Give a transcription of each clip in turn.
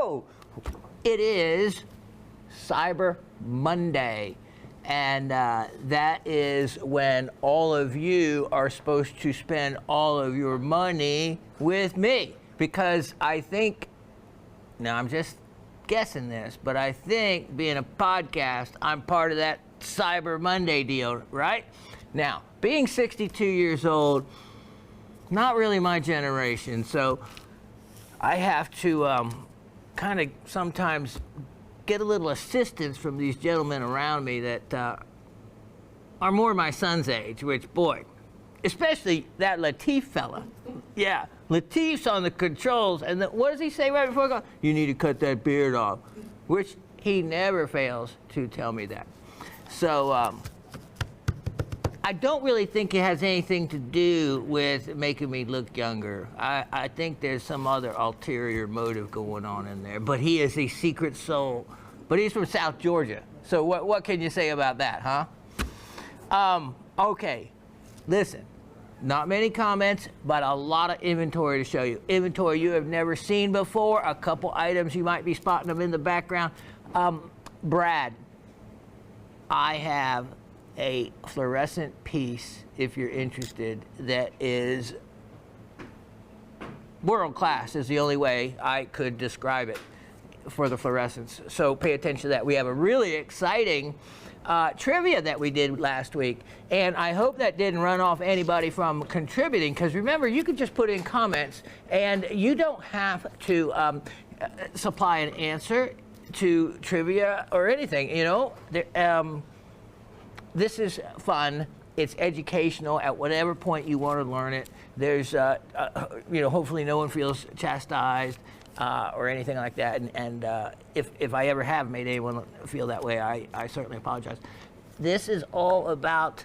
So, it is Cyber Monday. And that is when all of you are supposed to spend all of your money with me. Because I think, now I'm just guessing this, but I think being a podcast, I'm part of that Cyber Monday deal, right? Now, being 62 years old, not really my generation, so I have to kind of sometimes get a little assistance from these gentlemen around me that are more my son's age, which, boy, especially that Latif fella. Yeah, Latif's on the controls, and what does he say right before going? You need to cut that beard off, which he never fails to tell me that. So I don't really think it has anything to do with making me look younger. I think there's some other ulterior motive going on in there, but he is a secret soul. But he's from South Georgia, so what can you say about that, huh? Okay, listen, not many comments, but a lot of inventory to show you. Inventory you have never seen before, a couple items, you might be spotting them in the background. Brad, I have a fluorescent piece, if you're interested, that is world class, is the only way I could describe it for the fluorescence. So pay attention to that. We have a really exciting trivia that we did last week, and I hope that didn't run off anybody from contributing, because remember, you can just put in comments and you don't have to supply an answer to trivia or anything, you know. This is fun. It's educational at whatever point you want to learn it. There's, you know, hopefully no one feels chastised or anything like that. And if I ever have made anyone feel that way, I certainly apologize. This is all about,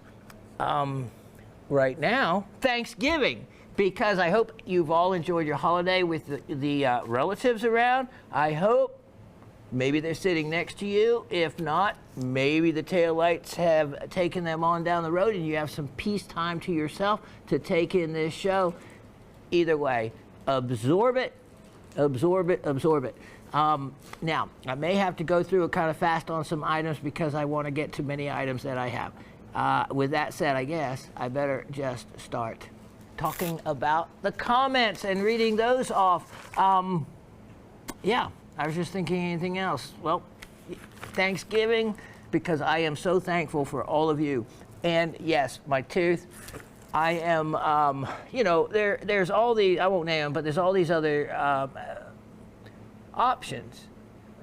right now, Thanksgiving. Because I hope you've all enjoyed your holiday with the relatives around. I hope maybe they're sitting next to you. If not, maybe the taillights have taken them on down the road and you have some peace time to yourself to take in this show. Either way, absorb it, absorb it, absorb it. Now, I may have to go through it kind of fast on some items because I want to get to many items that I have. With that said, I guess I better just start talking about the comments and reading those off. Yeah. I was just thinking anything else. Well, Thanksgiving, because I am so thankful for all of you. And yes, my tooth, I am, you know, there's all these, I won't name them, but there's all these other options.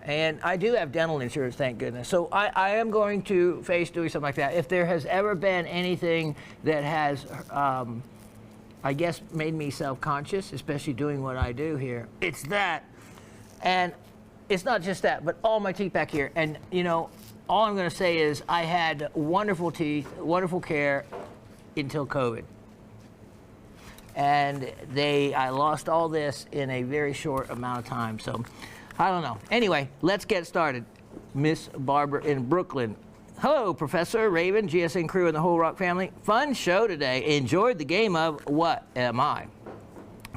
And I do have dental insurance, thank goodness. So I am going to face doing something like that. If there has ever been anything that has, I guess, made me self-conscious, especially doing what I do here, it's that. And it's not just that, but all my teeth back here. And, you know, all I'm going to say is I had wonderful teeth, wonderful care until COVID. And I lost all this in a very short amount of time. So, I don't know. Anyway, let's get started. Miss Barbara in Brooklyn. Hello, Professor, Raven, GSN crew, and the whole Rock family. Fun show today. Enjoyed the game of What Am I?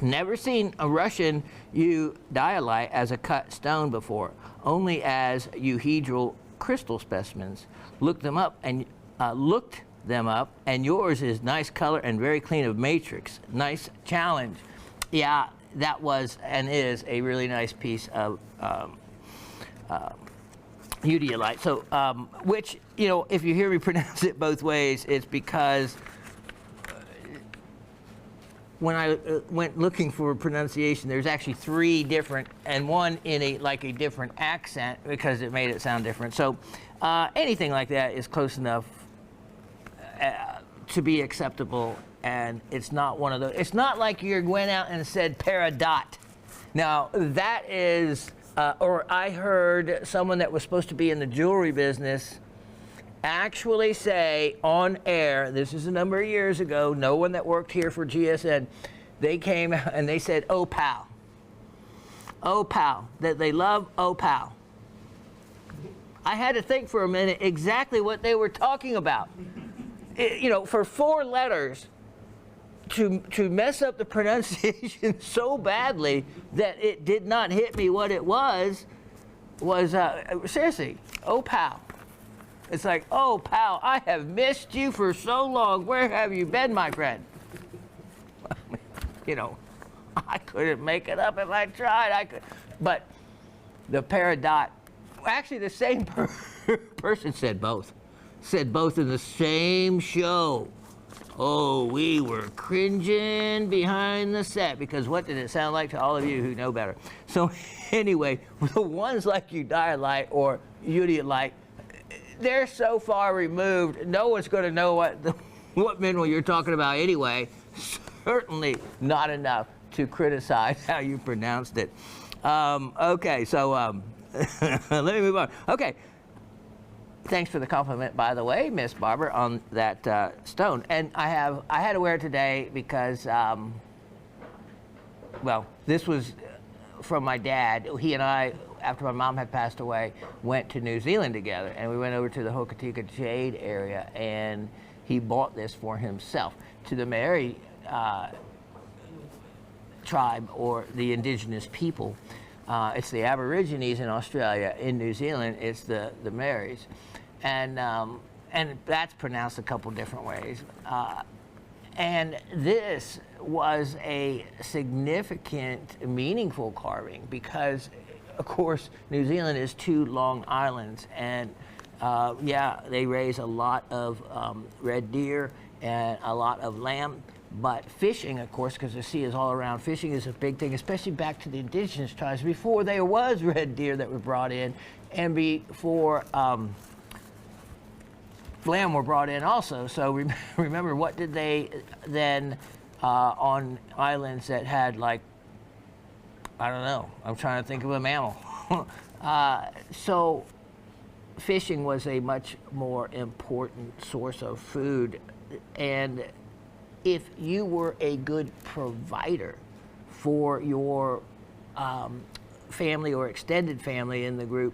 Never seen a Russian eudialyte as a cut stone before, only as euhedral crystal specimens. Looked them up, and yours is nice color and very clean of matrix. Nice challenge. Yeah, that was and is a really nice piece of eudialyte. So, which, you know, if you hear me pronounce it both ways, it's because when I went looking for pronunciation, there's actually three different, and one in a different accent because it made it sound different. So anything like that is close enough to be acceptable, and it's not one of those. It's not like you went out and said peridot. Now that is, or I heard someone that was supposed to be in the jewelry business actually say on air, this is a number of years ago, no one that worked here for GSN, they came and they said, oh pal, that they love oh pal. I had to think for a minute exactly what they were talking about. You know, for 4 letters, to mess up the pronunciation so badly that it did not hit me what it was seriously, oh pal. It's like, oh pal, I have missed you for so long. Where have you been, my friend? You know, I couldn't make it up if I tried. But the Peridot, actually the same person said both. Said both in the same show. Oh, we were cringing behind the set because what did it sound like to all of you who know better? So anyway, the ones like Udai-lite or Udi-lite, they're so far removed, no one's going to know what mineral you're talking about anyway. Certainly not enough to criticize how you pronounced it. Okay, so let me move on. Okay. Thanks for the compliment, by the way, Miss Barber, on that stone. And I had to wear it today because, well, this was from my dad. He and I, after my mom had passed away, went to New Zealand together, and we went over to the Hokitika Jade area, and he bought this for himself. To the Maori tribe, or the indigenous people, it's the Aborigines in Australia. In New Zealand, it's the Maoris. And that's pronounced a couple different ways. And this was a significant, meaningful carving because, of course, New Zealand is 2 long islands. And yeah, they raise a lot of red deer and a lot of lamb. But fishing, of course, because the sea is all around, fishing is a big thing, especially back to the indigenous tribes before there was red deer that were brought in, and before lamb were brought in also. So remember, what did they then on islands that had, like, I don't know, I'm trying to think of a mammal. So fishing was a much more important source of food, and if you were a good provider for your family or extended family in the group,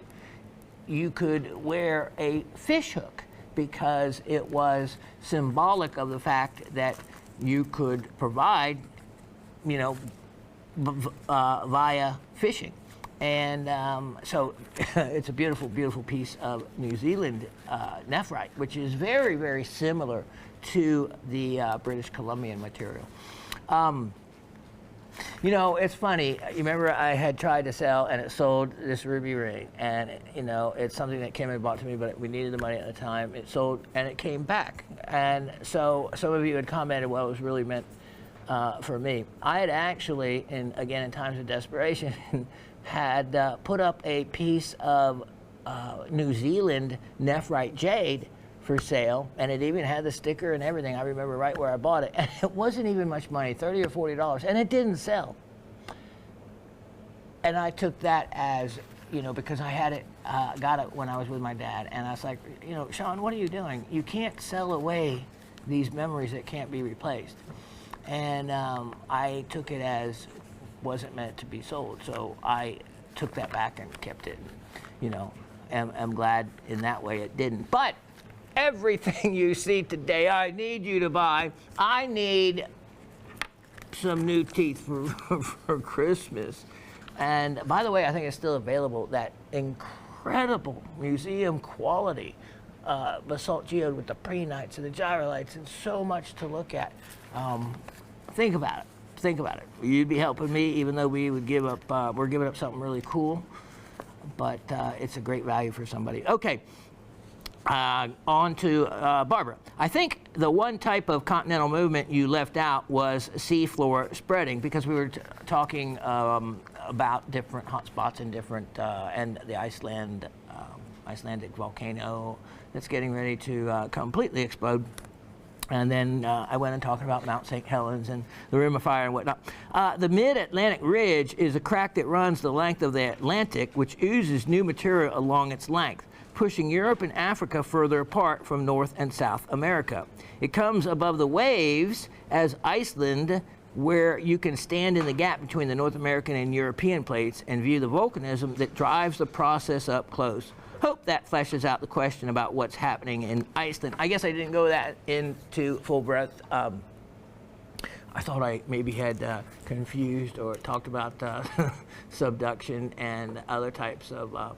you could wear a fish hook because it was symbolic of the fact that you could provide, you know, via fishing. And so it's a beautiful, beautiful piece of New Zealand nephrite, which is very, very similar to the British Columbian material. You know, it's funny. You remember I had tried to sell, and it sold this ruby ring, and you know, it's something that Kim had bought to me, but we needed the money at the time. It sold, and it came back. And so some of you had commented, well, it was really meant for me. I had actually, again in times of desperation, had put up a piece of New Zealand nephrite jade for sale, and it even had the sticker and everything. I remember right where I bought it, and it wasn't even much money, $30 or $40, and it didn't sell. And I took that as, you know, because I had it, got it when I was with my dad, and I was like, you know, Shawn, what are you doing? You can't sell away these memories that can't be replaced. And I took it as wasn't meant to be sold, so I took that back and kept it. You know, I'm glad in that way it didn't. But everything you see today, I need you to buy. I need some new teeth for Christmas. And by the way, I think it's still available, that incredible museum quality basalt geode with the preenites and the gyrolites and so much to look at. Think about it. Think about it. You'd be helping me, even though we would give up, we're giving up something really cool, but it's a great value for somebody. Okay. On to Barbara. I think the one type of continental movement you left out was seafloor spreading, because we were talking about different hotspots in different, and the Icelandic volcano that's getting ready to completely explode. And then I went and talked about Mount St. Helens and the Rim of Fire and whatnot. The Mid-Atlantic Ridge is a crack that runs the length of the Atlantic, which oozes new material along its length, pushing Europe and Africa further apart from North and South America. It comes above the waves as Iceland, where you can stand in the gap between the North American and European plates and view the volcanism that drives the process up close. Hope that fleshes out the question about what's happening in Iceland. I guess I didn't go that into full breadth. I thought I maybe had confused or talked about subduction and other types of, I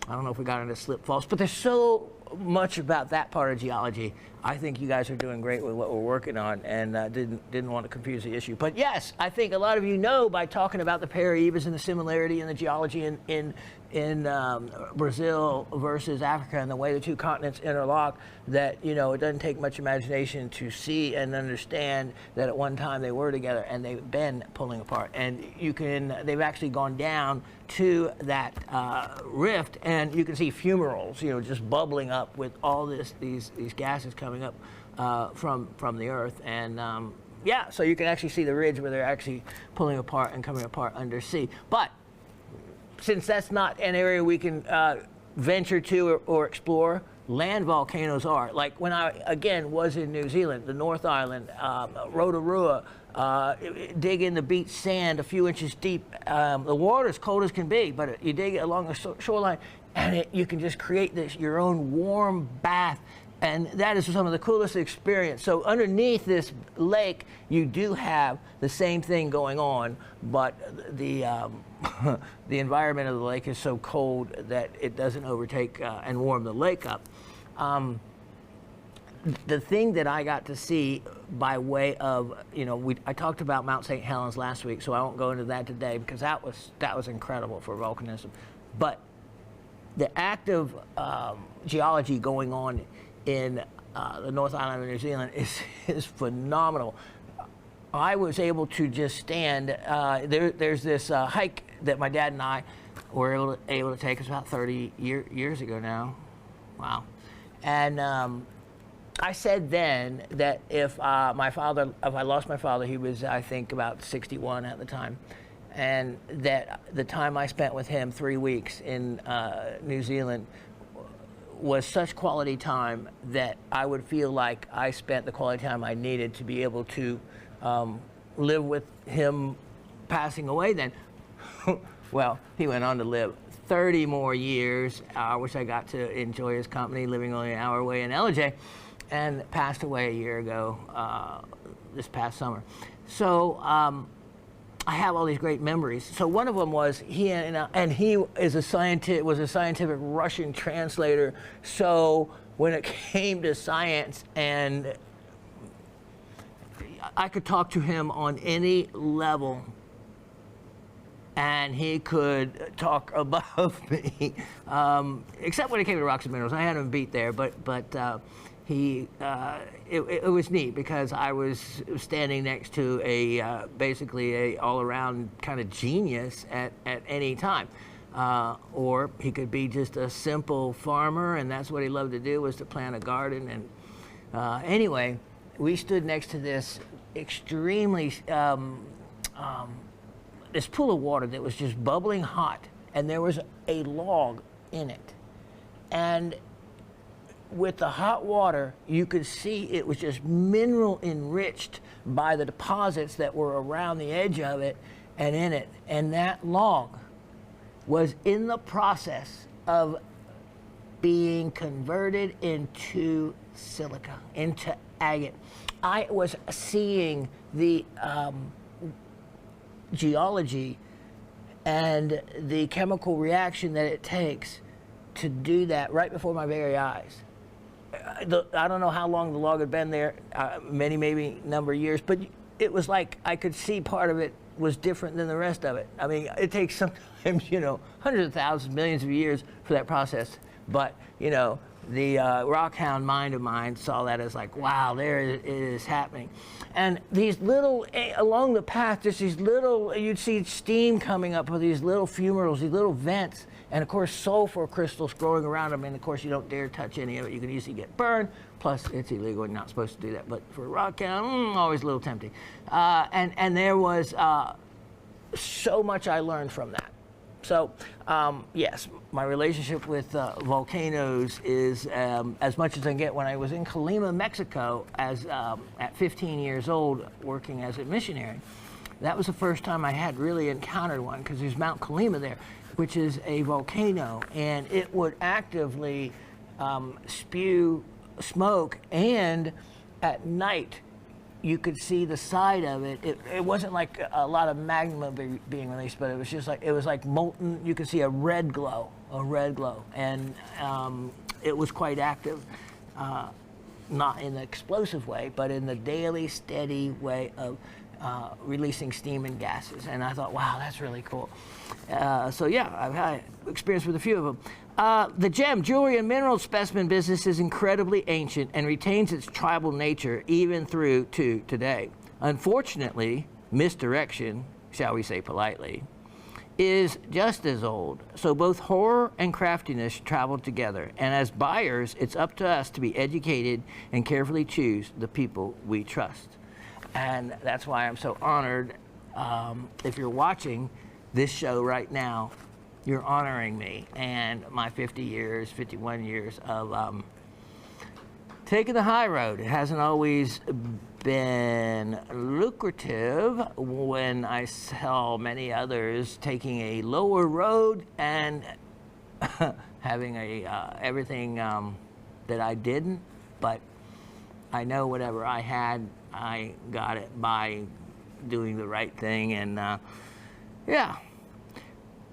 don't know if we got into slip faults, but there's so much about that part of geology. I think you guys are doing great with what we're working on, and didn't want to confuse the issue. But yes, I think a lot of you know by talking about the Paraibas and the similarity in the geology in Brazil versus Africa and the way the two continents interlock, that it doesn't take much imagination to see and understand that at one time they were together and they've been pulling apart. And they've actually gone down to that rift, and you can see fumaroles, just bubbling up with all these gases coming up from the earth. And yeah, so you can actually see the ridge where they're actually pulling apart and coming apart undersea. But since that's not an area we can venture to or explore, land volcanoes are. Like when I, again, was in New Zealand, the North Island, Rotorua, dig in the beach sand a few inches deep. The water's cold as can be, but you dig along the shoreline, and you can just create your own warm bath. And that is some of the coolest experience. So underneath this lake, you do have the same thing going on, but the environment of the lake is so cold that it doesn't overtake and warm the lake up. The thing that I got to see by way of, I talked about Mount St. Helens last week, so I won't go into that today because that was incredible for volcanism. But the active geology going on in the North Island of New Zealand is phenomenal. I was able to just stand. There's this hike that my dad and I were able to take. It's about 30 years ago now. Wow. And I said then that if I lost my father, he was, I think, about 61 at the time, and that the time I spent with him, 3 weeks in New Zealand, was such quality time that I would feel like I spent the quality time I needed to be able to live with him passing away then. Well, he went on to live 30 more years. I wish I got to enjoy his company, living only an hour away in LJ, and passed away a year ago, this past summer. So I have all these great memories. So one of them was he is a scientist, was a scientific Russian translator. So when it came to science, and I could talk to him on any level, and he could talk above me, except when it came to rocks and minerals. I had him beat there, but it was neat because I was standing next to basically a all-around kind of genius at any time. Or he could be just a simple farmer, and that's what he loved to do, was to plant a garden. And anyway, we stood next to this extremely, this pool of water that was just bubbling hot, and there was a log in it. And with the hot water, you could see it was just mineral enriched by the deposits that were around the edge of it and in it. And that log was in the process of being converted into silica, into agate. I was seeing the geology and the chemical reaction that it takes to do that right before my very eyes. I don't know how long the log had been there, maybe number of years, but it was like I could see part of it was different than the rest of it. I mean, it takes sometimes, hundreds of thousands, millions of years for that process. But, the rockhound mind of mine saw that as like, wow, there it is happening. And these little, along the path, just these little, you'd see steam coming up with these little fumaroles, these little vents, and of course sulfur crystals growing around them, and of course you don't dare touch any of it. You can easily get burned, plus it's illegal, you're not supposed to do that. But for a rockhound, always a little tempting. And there was so much I learned from that. So, yes, my relationship with volcanoes is as much as I get. When I was in Colima, Mexico, at 15 years old, working as a missionary, that was the first time I had really encountered one, because there's Mount Colima there, which is a volcano, and it would actively spew smoke, and at night you could see the side of it. It wasn't like a lot of magma being released, but it was just like, it was like molten. You could see a red glow, and it was quite active, not in an explosive way, but in the daily, steady way of releasing steam and gases. And I thought, wow, that's really cool. So yeah, I've had experience with a few of them. The gem, jewelry, and mineral specimen business is incredibly ancient and retains its tribal nature even through to today. Unfortunately, misdirection, shall we say politely, is just as old. So both horror and craftiness travel together. And as buyers, it's up to us to be educated and carefully choose the people we trust. And that's why I'm so honored. If you're watching this show right now, you're honoring me and my 51 years of taking the high road. It hasn't always been lucrative when I saw many others taking a lower road and having everything that I didn't, but I know whatever I had, I got it by doing the right thing, and yeah.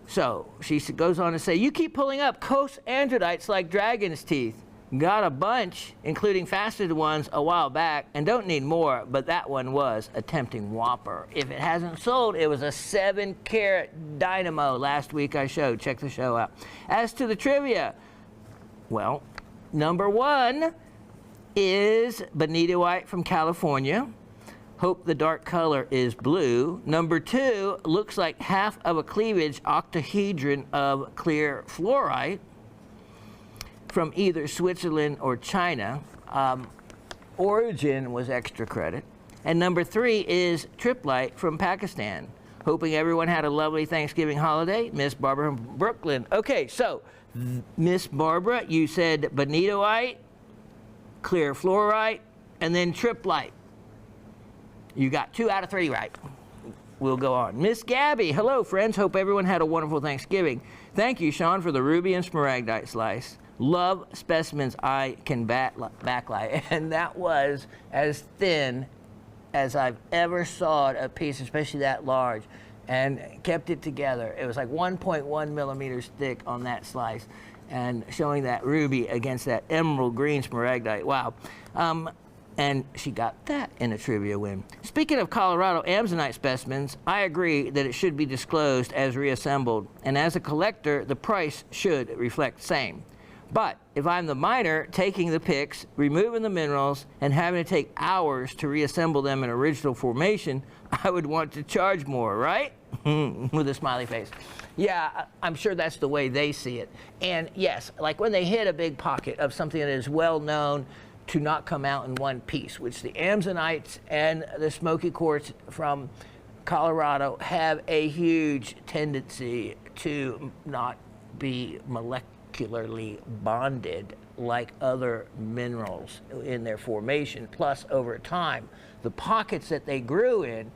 So she goes on to say, you keep pulling up coast androdites like dragon's teeth. Got a bunch, including faceted ones, a while back, and don't need more, but that one was a tempting whopper. If it hasn't sold, it was a 7-carat dynamo last week I showed. Check the show out. As to the trivia, well, number 1 is bonitite from California. Hope the dark color is blue. Number 2 looks like half of a cleavage octahedron of clear fluorite from either Switzerland or China. Origin was extra credit. And number 3 is triplite from Pakistan. Hoping everyone had a lovely Thanksgiving holiday. Miss Barbara from Brooklyn. Okay, so Miss Barbara, you said bonitite, clear fluorite, and then triplite. You got 2 out of 3 right. We'll go on. Miss Gabby, hello friends. Hope everyone had a wonderful Thanksgiving. Thank you, Shawn, for the ruby and smaragdite slice. Love specimens I can backlight. And that was as thin as I've ever sawed a piece, especially that large, and kept it together. It was like 1.1 millimeters thick on that slice, and showing that ruby against that emerald green smaragdite. Wow. And she got that in a trivia win. Speaking of Colorado amazonite specimens, I agree that it should be disclosed as reassembled, and as a collector, the price should reflect same. But if I'm the miner taking the picks, removing the minerals, and having to take hours to reassemble them in original formation, I would want to charge more, right? With a smiley face. Yeah, I'm sure that's the way they see it. And yes, like when they hit a big pocket of something that is well known to not come out in one piece, which the amazonites and the smoky quartz from Colorado have a huge tendency to not be molecularly bonded like other minerals in their formation. Plus, over time, the pockets that they grew in,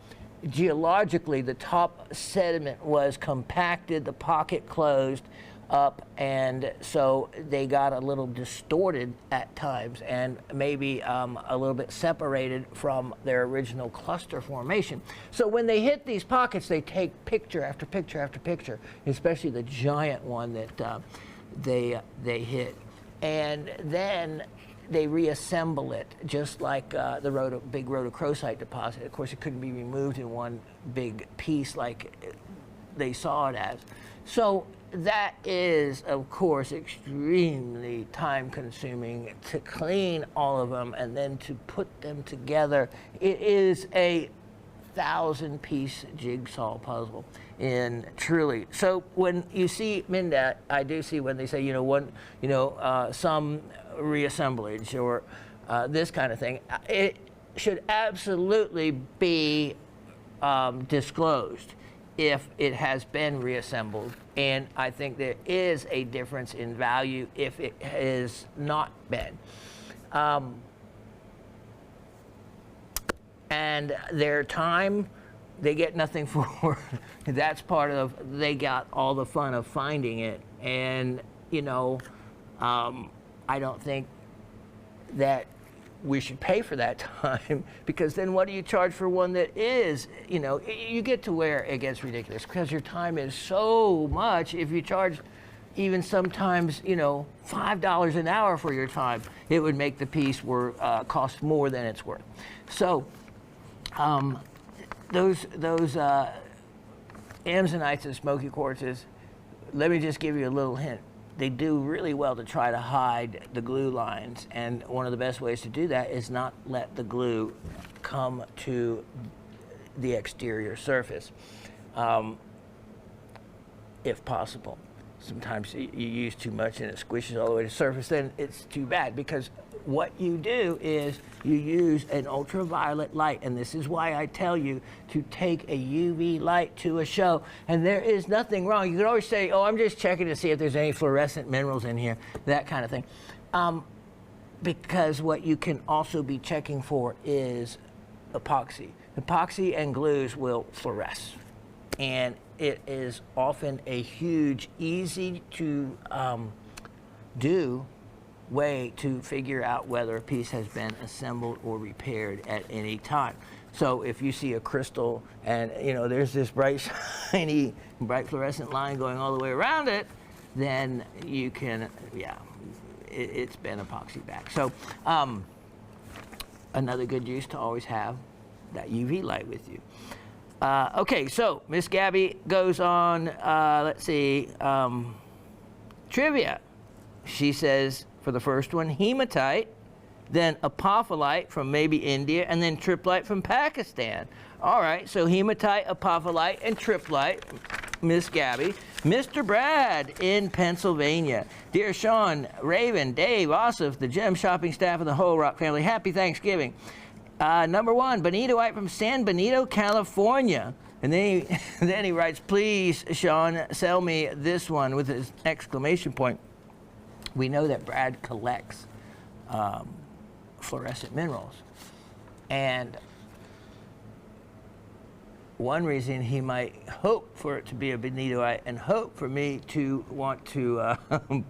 geologically, the top sediment was compacted, the pocket closed up, and so they got a little distorted at times, and maybe a little bit separated from their original cluster formation. So when they hit these pockets, they take picture after picture after picture, especially the giant one that they hit, and then they reassemble it, just like the big rhodochrosite deposit. Of course, it couldn't be removed in one big piece like they saw it as. So that is, of course, extremely time-consuming to clean all of them and then to put them together. It is a 1,000-piece jigsaw puzzle, and truly. So when you see Mindat, I do see when they say, some reassemblage or this kind of thing. It should absolutely be disclosed if it has been reassembled, and I think there is a difference in value if it has not been. And their time, they get nothing for. That's part of, they got all the fun of finding it, and I don't think that we should pay for that time, because then what do you charge for one that is, you get to where it gets ridiculous because your time is so much. If you charge even sometimes, $5 an hour for your time, it would make the piece cost more than it's worth. So those Amazonites and smoky quartzes, let me just give you a little hint. They do really well to try to hide the glue lines, and one of the best ways to do that is not let the glue come to the exterior surface, if possible. Sometimes you use too much and it squishes all the way to the surface, then it's too bad, because what you do is you use an ultraviolet light, and this is why I tell you to take a UV light to a show. And there is nothing wrong. You can always say, oh, I'm just checking to see if there's any fluorescent minerals in here, that kind of thing. Because what you can also be checking for is epoxy. Epoxy and glues will fluoresce, and it is often a huge, easy to do way to figure out whether a piece has been assembled or repaired at any time. So if you see a crystal and there's this bright, shiny, bright fluorescent line going all the way around it, then you can, it's been epoxy back. So another good use to always have that UV light with you. Okay, so Miss Gabby goes on, let's see, trivia. She says, for the first one, hematite, then apophyllite from maybe India, and then triplite from Pakistan. All right, so hematite, apophyllite, and triplite, Miss Gabby. Mr. Brad in Pennsylvania. Dear Shawn, Raven, Dave, Ossoff, the gem shopping staff, and the whole Rock family, happy Thanksgiving. Number one, bonitoite from San Benito, California. And then he writes, please, Shawn, sell me this one with his exclamation point. We know that Brad collects fluorescent minerals. And one reason he might hope for it to be a bonitoite and hope for me to want to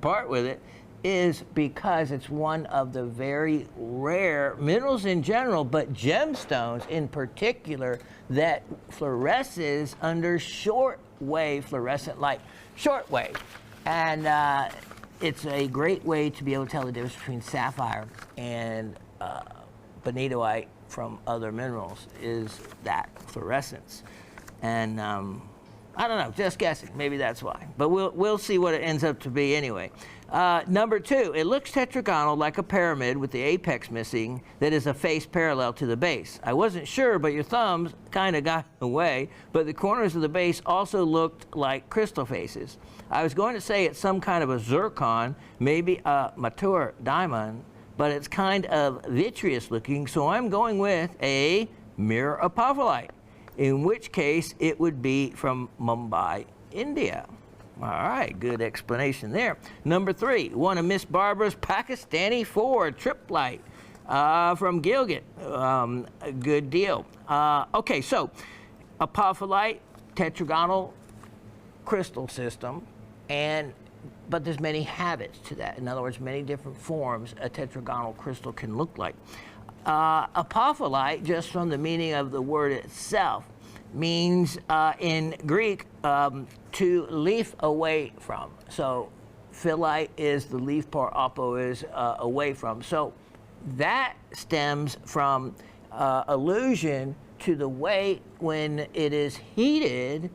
part with it is because it's one of the very rare minerals in general, but gemstones in particular, that fluoresces under short-wave fluorescent light. Short-wave. And it's a great way to be able to tell the difference between sapphire and bonitoite from other minerals, is that fluorescence. And I don't know, just guessing, maybe that's why. But we'll see what it ends up to be anyway. Number two, it looks tetragonal like a pyramid with the apex missing that is a face parallel to the base. I wasn't sure, but your thumbs kind of got in the way, but the corners of the base also looked like crystal faces. I was going to say it's some kind of a zircon, maybe a mature diamond, but it's kind of vitreous looking, so I'm going with a mirror apophyllite, in which case it would be from Mumbai, India. All right, good explanation there. Number three, one of Miss Barbara's Pakistani Ford triplite from Gilgit. Good deal. Okay, so apophyllite, tetragonal crystal system, but there's many habits to that. In other words, many different forms a tetragonal crystal can look like. Apophyllite, just from the meaning of the word itself, means in Greek to leaf away from. So phyllite is the leaf part, apo is away from. So that stems from allusion to the way when it is heated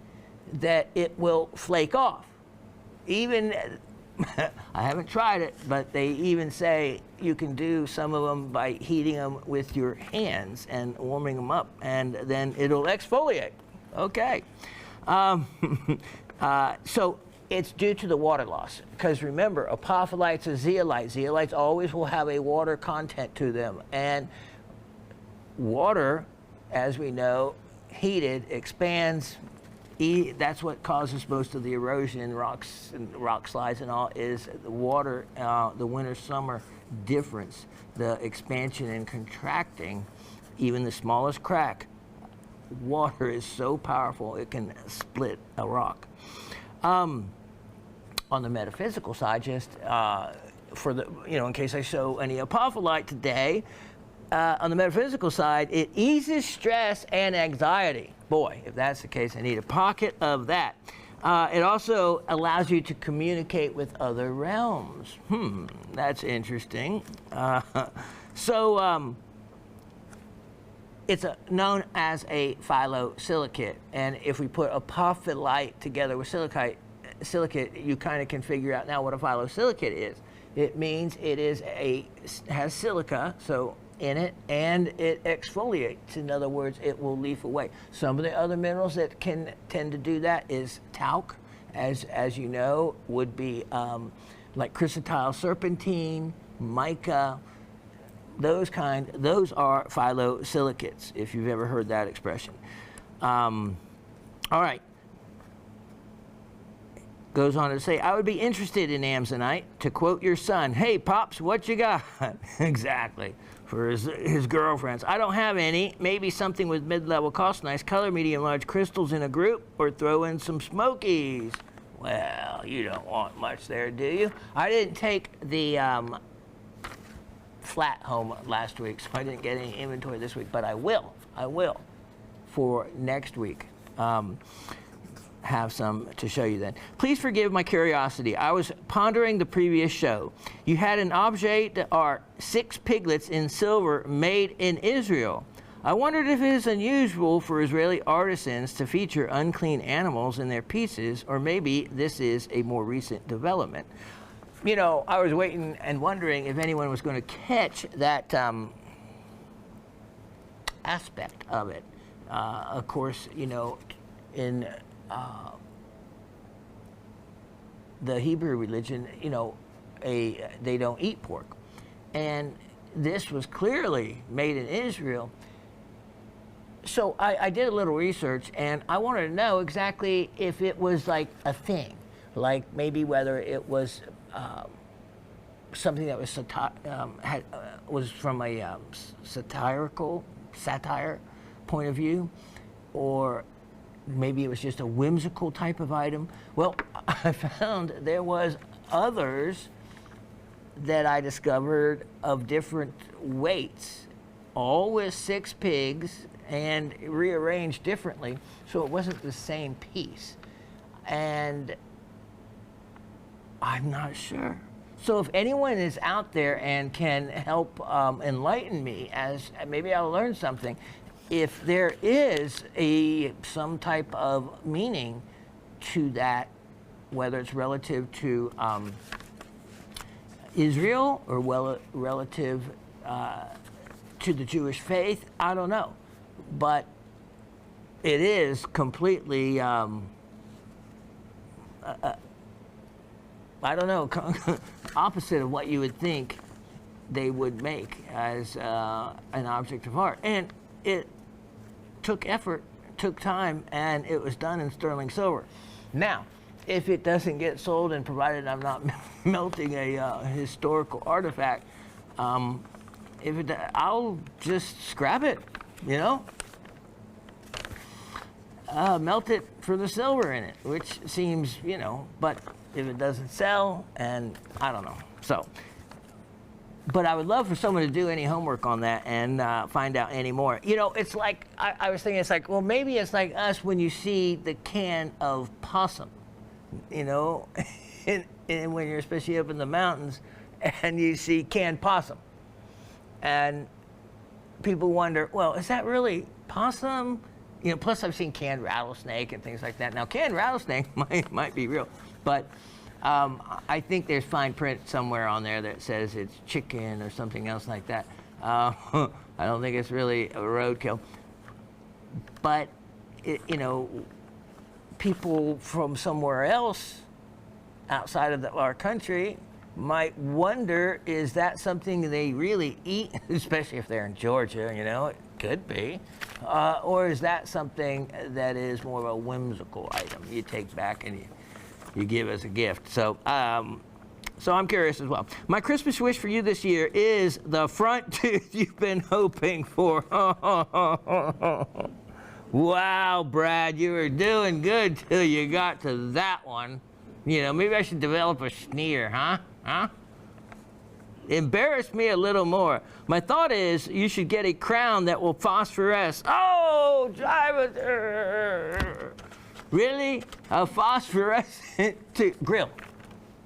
that it will flake off. Even, I haven't tried it, but they even say you can do some of them by heating them with your hands and warming them up, and then it'll exfoliate. Okay. So it's due to the water loss, because remember, apophyllite's a zeolite. Zeolites always will have a water content to them, and water, as we know, heated, expands. That's what causes most of the erosion in rocks and rock slides and all, is the water, the winter-summer difference, the expansion and contracting, even the smallest crack. Water is so powerful it can split a rock. On the metaphysical side, just for the, in case I show any apophyllite today, on the metaphysical side, it eases stress and anxiety. Boy, if that's the case, I need a pocket of that. It also allows you to communicate with other realms. That's interesting. It's known as a phyllosilicate, and if we put apophyllite together with silicate, you kind of can figure out now what a phyllosilicate is. It means it has silica, so in it, and it exfoliates. In other words, it will leaf away. Some of the other minerals that can tend to do that is talc, as you know, would be like chrysotile serpentine, mica. Those are phyllosilicates, if you've ever heard that expression. All right. Goes on to say, I would be interested in Amazonite. To quote your son, hey, Pops, what you got? Exactly. For his girlfriends. I don't have any. Maybe something with mid-level cost, nice color, medium, large crystals in a group, or throw in some smokies. Well, you don't want much there, do you? I didn't take the flat home last week, so I didn't get any inventory this week, but I will for next week have some to show you then. Please forgive my curiosity. I was pondering the previous show. You had an objet d'art, 6 piglets in silver made in Israel. I wondered if it is unusual for Israeli artisans to feature unclean animals in their pieces, or maybe this is a more recent development. You know, I was waiting and wondering if anyone was going to catch that aspect of it. Of course, you know, in the Hebrew religion, you know, they don't eat pork. And this was clearly made in Israel. So I did a little research, and I wanted to know exactly if it was like a thing, like maybe whether it was something that was was from a satire point of view, or maybe it was just a whimsical type of item. Well, I found there was others that I discovered of different weights, all with 6 pigs and rearranged differently, so it wasn't the same piece. And I'm not sure. So if anyone is out there and can help enlighten me, as maybe I'll learn something, if there is some type of meaning to that, whether it's relative to Israel or relative to the Jewish faith, I don't know. But it is completely, I don't know, opposite of what you would think they would make as an object of art. And it took effort, took time, and it was done in sterling silver. Now, if it doesn't get sold, and provided I'm not melting a historical artifact, I'll just scrap it, you know? Melt it for the silver in it, which seems, you know, but if it doesn't sell, and I don't know. So, but I would love for someone to do any homework on that and find out any more. You know, it's like, I was thinking, it's like, well, maybe it's like us when you see the can of possum, you know, and when you're especially up in the mountains and you see canned possum. And people wonder, well, is that really possum? You know, plus I've seen canned rattlesnake and things like that. Now, canned rattlesnake might be real, but I think there's fine print somewhere on there that says it's chicken or something else like that. I don't think it's really a roadkill. But, you know, people from somewhere else outside of our country might wonder, is that something they really eat, especially if they're in Georgia, you know, it could be. Or is that something that is more of a whimsical item you take back and you give as a gift? So, so I'm curious as well. My Christmas wish for you this year is the front tooth you've been hoping for. Wow, Brad, you were doing good till you got to that one. You know, maybe I should develop a sneer, huh? Embarrass me a little more. My thought is you should get a crown that will phosphoresce. Oh, driver. Really? A phosphorescent grill.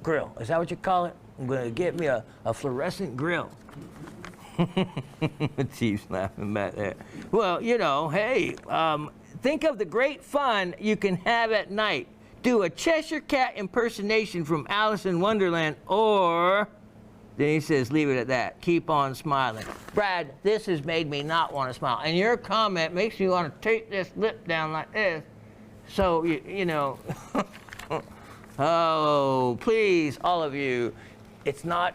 Grill. Is that what you call it? I'm going to get me a fluorescent grill. Chief's laughing back there. Well, you know, hey, think of the great fun you can have at night. Do a Cheshire Cat impersonation from Alice in Wonderland, or, then he says, leave it at that. Keep on smiling. Brad, this has made me not want to smile. And your comment makes me want to take this lip down like this. So, you know, oh, please, all of you, it's not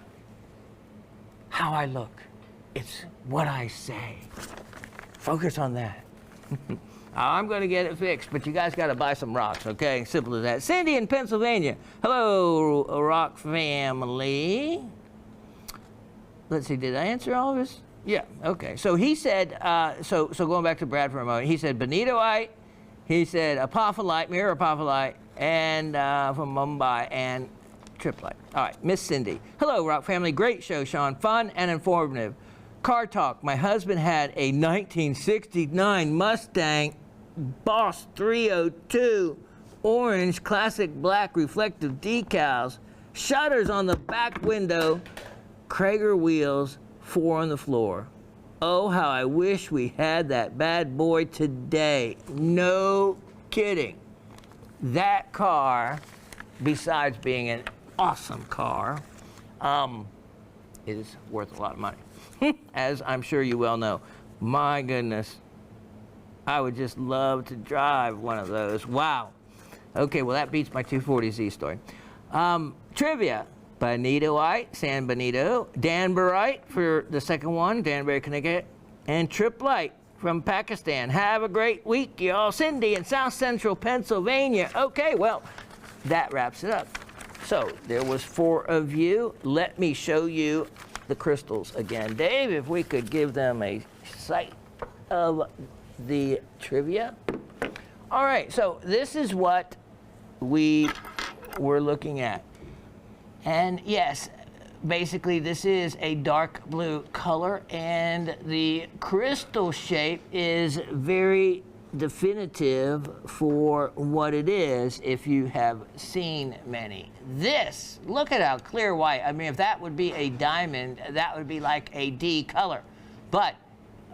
how I look. It's what I say. Focus on that. I'm going to get it fixed, but you guys got to buy some rocks, okay? Simple as that. Cindy in Pennsylvania. Hello, rock family. Let's see, did I answer all of this? Yeah, okay. So he said, so going back to Brad for a moment, he said bonitoite, he said apophyllite, mirror apophyllite, and from Mumbai, and triplite. All right, Miss Cindy. Hello, rock family. Great show, Shawn. Fun and informative. Car talk. My husband had a 1969 Mustang Boss 302, orange, classic black reflective decals, shutters on the back window, Krager wheels, 4 on the floor. Oh, how I wish we had that bad boy today. No kidding. That car, besides being an awesome car, is worth a lot of money. As I'm sure you well know. My goodness, I would just love to drive one of those. Wow. Okay, well that beats my 240Z story. Trivia. Bonitoite, San Benito. Danburite for the second one, Danbury, Connecticut. And triplite from Pakistan. Have a great week, y'all. Cindy in South Central Pennsylvania. Okay, well, that wraps it up. So there was 4 of you. Let me show you the crystals again. Dave, if we could give them a sight of the trivia. All right, so this is what we were looking at. And yes, basically this is a dark blue color, and the crystal shape is very definitive for what it is if you have seen many. This, look at how clear white. I mean, if that would be a diamond, that would be like a D color. But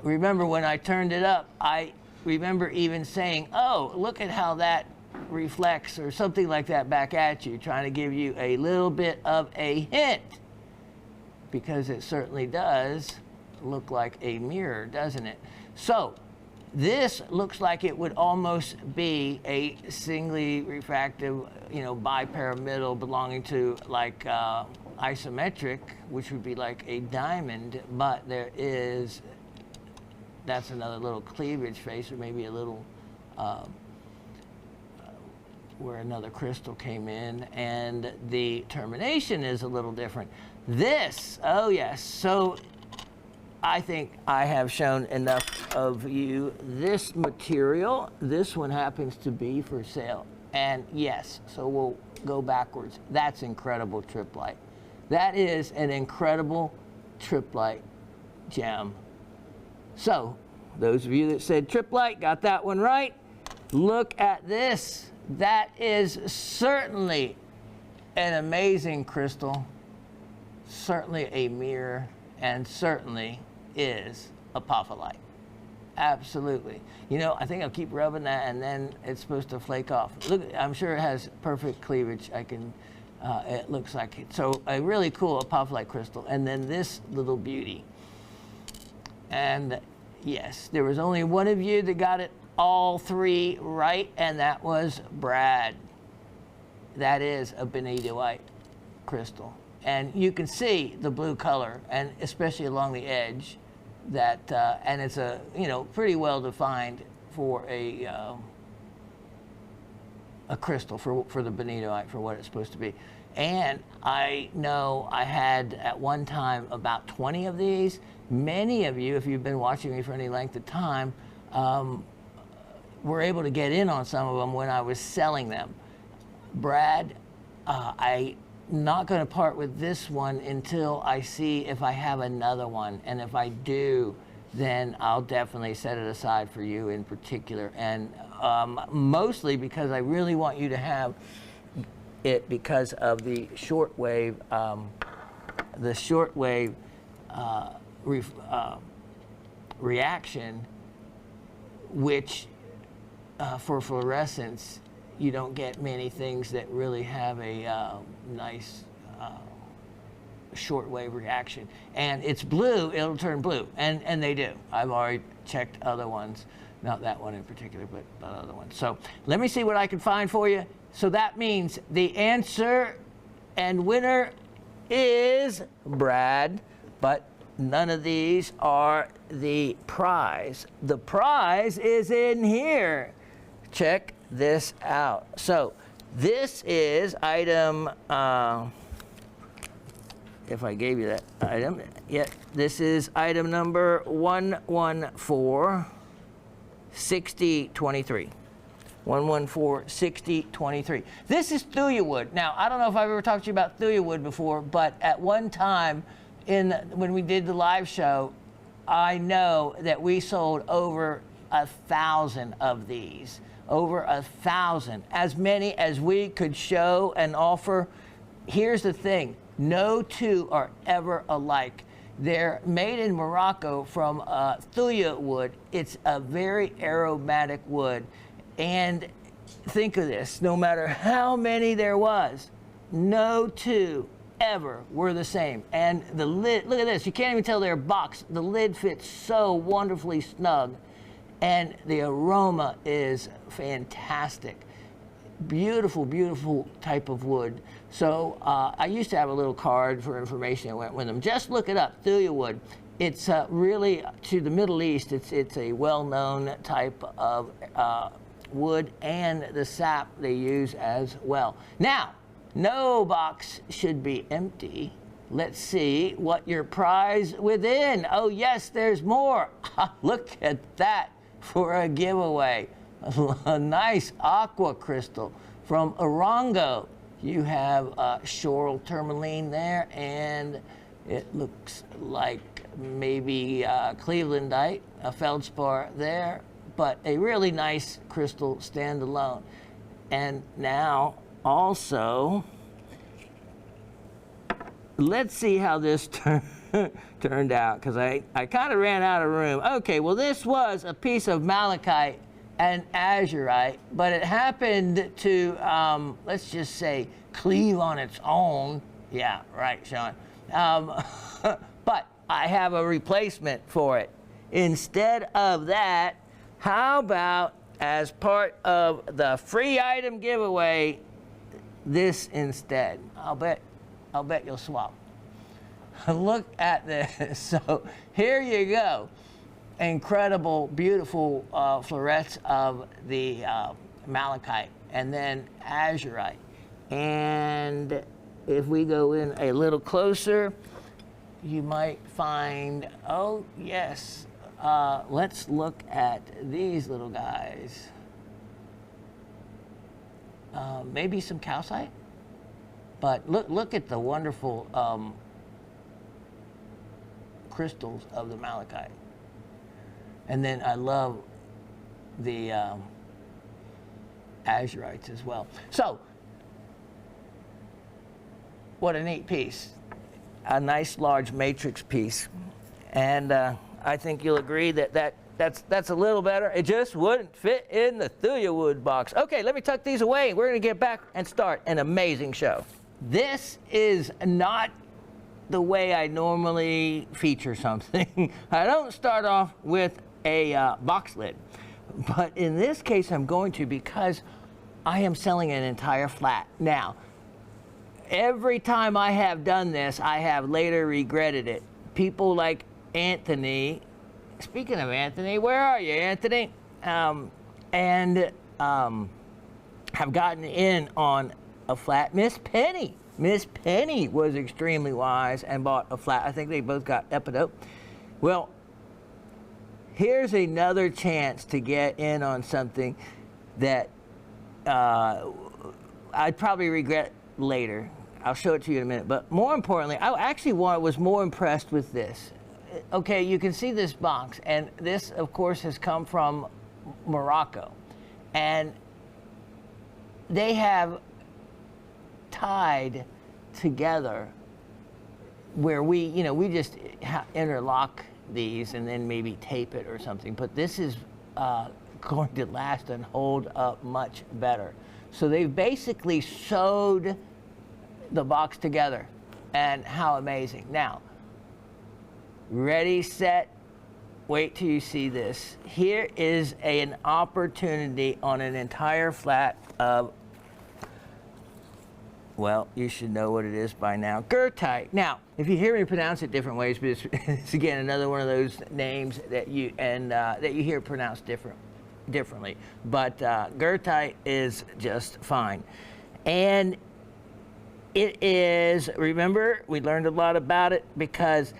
remember when I turned it up, I remember even saying, oh, look at how that reflects or something like that back at you, trying to give you a little bit of a hint, because it certainly does look like a mirror, doesn't it? So this looks like it would almost be a singly refractive, you know, bipyramidal belonging to like isometric, which would be like a diamond, but there is, that's another little cleavage face, or maybe a little where another crystal came in, and the termination is a little different. This, oh yes, so I think I have shown enough of you this material. This one happens to be for sale. And yes, so we'll go backwards. That's incredible triplite. That is an incredible triplite gem. So those of you that said triplite got that one right. Look at this. That is certainly an amazing crystal, certainly a mirror, and certainly is apophyllite. Absolutely. You know, I think I'll keep rubbing that, and then it's supposed to flake off. Look, I'm sure it has perfect cleavage. I can, it looks like it. So a really cool apophyllite crystal. And then this little beauty. And yes, there was only one of you that got it all 3 right, and that was Brad. That is a bonitoite crystal. And you can see the blue color, and especially along the edge, that, and it's a, you know, pretty well defined for a crystal, for the bonitoite, for what it's supposed to be. And I know I had at one time about 20 of these. Many of you, if you've been watching me for any length of time, were able to get in on some of them when I was selling them. Brad, I not going to part with this one until I see if I have another one. And if I do, then I'll definitely set it aside for you in particular. And mostly because I really want you to have it because of the shortwave, reaction, which for fluorescence, you don't get many things that really have a nice shortwave reaction. And it's blue, it'll turn blue, and they do. I've already checked other ones, not that one in particular, but other ones. So let me see what I can find for you. So that means the answer and winner is Brad, but none of these are the prize. The prize is in here. Check this out. So this is item, if I gave you that item, yeah, this is item number 114-6023. 114-6023. This is thuya wood. Now, I don't know if I've ever talked to you about thuya wood before, but at one time when we did the live show, I know that we sold over 1,000 of these. Over 1,000. As many as we could show and offer. Here's the thing. No two are ever alike. They're made in Morocco from thuya wood. It's a very aromatic wood. And think of this, no matter how many there was, no two ever were the same. And the lid, look at this, you can't even tell they're boxed. The lid fits so wonderfully snug, and the aroma is fantastic. Beautiful, beautiful type of wood. So I used to have a little card for information that went with them. Just look it up, thuya wood. It's really, to the Middle East, it's a well-known type of wood, and the sap they use as well. Now, no box should be empty. Let's see what your prize within. Oh yes, there's more. Look at that for a giveaway. A nice aqua crystal from Orongo. You have shoral tourmaline there, and it looks like maybe Clevelandite, a feldspar there, but a really nice crystal standalone. And now also, let's see how this turned out, because I kind of ran out of room. Okay, well, this was a piece of malachite and azurite, but it happened to, let's just say, cleave on its own. Yeah, right, Shawn. But I have a replacement for it. Instead of that, how about, as part of the free item giveaway, this instead? I'll bet you'll swap. Look at this. So here you go. Incredible, beautiful florets of the malachite, and then azurite. And if we go in a little closer, you might find, oh yes, let's look at these little guys. Maybe some calcite, but look at the wonderful crystals of the malachite. And then I love the azurites as well. So, what a neat piece. A nice large matrix piece. And I think you'll agree that's a little better. It just wouldn't fit in the thuya wood box. Okay, let me tuck these away. We're gonna get back and start an amazing show. This is not the way I normally feature something. I don't start off with a box lid, but in this case I'm going to, because I am selling an entire flat. Now, every time I have done this, I have later regretted it. People like Anthony, speaking of Anthony, where are you, Anthony? Have gotten in on a flat. Miss Penny was extremely wise and bought a flat. I think they both got Epidote. Well, here's another chance to get in on something that I'd probably regret later. I'll show it to you in a minute. But more importantly, I actually was more impressed with this. Okay, you can see this box, and this, of course, has come from Morocco. And they have tied together where we just interlock these and then maybe tape it or something. But this is going to last and hold up much better. So they've basically sewed the box together, and how amazing. Now, ready, set, wait till you see this. Here is an opportunity on an entire flat of, well, you should know what it is by now, Goethite. Now, if you hear me pronounce it different ways, but it's again another one of those names that you hear pronounced differently. But Goethite is just fine. And it is, remember, we learned a lot about it because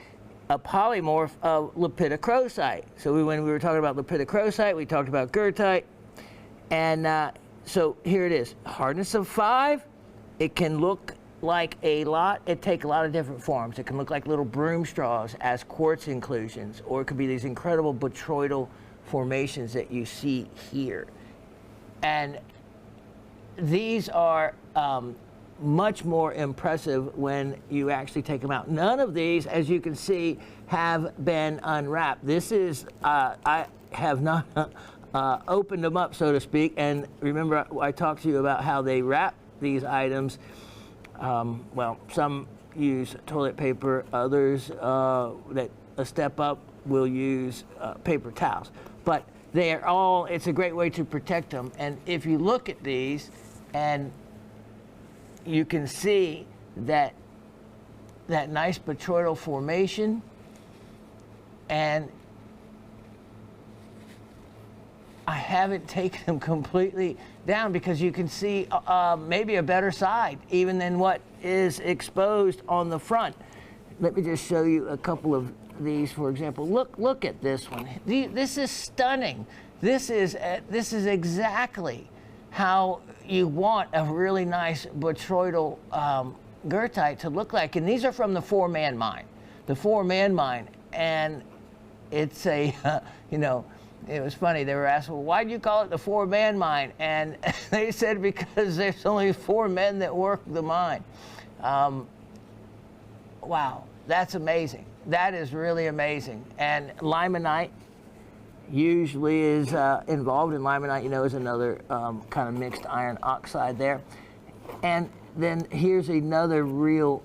a polymorph of lepidocrocite. So when we were talking about lepidocrocite, we talked about Goethite. And so here it is, hardness of 5. It can look like it take a lot of different forms. It can look like little broom straws as quartz inclusions, or it could be these incredible botryoidal formations that you see here. And these are much more impressive when you actually take them out. None of these, as you can see, have been unwrapped. This is, I have not opened them up, so to speak. And remember, I talked to you about how they wrap these items. Well, some use toilet paper, others that a step up will use paper towels. But they are all, it's a great way to protect them. And if you look at these, and you can see that nice botryoidal formation, and I haven't taken them completely down because you can see maybe a better side even than what is exposed on the front. Let me just show you a couple of these, for example. Look at this one. This is stunning. This is exactly how you want a really nice botryoidal Goethite to look like. And these are from the four-man mine. The four-man mine. And it's a, it was funny. They were asked, well, why do you call it the four-man mine? And they said because there's only 4 men that work the mine. Wow, that's amazing. That is really amazing. And limonite usually is involved in limonite, is another kind of mixed iron oxide there. And then here's another real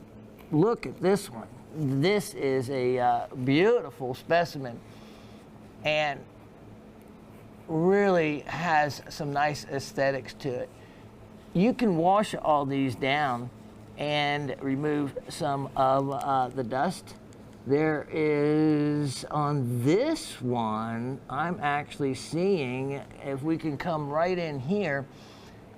look at this one. This is a beautiful specimen and really has some nice aesthetics to it. You can wash all these down and remove some of the dust. There is, on this one, I'm actually seeing, if we can come right in here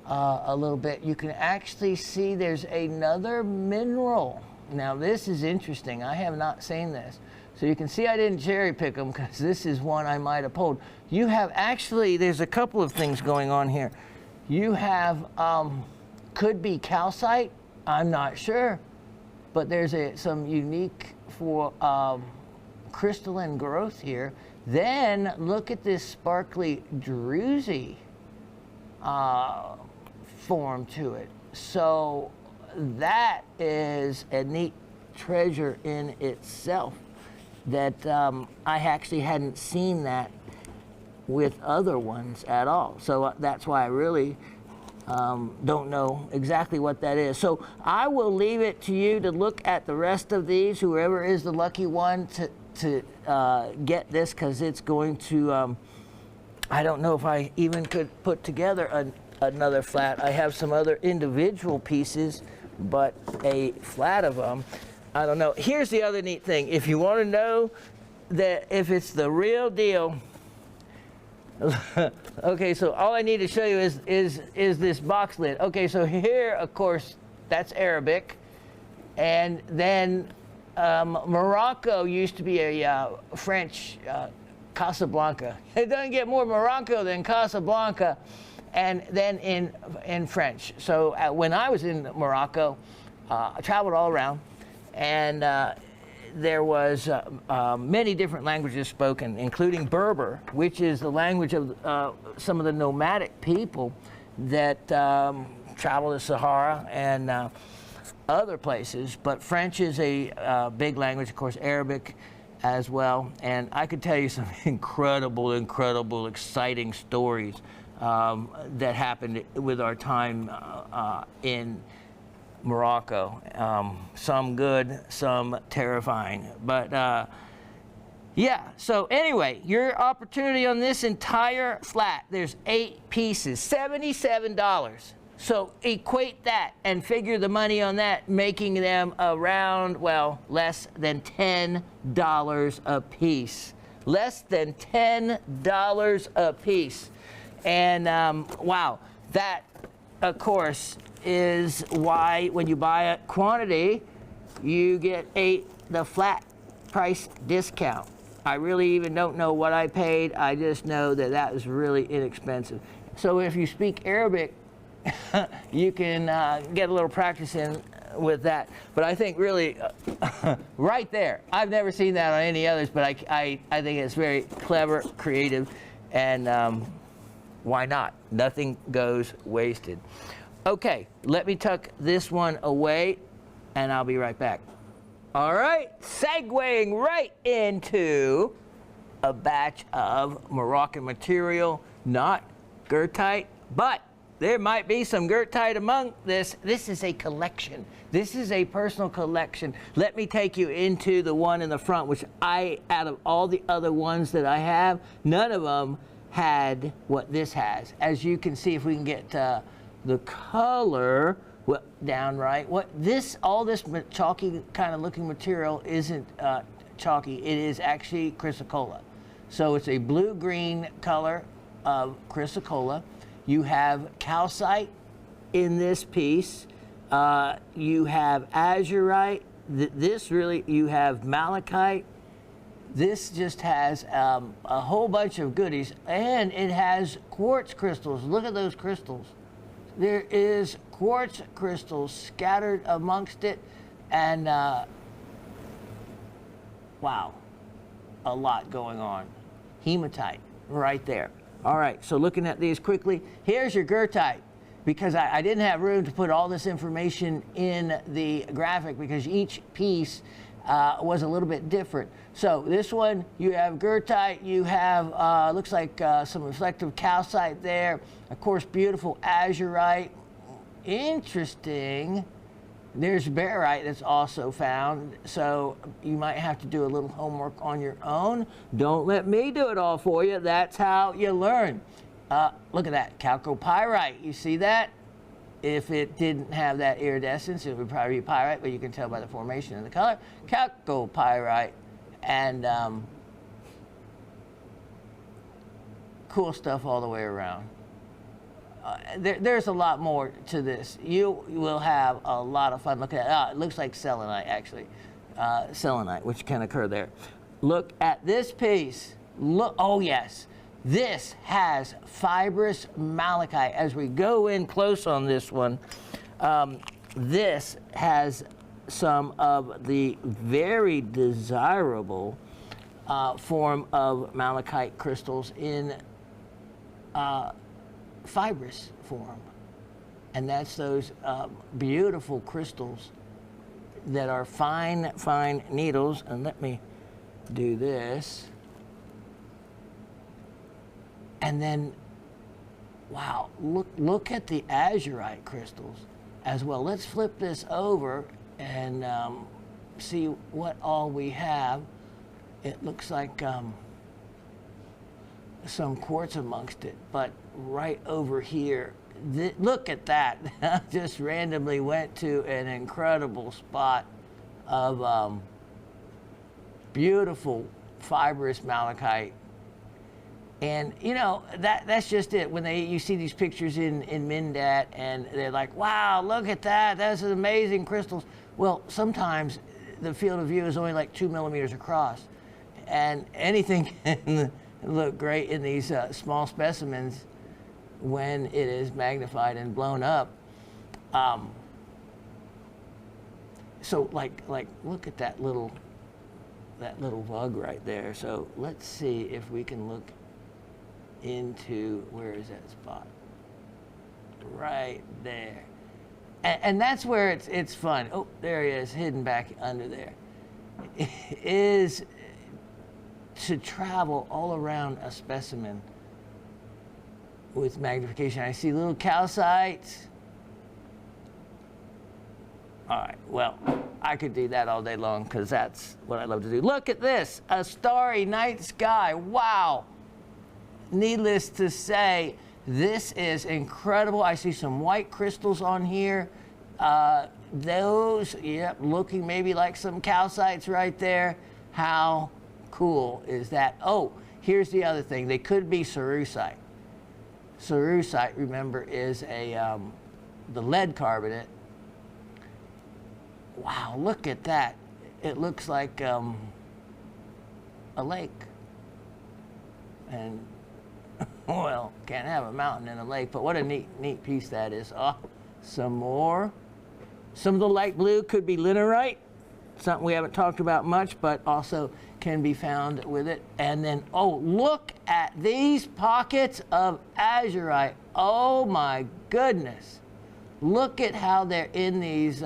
a little bit, you can actually see there's another mineral. Now this is interesting. I have not seen this. So you can see I didn't cherry pick them because this is one I might have pulled. You have actually, there's a couple of things going on here. You have, could be calcite, I'm not sure, but there's some unique for crystalline growth here. Then look at this sparkly druzy form to it. So that is a neat treasure in itself that I actually hadn't seen that with other ones at all. So that's why I really don't know exactly what that is. So I will leave it to you to look at the rest of these, whoever is the lucky one to get this, because it's going to, I don't know if I even could put together another flat. I have some other individual pieces, but a flat of them, I don't know. Here's the other neat thing. If you want to know that if it's the real deal, okay, so all I need to show you is this box lid. Okay, so here, of course, that's Arabic. And then Morocco used to be a French Casablanca. It doesn't get more Morocco than Casablanca, and then in French. So when I was in Morocco, I traveled all around, and there was many different languages spoken, including Berber, which is the language of some of the nomadic people that travel the Sahara and other places. But French is a big language, of course, Arabic as well. And I could tell you some incredible, exciting stories that happened with our time in Morocco. Some good, some terrifying. But yeah, so anyway, your opportunity on this entire flat, there's 8 pieces, $77. So equate that and figure the money on that, making them around, well, less than $10 a piece. Less than $10 a piece. And wow, that, of course, is why when you buy a quantity, you get the flat price discount. I really even don't know what I paid. I just know that that was really inexpensive. So if you speak Arabic, you can get a little practice in with that. But I think really, right there, I've never seen that on any others, but I think it's very clever, creative, and why not? Nothing goes wasted. Okay, let me tuck this one away, and I'll be right back. All right, segueing right into a batch of Moroccan material, not Goethite, but there might be some Goethite among this. This is a collection. This is a personal collection. Let me take you into the one in the front, which out of all the other ones that I have, none of them had what this has. As you can see, if we can get the color down right, all this chalky kind of looking material isn't chalky. It is actually chrysocolla. So it's a blue-green color of chrysocolla. You have calcite in this piece. You have azurite. You have malachite. This just has a whole bunch of goodies, and it has quartz crystals. Look at those crystals. There is quartz crystals scattered amongst it, and wow, a lot going on. Hematite right there. All right, so looking at these quickly, here's your Goethite, because I didn't have room to put all this information in the graphic because each piece was a little bit different. So this one, you have Goethite, you have, looks like some reflective calcite there, of course, beautiful azurite, interesting. There's barite that's also found, so you might have to do a little homework on your own. Don't let me do it all for you. That's how you learn. Look at that, chalcopyrite. You see that? If it didn't have that iridescence, it would probably be pyrite, but you can tell by the formation and the color. Chalcopyrite, and cool stuff all the way around. There's a lot more to this. You will have a lot of fun looking at it. It looks like selenite, actually. Selenite, which can occur there. Look at this piece. Look, oh yes. This has fibrous malachite. As we go in close on this one, this has some of the very desirable form of malachite crystals in fibrous form, and that's those beautiful crystals that are fine needles. And let me do this, and then wow, look at the azurite crystals as well. Let's flip this over and see what all we have. It looks like some quartz amongst it, but right over here, look at that. Just randomly went to an incredible spot of beautiful fibrous malachite. And you know, that's just it. When you see these pictures in Mindat, and they're like, wow, look at that, that's amazing crystals. Well, sometimes the field of view is only like 2 millimeters across, and anything can look great in these small specimens when it is magnified and blown up. so like look at that little bug right there. So let's see if we can look into, where is that spot? Right there. And that's where it's fun. Oh, there he is, hidden back under there. Is to travel all around a specimen with magnification. I see little calcites. All right, well, I could do that all day long because that's what I love to do. Look at this, a starry night sky. Wow. Needless to say, this is incredible. I see some white crystals on here. Those, yep, looking maybe like some calcites right there. How cool is that? Oh, here's the other thing. They could be cerussite. Cerussite, remember, is the lead carbonate. Wow, look at that. It looks like a lake. And, well, can't have a mountain in a lake, but what a neat piece that is. Oh, some more. Some of the light blue could be linerite, something we haven't talked about much, but also can be found with it. And then, oh, look at these pockets of azurite. Oh my goodness. Look at how they're in these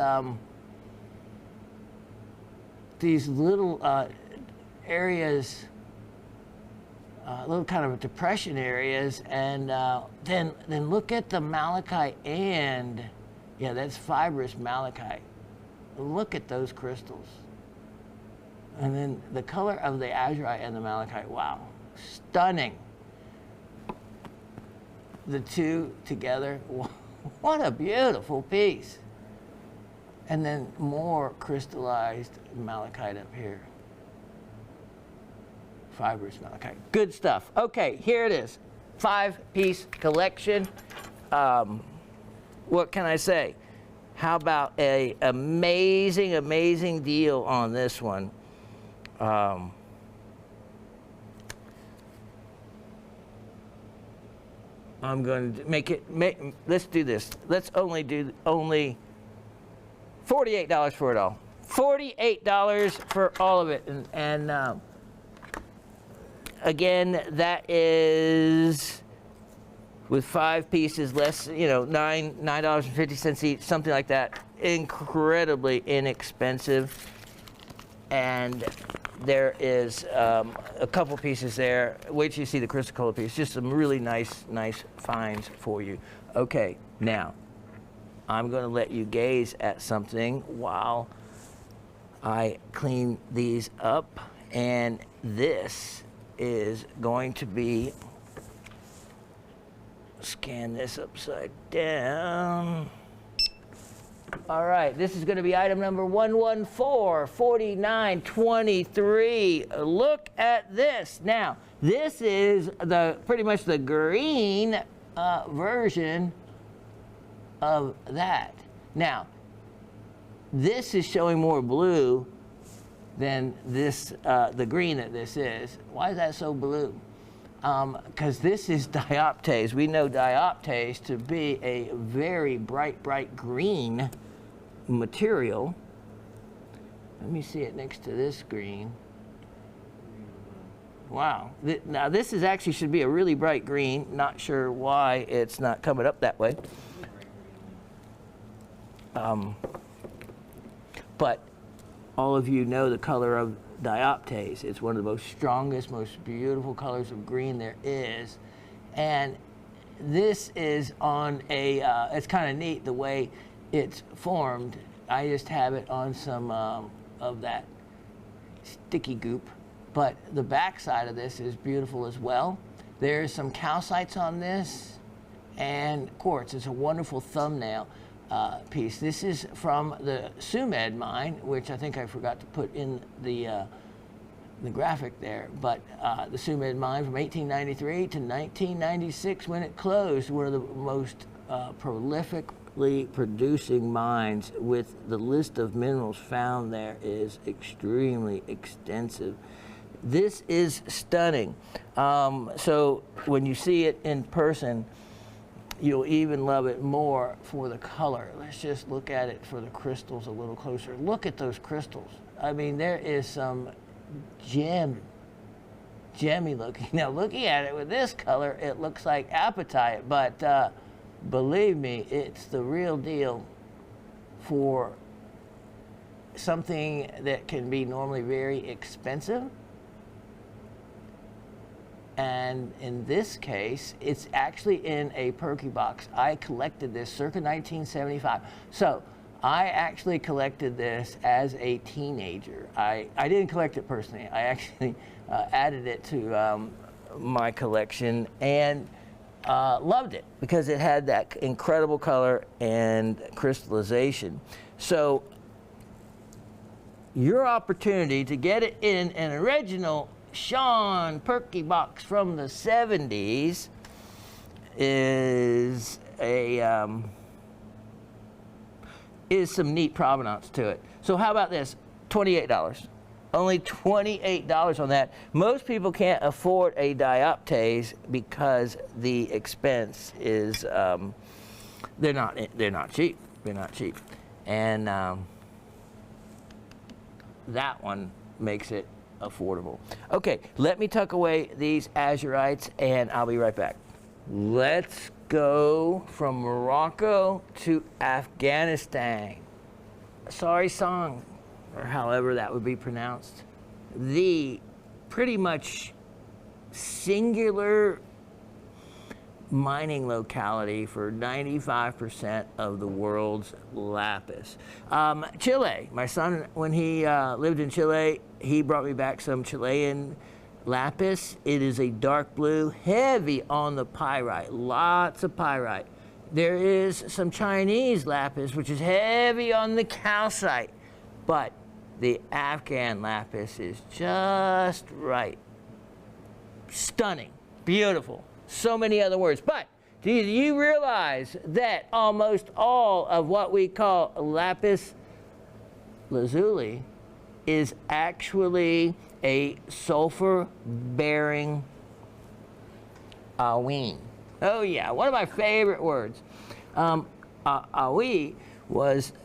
little areas, little kind of depression areas, and then look at the malachite, and yeah, that's fibrous malachite. Look at those crystals. And then the color of the azurite and the malachite, wow, stunning. The two together, what a beautiful piece. And then more crystallized malachite up here. Fibrous malachite. Good stuff. Okay, here it is. 5-piece collection. What can I say? How about a amazing deal on this one? I'm going to let's do this. Let's only do $48 for it all. $48 for all of it. And again, that is with 5 pieces, less, $9.50 each, something like that. Incredibly inexpensive. And there is a couple pieces there. Wait till you see the crystal color piece. Just some really nice finds for you. Okay, now I'm going to let you gaze at something while I clean these up. And this is going to be, scan this upside down. All right, this is going to be item number 1144923. Look at this. Now, this is pretty much the green version of that. Now, this is showing more blue than this, the green that this is. Why is that so blue? Because this is dioptase. We know dioptase to be a very bright green material. Let me see it next to this green. Wow. Now this is actually should be a really bright green. Not sure why it's not coming up that way. But all of you know the color of dioptase. It's one of the most strongest, most beautiful colors of green there is. And this is on a, it's kind of neat the way it's formed. I just have it on some of that sticky goop. But the back side of this is beautiful as well. There's some calcites on this and quartz. It's a wonderful thumbnail piece. This is from the Sumed mine, which I think I forgot to put in the graphic there. But the Sumed mine from 1893 to 1996 when it closed, one of the most prolifically producing mines, with the list of minerals found there is extremely extensive. This is stunning. So when you see it in person, you'll even love it more for the color. Let's just look at it for the crystals a little closer. Look at those crystals. I mean, there is some gemmy looking. Now, looking at it with this color, it looks like apatite, but believe me, it's the real deal for something that can be normally very expensive. And in this case, it's actually in a perky box. I collected this circa 1975. So I actually collected this as a teenager. I didn't collect it personally. I actually added it to my collection and loved it because it had that incredible color and crystallization. So your opportunity to get it in an original Shawn perky box from the 70s is some neat provenance to it. So how about this? $28. Only $28 on that. Most people can't afford a dioptase because the expense is they're not cheap. They're not cheap, and that one makes it affordable. Okay, let me tuck away these azurites and I'll be right back. Let's go from Morocco to Afghanistan. Sorry song, or however that would be pronounced. The pretty much singular mining locality for 95% of the world's lapis. Chile, my son, when he lived in Chile, he brought me back some Chilean lapis. It is a dark blue, heavy on the pyrite, lots of pyrite. There is some Chinese lapis, which is heavy on the calcite, but the Afghan lapis is just right. Stunning, beautiful. So many other words. But do you realize that almost all of what we call lapis lazuli is actually a sulfur-bearing aween? Oh yeah, one of my favorite words. Awi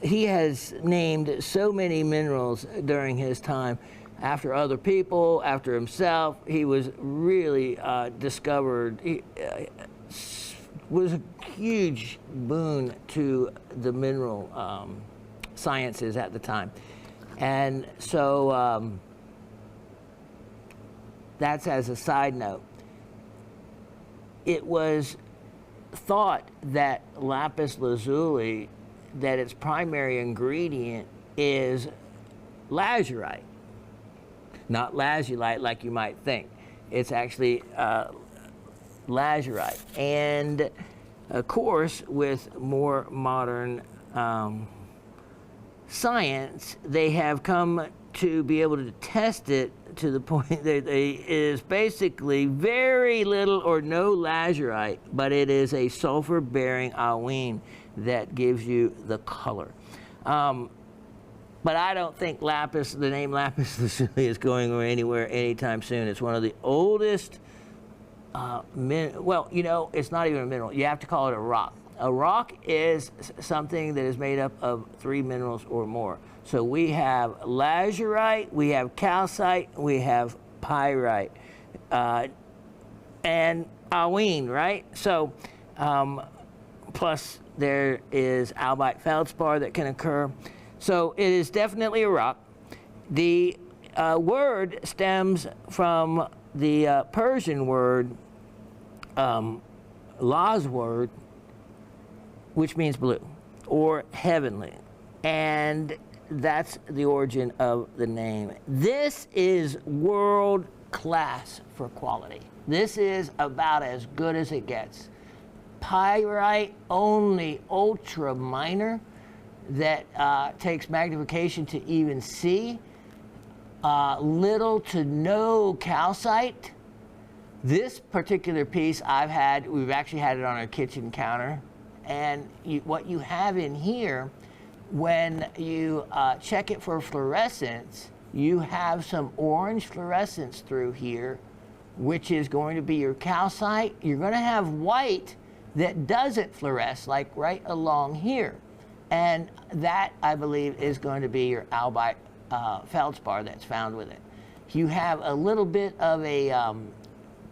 he has named so many minerals during his time. After other people, after himself, he was really discovered. He was a huge boon to the mineral sciences at the time. And so that's as a side note. It was thought that lapis lazuli, that its primary ingredient is lazurite. Not lazulite like you might think. It's actually lazurite. And of course, with more modern science, they have come to be able to test it to the point that it is basically very little or no lazurite, but it is a sulfur-bearing aween that gives you the color. But I don't think lapis, the name lapis lazuli, is going anywhere anytime soon. It's one of the oldest, well, you know, it's not even a mineral. You have to call it a rock. A rock is something that is made up of 3 minerals or more. So we have lazurite, we have calcite, we have pyrite, and aween, right? So, plus there is albite feldspar that can occur. So it is definitely a rock. The word stems from the Persian word, Laz word, which means blue or heavenly. And that's the origin of the name. This is world class for quality. This is about as good as it gets. Pyrite only ultra minor that takes magnification to even see. Little to no calcite. This particular piece we've actually had it on our kitchen counter. And what you have in here, when you check it for fluorescence, you have some orange fluorescence through here, which is going to be your calcite. You're going to have white, that doesn't fluoresce, like right along here. And that, I believe, is going to be your albite feldspar that's found with it. You have a little bit of a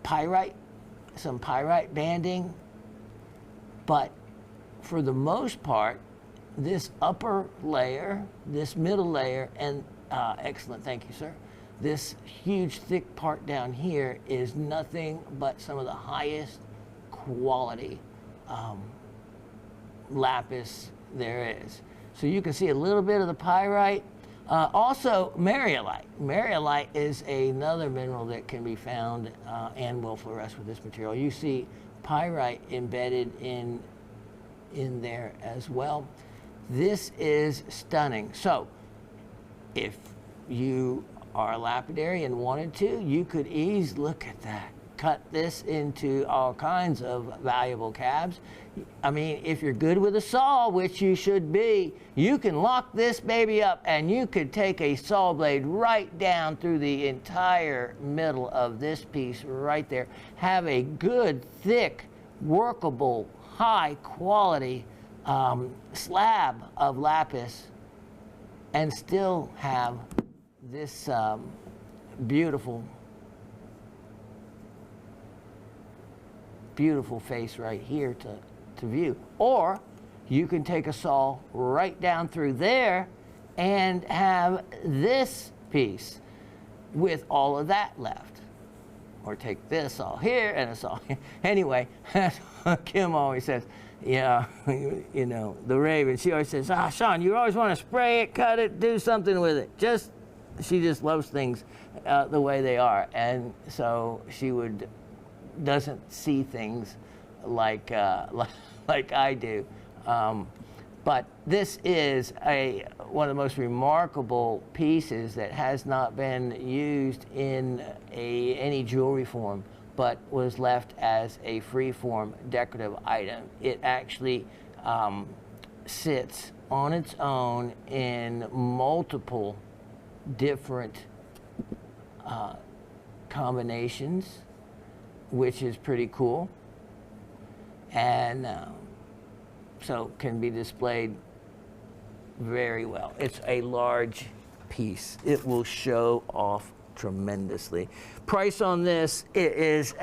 pyrite, some pyrite banding, but for the most part, this upper layer, this middle layer, and excellent, thank you, sir. This huge thick part down here is nothing but some of the highest quality lapis there is. So you can see a little bit of the pyrite. Also, mariolite. Mariolite is another mineral that can be found and will fluoresce with this material. You see pyrite embedded in there as well. This is stunning. So, if you are a lapidary and wanted to, you could easily look at that. Cut this into all kinds of valuable cabs. I mean, if you're good with a saw, which you should be, you can lock this baby up and you could take a saw blade right down through the entire middle of this piece right there. Have a good, thick, workable, high quality slab of lapis and still have this beautiful face right here to view. Or you can take a saw right down through there and have this piece with all of that left. Or take this saw here and a saw here. Anyway, that's what Kim always says. Yeah, you know, the Raven, she always says, Shawn, you always want to spray it, cut it, do something with it. She just loves things the way they are. And so she doesn't see things like I do. But this is one of the most remarkable pieces that has not been used in any jewelry form, but was left as a free-form decorative item. It actually sits on its own in multiple different combinations, which is pretty cool, and so can be displayed very well. It's a large piece. It will show off tremendously. Price on this is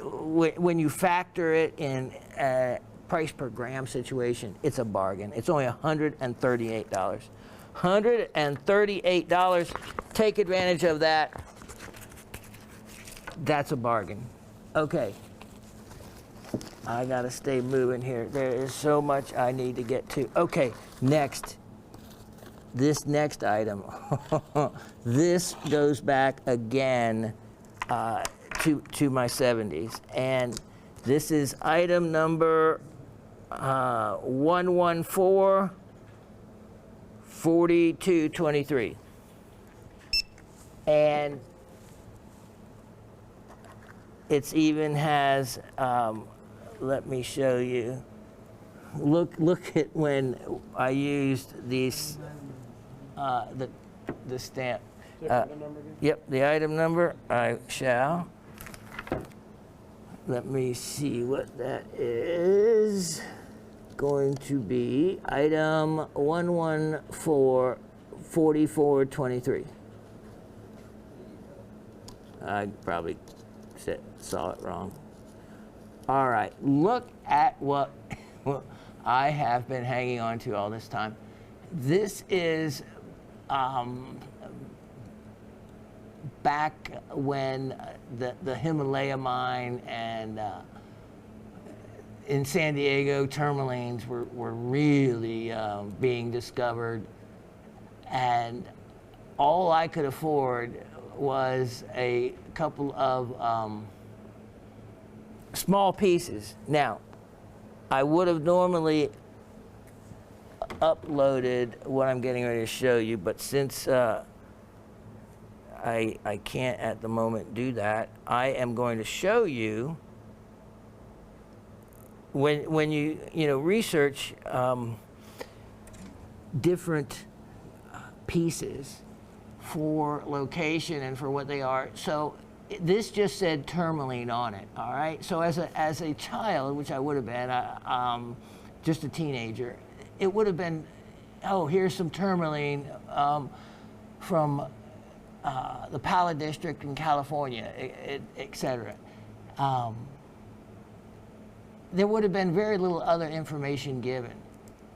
when you factor it in price per gram situation, it's a bargain. It's only $138. $138. Take advantage of that. That's a bargain. Okay, I gotta stay moving here. There is so much I need to get to. Okay, next. This next item. This goes back again to my 70s. And this is item number 114-4223. And it even has, let me show you. Look at when I used these, the stamp. Yep, the item number, I shall. Let me see what that is. Going to be item 114-4423. I probably saw it wrong. All right, look at what I have been hanging on to all this time. This is back when the Himalaya mine and in San Diego, tourmalines were really being discovered, and all I could afford was a couple of small pieces. Now, I would have normally uploaded what I'm getting ready to show you, but since I can't at the moment do that, I am going to show you when you research different pieces for location and for what they are. So this just said tourmaline on it, all right? So as a child, which I would have been, just a teenager, it would have been, oh, here's some tourmaline from the Pala District in California, et cetera. There would have been very little other information given.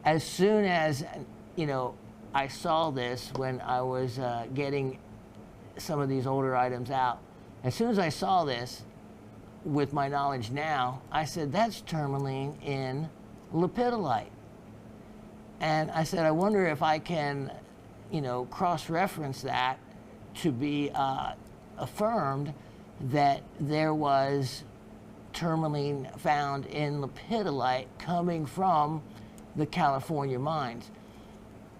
As soon as, you know, I saw this when I was getting some of these older items out, as soon as I saw this, with my knowledge now, I said, that's tourmaline in lepidolite. And I said, I wonder if I can, you know, cross-reference that to be affirmed that there was tourmaline found in lepidolite coming from the California mines.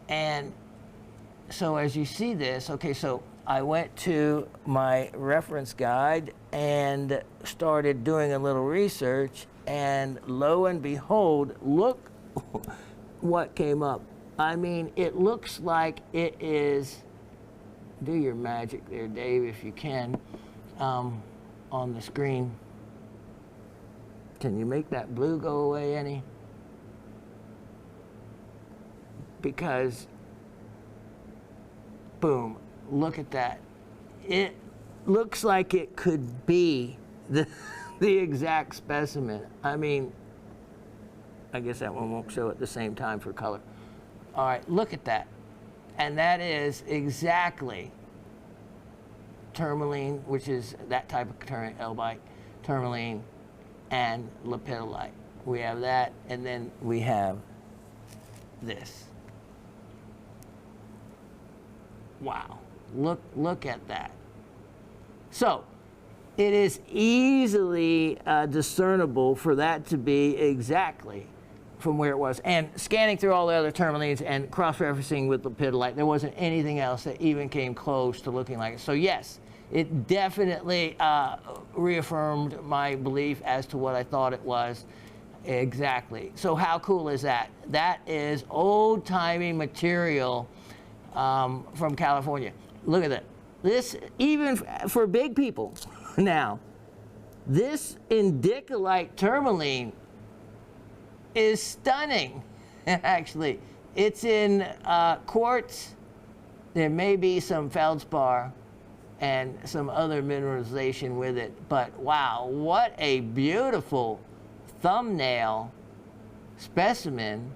And so as you see this, okay, so I went to my reference guide and started doing a little research, and lo and behold, look what came up. I mean, it looks like it is, do your magic there, Dave, if you can, on the screen. Can you make that blue go away any? Because, boom, look at that. It looks like it could be the exact specimen. I mean, I guess that one won't show at the same time for color. All right, look at that. And that is exactly tourmaline, which is that type of elbite, tourmaline, and lepidolite. We have that, and then we have this. Wow, look at that. So it is easily discernible for that to be exactly from where it was. And scanning through all the other tourmalines and cross-referencing with lepidolite, there wasn't anything else that even came close to looking like it. So yes, it definitely reaffirmed my belief as to what I thought it was. Exactly. So how cool is that? That is old-timey material from California. Look at that. This, even for big people now, this indicolite tourmaline is stunning, actually. It's in quartz. There may be some feldspar and some other mineralization with it, but wow, what a beautiful thumbnail specimen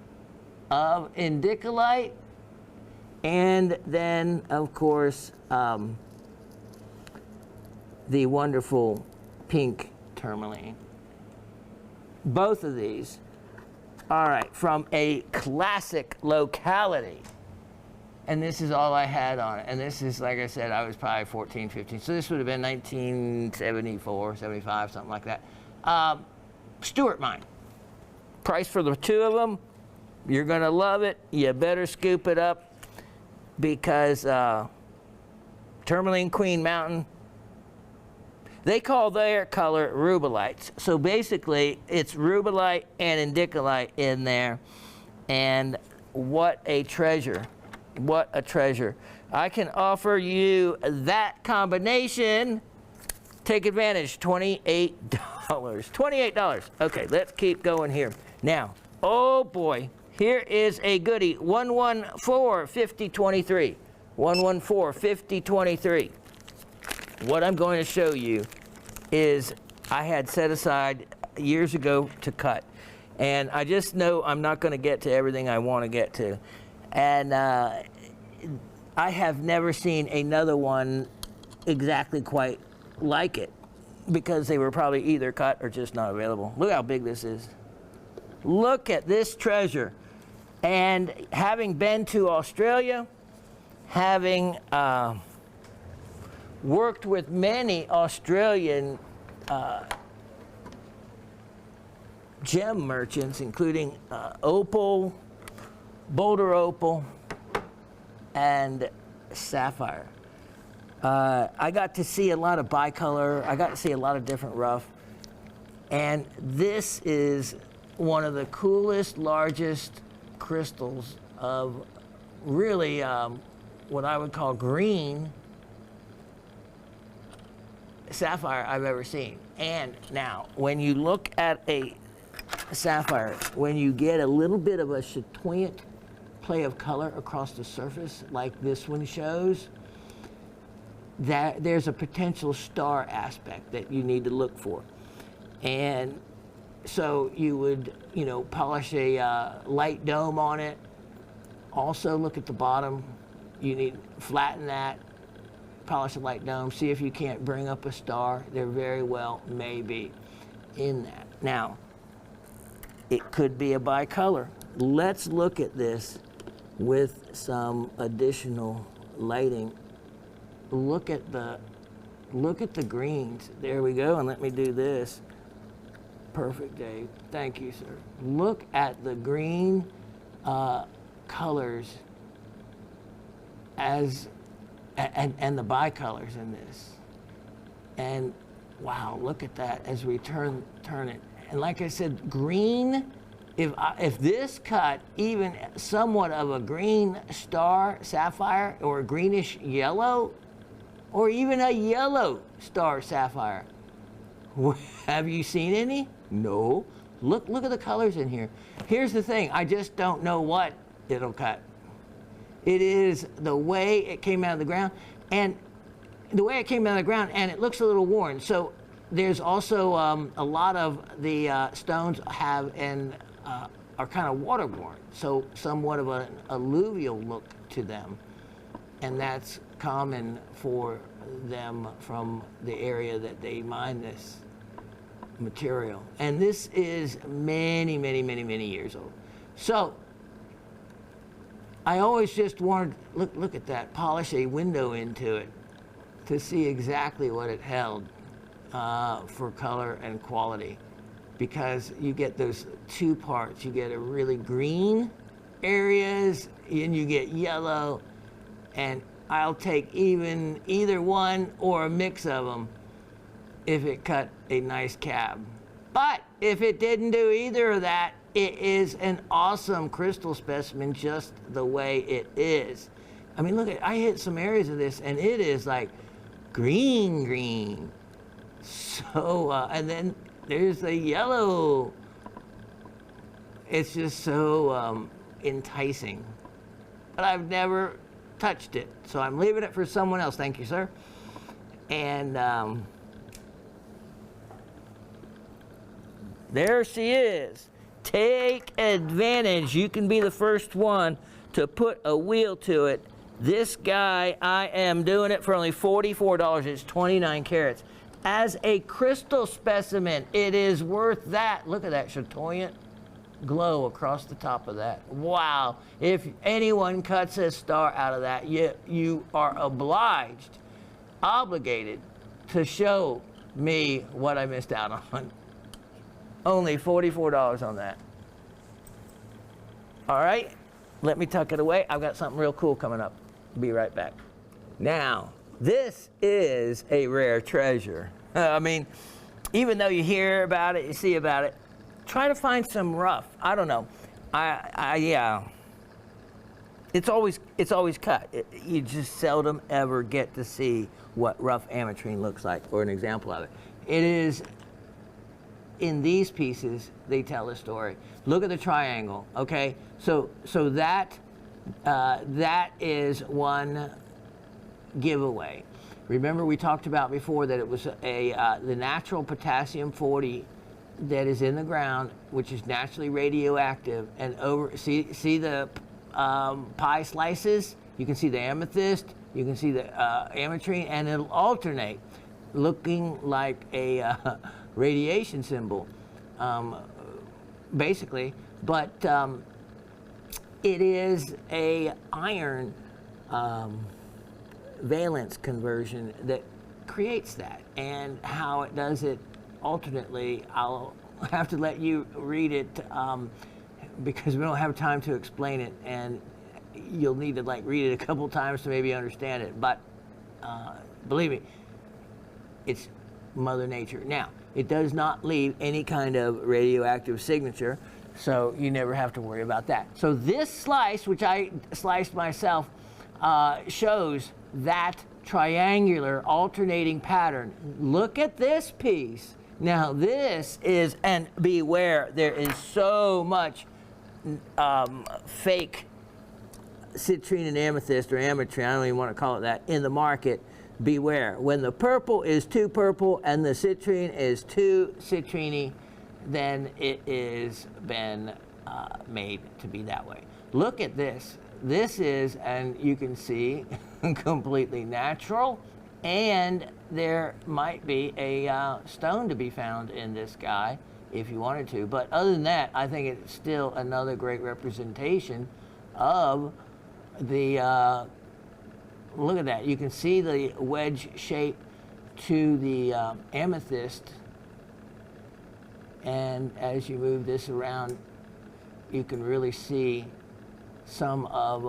of indicolite. And then, of course, the wonderful pink tourmaline. Both of these, all right, from a classic locality. And this is all I had on it. And this is, like I said, I was probably 14, 15. So this would have been 1974, 75, something like that. Stewart mine. Price for the two of them, you're going to love it. You better scoop it up, because tourmaline Queen Mountain, they call their color rubelites. So basically, it's rubelite and indicolite in there. And what a treasure. What a treasure. I can offer you that combination. Take advantage, $28. $28. Okay, let's keep going here. Now, oh boy, here is a goodie, 114-5023. 114-5023. What I'm going to show you is I had set aside years ago to cut. And I just know I'm not going to get to everything I want to get to. And I have never seen another one exactly quite like it, because they were probably either cut or just not available. Look how big this is. Look at this treasure. And having been to Australia, having worked with many Australian gem merchants, including opal, boulder opal, and sapphire. I got to see a lot of bicolor. I got to see a lot of different rough. And this is one of the coolest, largest crystals of really what I would call green sapphire I've ever seen. And now, when you look at a sapphire, when you get a little bit of a chatoyant play of color across the surface, like this one shows, that there's a potential star aspect that you need to look for. And so you would, polish a light dome on it. Also look at the bottom. You need to flatten that, polish a light dome, see if you can't bring up a star. There very well may be in that. Now, it could be a bicolor. Let's look at this with some additional lighting. Look at the greens. There we go, and let me do this. Perfect, Dave. Thank you, sir. Look at the green colors and the bicolors in this. And wow, look at that as we turn it. And like I said, green, if this cut even somewhat of a green star sapphire or a greenish yellow, or even a yellow star sapphire, have you seen any? No. Look at the colors in here. Here's the thing, I just don't know what it'll cut. It is the way it came out of the ground, and it looks a little worn. So there's also a lot of the stones have are kind of waterborne, so somewhat of an alluvial look to them, and that's common for them from the area that they mine this material. And this is many, many, many, many years old. So I always just wanted, look at that, polish a window into it to see exactly what it held for color and quality, because you get those two parts. You get a really green areas and you get yellow, and I'll take either one or a mix of them if it cut a nice cab. But if it didn't do either of that, it is an awesome crystal specimen just the way it is. I mean, look, I hit some areas of this and it is like green. So, and then there's the yellow. It's just so enticing. But I've never touched it, so I'm leaving it for someone else. Thank you, sir. And there she is. Take advantage. You can be the first one to put a wheel to it. This guy, I am doing it for only $44. It's 29 carats. As a crystal specimen, it is worth that. Look at that chatoyant glow across the top of that. Wow. If anyone cuts a star out of that, you are obligated to show me what I missed out on. Only $44 on that. All right, let me tuck it away. I've got something real cool coming up. Be right back. Now, this is a rare treasure. I mean, even though you hear about it, you see about it, try to find some rough. I don't know. Yeah. It's always cut. You just seldom ever get to see what rough ametrine looks like, or an example of it. It is, in these pieces, they tell a story. Look at the triangle, okay? So that is one giveaway. Remember, we talked about before that it was the natural potassium 40 that is in the ground, which is naturally radioactive, and see the pie slices. You can see the amethyst, you can see the ametrine, and it'll alternate, looking like a radiation symbol, basically. But it is a iron valence conversion that creates that, and how it does it alternately, I'll have to let you read it because we don't have time to explain it, and you'll need to read it a couple times to maybe understand it. But believe me, it's Mother Nature. Now, it does not leave any kind of radioactive signature, so you never have to worry about that. So this slice, which I sliced myself, shows that triangular alternating pattern. Look at this piece. Now this is, and beware, there is so much fake citrine and amethyst, or ametrine, I don't even want to call it that, in the market. Beware. When the purple is too purple and the citrine is too citrine, then it is been made to be that way. Look at this. This is, and you can see, completely natural, and there might be a stone to be found in this guy if you wanted to. But other than that, I think it's still another great representation of the, look at that. You can see the wedge shape to the amethyst. And as you move this around, you can really see some of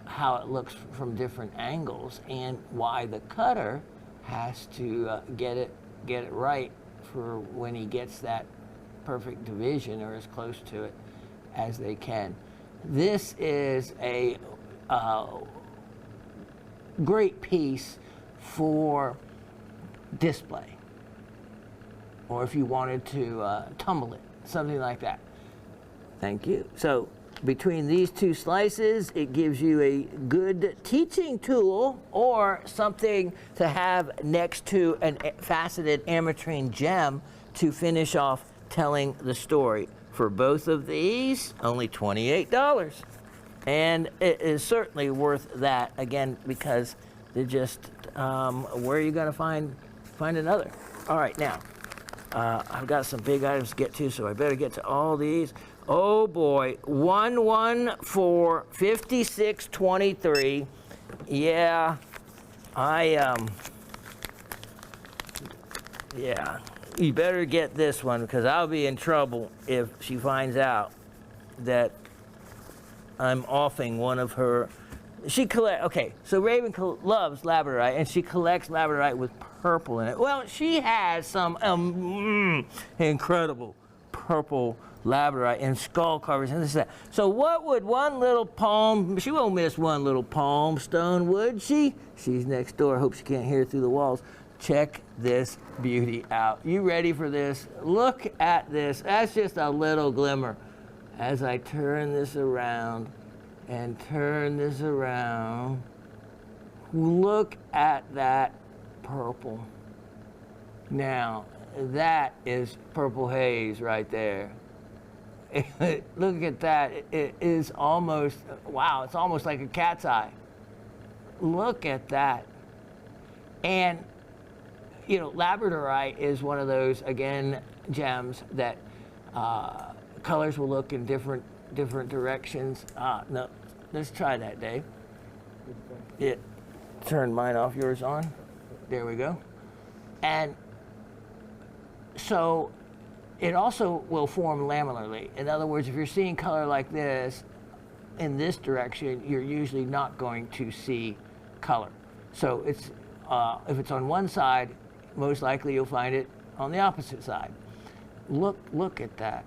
how it looks from different angles, and why the cutter has to get it right for when he gets that perfect division, or as close to it as they can. This is a great piece for display, or if you wanted to tumble it, something like that. Thank you. So between these two slices, it gives you a good teaching tool, or something to have next to a faceted ametrine gem to finish off telling the story. For both of these, only $28. And it is certainly worth that, again, because they're just, where are you going to find another? All right, now, I've got some big items to get to, so I better get to all these. Oh boy, 1145623. Yeah, yeah, you better get this one, because I'll be in trouble if she finds out that I'm offing one of her. Okay, so Raven loves labradorite, and she collects labradorite with purple in it. Well, she has some incredible purple labradorite and skull carvers and this and that. So what would one little palm, she won't miss one little palm stone, would she? She's next door. Hope she can't hear through the walls. Check this beauty out. You ready for this? Look at this. That's just a little glimmer. As I turn this around and turn this around, look at that purple. Now, that is purple haze right there. Look at that. It is almost, wow, it's almost like a cat's eye. Look at that. And, you know, labradorite is one of those, again, gems that colors will look in different directions. No, let's try that, Dave. Yeah, turn mine off, yours on. There we go. And so it also will form lamellarly. In other words, if you're seeing color like this in this direction, you're usually not going to see color. So it's if it's on one side, most likely you'll find it on the opposite side. Look at that.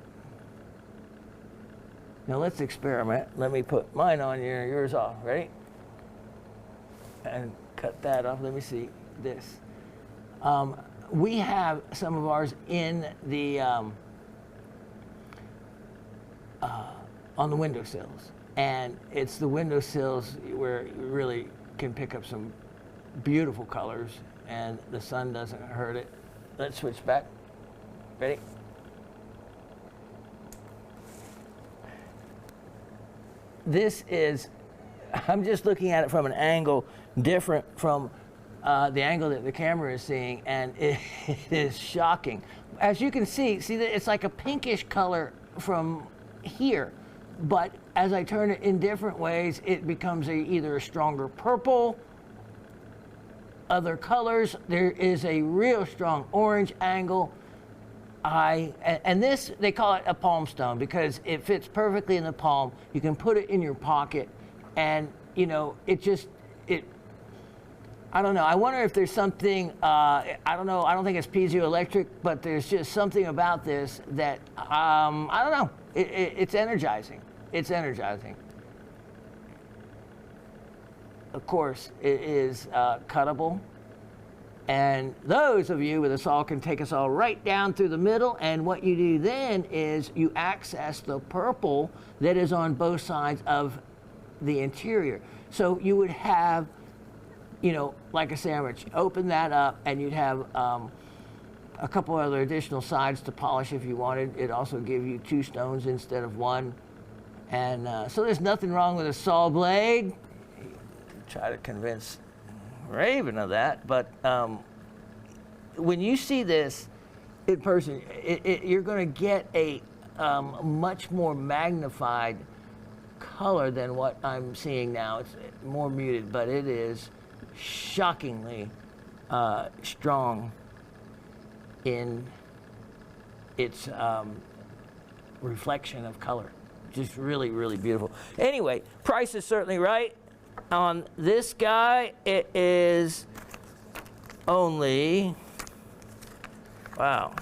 Now let's experiment. Let me put mine on here, yours off. Ready? And cut that off. Let me see this. We have some of ours in the on the windowsills, and it's the windowsills where you really can pick up some beautiful colors, and the sun doesn't hurt it. Let's switch back. Ready? This is, I'm just looking at it from an angle different from the angle that the camera is seeing, and it is shocking. As you can see that it's like a pinkish color from here, but as I turn it in different ways, it becomes either a stronger purple, other colors. There is a real strong orange angle. And this, they call it a palm stone because it fits perfectly in the palm. You can put it in your pocket, and you know, I don't know. I wonder if there's something, I don't know. I don't think it's piezoelectric, but there's just something about this that, I don't know. It's energizing. It's energizing. of course, it is cuttable. And those of you with a saw can take a saw right down through the middle, and what you do then is you access the purple that is on both sides of the interior. So you would have, you know, like a sandwich, open that up and you'd have a couple other additional sides to polish if you wanted. It also give you 2 stones instead of 1. And so there's nothing wrong with a saw blade. Try to convince Raven of that, but when you see this in person, you're going to get a much more magnified color than what I'm seeing now. It's more muted, but it is shockingly strong in its reflection of color. Just really, really beautiful. Anyway, price is certainly right. On this guy, it is only, wow,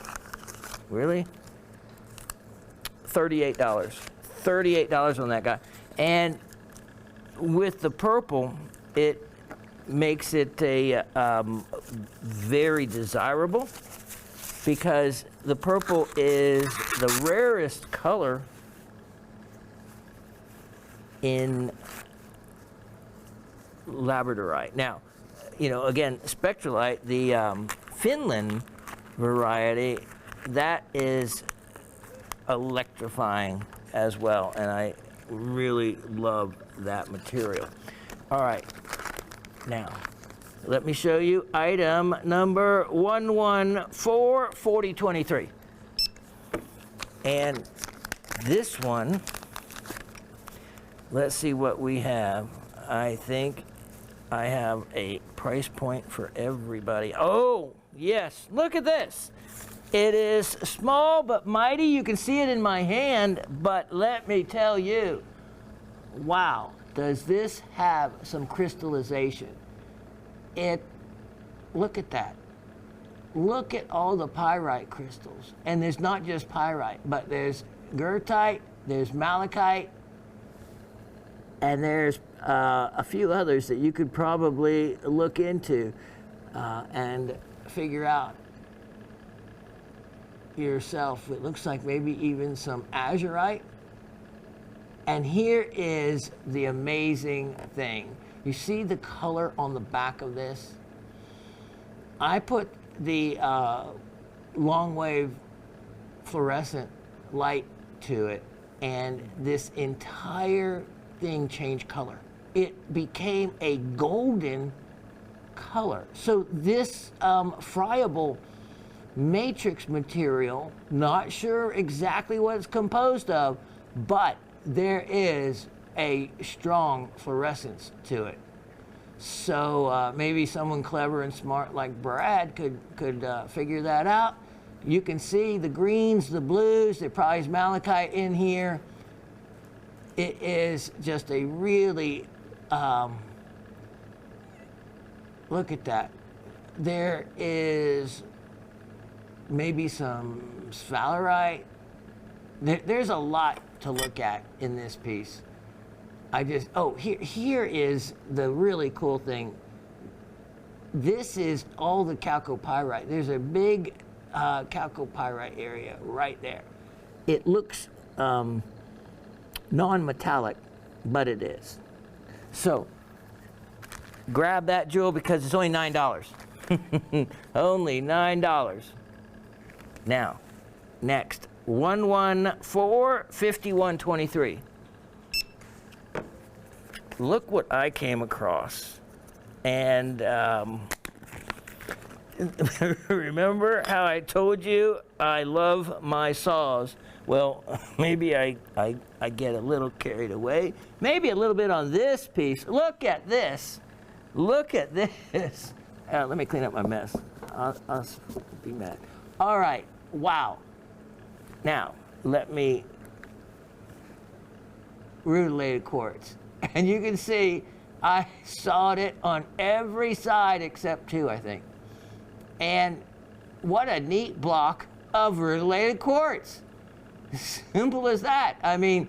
really? $38. $38 on that guy. And with the purple, it makes it a very desirable, because the purple is the rarest color in labradorite. Now, you know, again, spectralite, the Finland variety, that is electrifying as well, and I really love that material. All right, now let me show you item number 1144023. And this one, let's see what we have. I think I have a price point for everybody. Oh, yes, look at this. It is small but mighty. You can see it in my hand, but let me tell you, wow, does this have some crystallization. Look at that. Look at all the pyrite crystals. And there's not just pyrite, but there's goethite, there's malachite, and there's a few others that you could probably look into and figure out yourself. It looks like maybe even some azurite. And here is the amazing thing. You see the color on the back of this? I put the long wave fluorescent light to it, and this entire thing changed color. It became a golden color. So this friable matrix material, not sure exactly what it's composed of, but there is a strong fluorescence to it. So maybe someone clever and smart like Brad could figure that out. You can see the greens, the blues, there probably is malachite in here. It is just a really, look at that. There is maybe some sphalerite. There's a lot to look at in this piece. Here is the really cool thing. This is all the chalcopyrite. There's a big chalcopyrite area right there. It looks non-metallic, but it is. So grab that jewel because it's only $9. Only $9. Now, next, 1145123. Look what I came across. And remember how I told you I love my saws? Well, maybe I get a little carried away. Maybe a little bit on this piece. Look at this. Look at this. Let me clean up my mess. I'll be mad. All right. Wow. Now, let me rutilated quartz. And you can see I sawed it on every side except 2, I think. And what a neat block of rutilated quartz. Simple as that. I mean,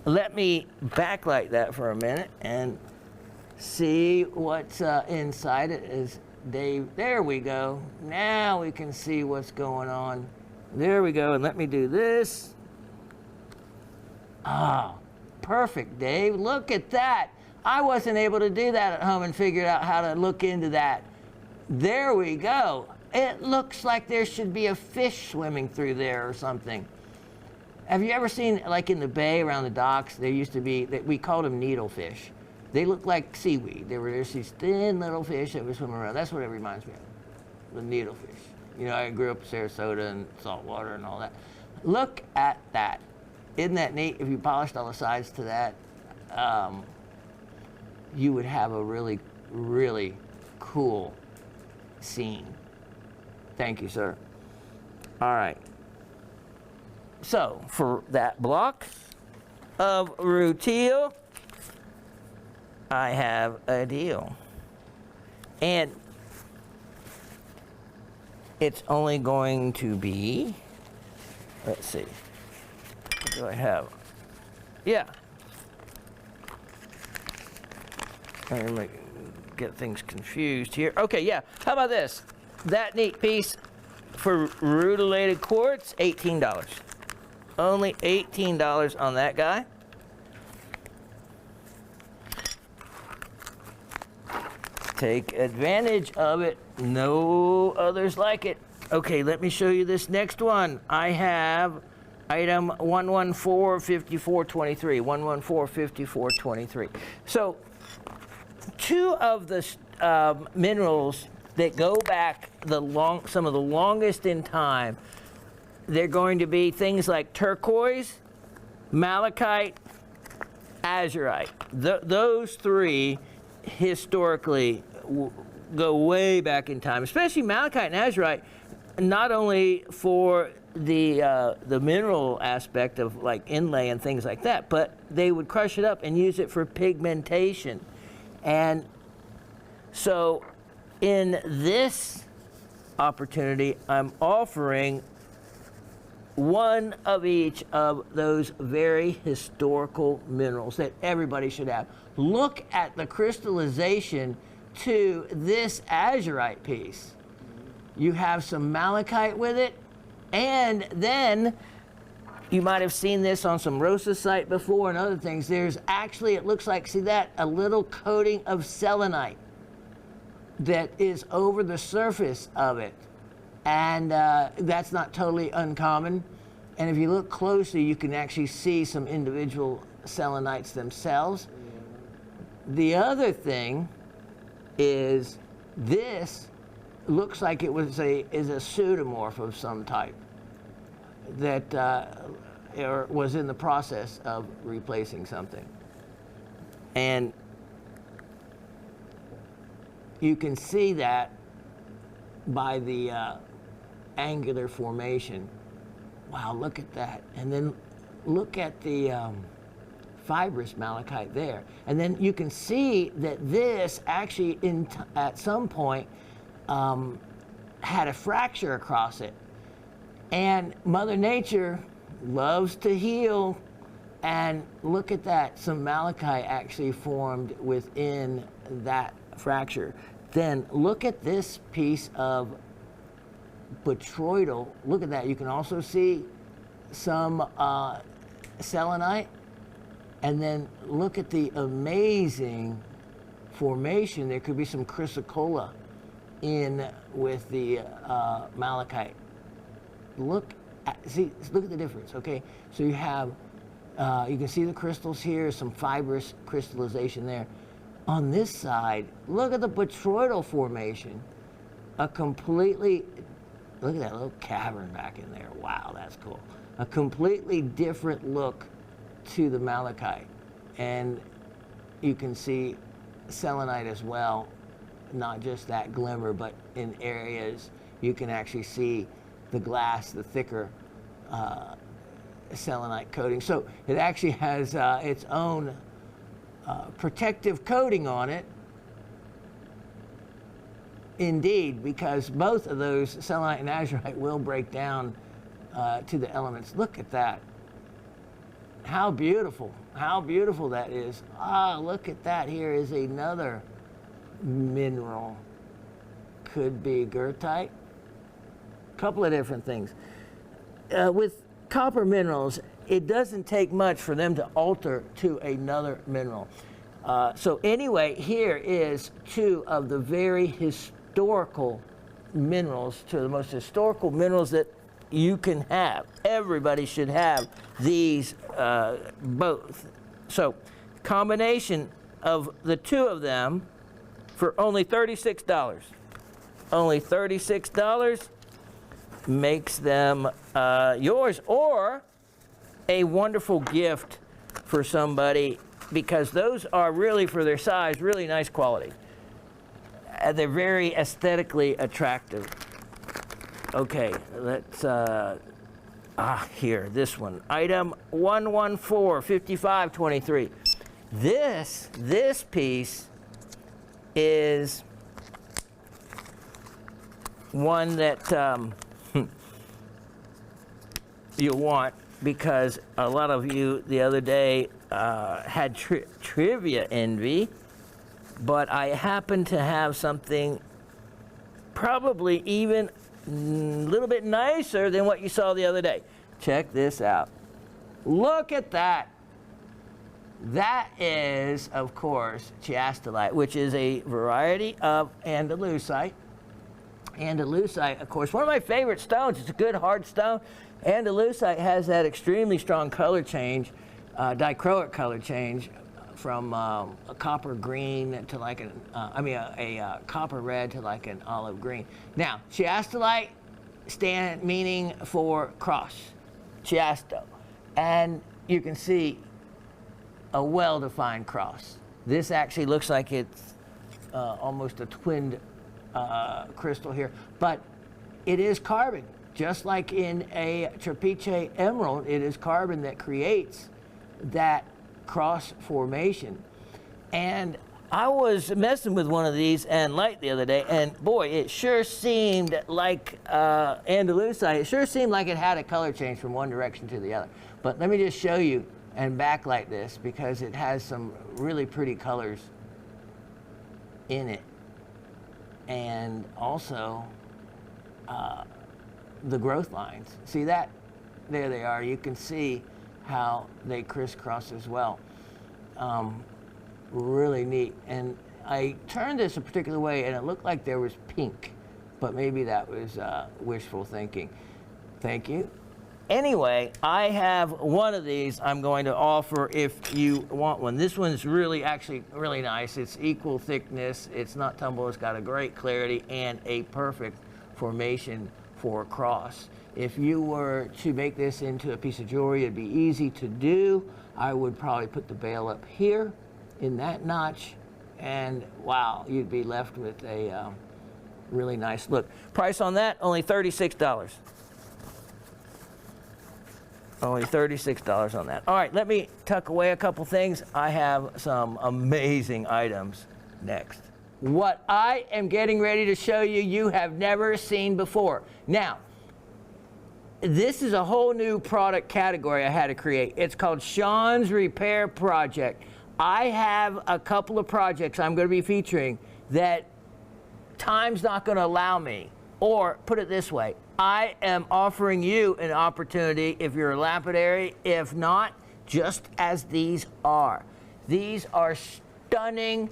let me backlight that for a minute and see what's inside it. Is Dave? There we go. Now we can see what's going on. There we go. And let me do this. Ah, perfect, Dave. Look at that. I wasn't able to do that at home and figure out how to look into that. There we go. It looks like there should be a fish swimming through there or something. Have you ever seen, like in the bay around the docks, there used to be, we called them needlefish. They look like seaweed. There's these thin little fish that were swimming around. That's what it reminds me of, the needlefish. You know, I grew up in Sarasota and saltwater and all that. Look at that. Isn't that neat? If you polished all the sides to that, you would have a really, really cool scene. Thank you, sir. All right. So, for that block of rutile, I have a deal. And it's only going to be, let's see, what do I have? Yeah. I'm going to get things confused here. Okay, yeah. How about this? That neat piece for rutilated quartz, $18. Only $18 on that guy. Take advantage of it. No others like it. Okay, let me show you this next one. I have item 1145423. 1145423. So, two of the minerals that go back some of the longest in time, they're going to be things like turquoise, malachite, azurite. Those three historically go way back in time, especially malachite and azurite, not only for the mineral aspect of like inlay and things like that, but they would crush it up and use it for pigmentation. And so in this opportunity, I'm offering one of each of those very historical minerals that everybody should have. Look at the crystallization to this azurite piece. You have some malachite with it, and then you might have seen this on some rosacite before and other things. There's actually, it looks like, see that, a little coating of selenite that is over the surface of it. And that's not totally uncommon. And if you look closely, you can actually see some individual selenites themselves. The other thing is this looks like it is a pseudomorph of some type that was in the process of replacing something. And you can see that by the angular formation. Wow, look at that. And then look at the fibrous malachite there. And then you can see that this actually, at some point, had a fracture across it. And Mother Nature loves to heal. And look at that. Some malachite actually formed within that fracture. Then look at this piece of botryoidal. Look at that. You can also see some selenite. And then look at the amazing formation. There could be some chrysocolla in with the malachite. Look at the difference, okay? So you have, you can see the crystals here, some fibrous crystallization there. On this side, look at the botryoidal formation. A completely, look at that little cavern back in there. Wow, that's cool. A completely different look to the malachite. And you can see selenite as well, not just that glimmer, but in areas you can actually see the glass, the thicker selenite coating. So it actually has its own protective coating on it. Indeed, because both of those, selenite and azurite, will break down to the elements. Look at that. How beautiful that is. Ah, look at that. Here is another mineral. Could be goethite. Couple of different things. With copper minerals, it doesn't take much for them to alter to another mineral. So anyway, here is two of the very historical minerals, two of the most historical minerals that you can have. Everybody should have these both. So combination of the two of them for only $36. Only $36 makes them yours, or a wonderful gift for somebody, because those are really, for their size, really nice quality. They're very aesthetically attractive. Okay, let's, here, this one. Item 114-5523. This piece is one that you'll want, because a lot of you the other day had trivia envy, but I happen to have something probably even a little bit nicer than what you saw the other day. Check this out. Look at that. That is, of course, chiastolite, which is a variety of andalusite. Andalusite, of course, one of my favorite stones. It's a good hard stone. Andalusite has that extremely strong color change, dichroic color change, from a copper green to like a copper red to like an olive green. Now, chiastolite meaning for cross, chiasto, and you can see a well-defined cross. This actually looks like it's almost a twinned crystal here, but it is carbon. Just like in a trapeche emerald, it is carbon that creates that cross formation. And I was messing with one of these and light the other day, and boy, it sure seemed like andalusite. It sure seemed like it had a color change from one direction to the other. But let me just show you and backlight this, because it has some really pretty colors in it. And also the growth lines. See that? There they are. You can see how they crisscross as well. Really neat. And I turned this a particular way and it looked like there was pink, but maybe that was wishful thinking. Thank you. Anyway, I have one of these I'm going to offer if you want one. This one's actually really nice. It's equal thickness. It's not tumble. It's got a great clarity and a perfect formation for a cross. If you were to make this into a piece of jewelry, it'd be easy to do. I would probably put the bail up here in that notch, and wow, you'd be left with a really nice look. Price on that, only $36. Only $36 on that. All right, let me tuck away a couple things. I have some amazing items next. What I am getting ready to show you, you have never seen before. Now, this is a whole new product category I had to create. It's called Shawn's Repair Project. I have a couple of projects I'm going to be featuring that time's not going to allow me. Or put it this way, I am offering you an opportunity if you're a lapidary. If not, just as these are. These are stunning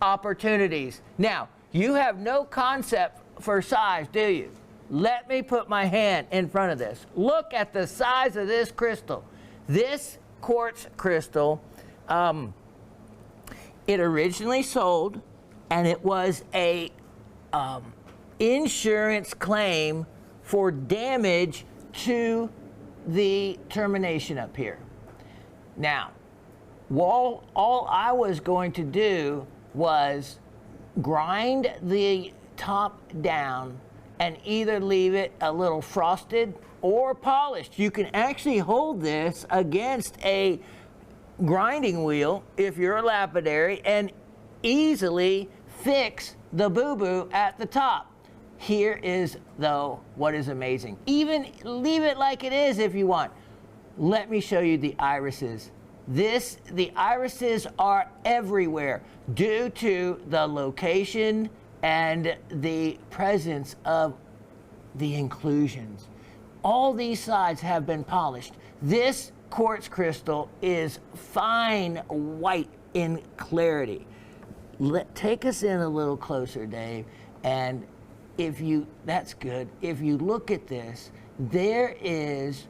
opportunities. Now, you have no concept for size, do you? Let me put my hand in front of this. Look at the size of this crystal. This quartz crystal, it originally sold, and it was a insurance claim for damage to the termination up here. Now, all I was going to do was grind the top down and either leave it a little frosted or polished. You can actually hold this against a grinding wheel if you're a lapidary and easily fix the boo-boo at the top. Here is, though, what is amazing. Even leave it like it is if you want. let me show you the irises. The irises are everywhere due to the location and the presence of the inclusions. All these sides have been polished. This quartz crystal is fine white in clarity. Take us in a little closer, Dave, and that's good. If you look at this, there is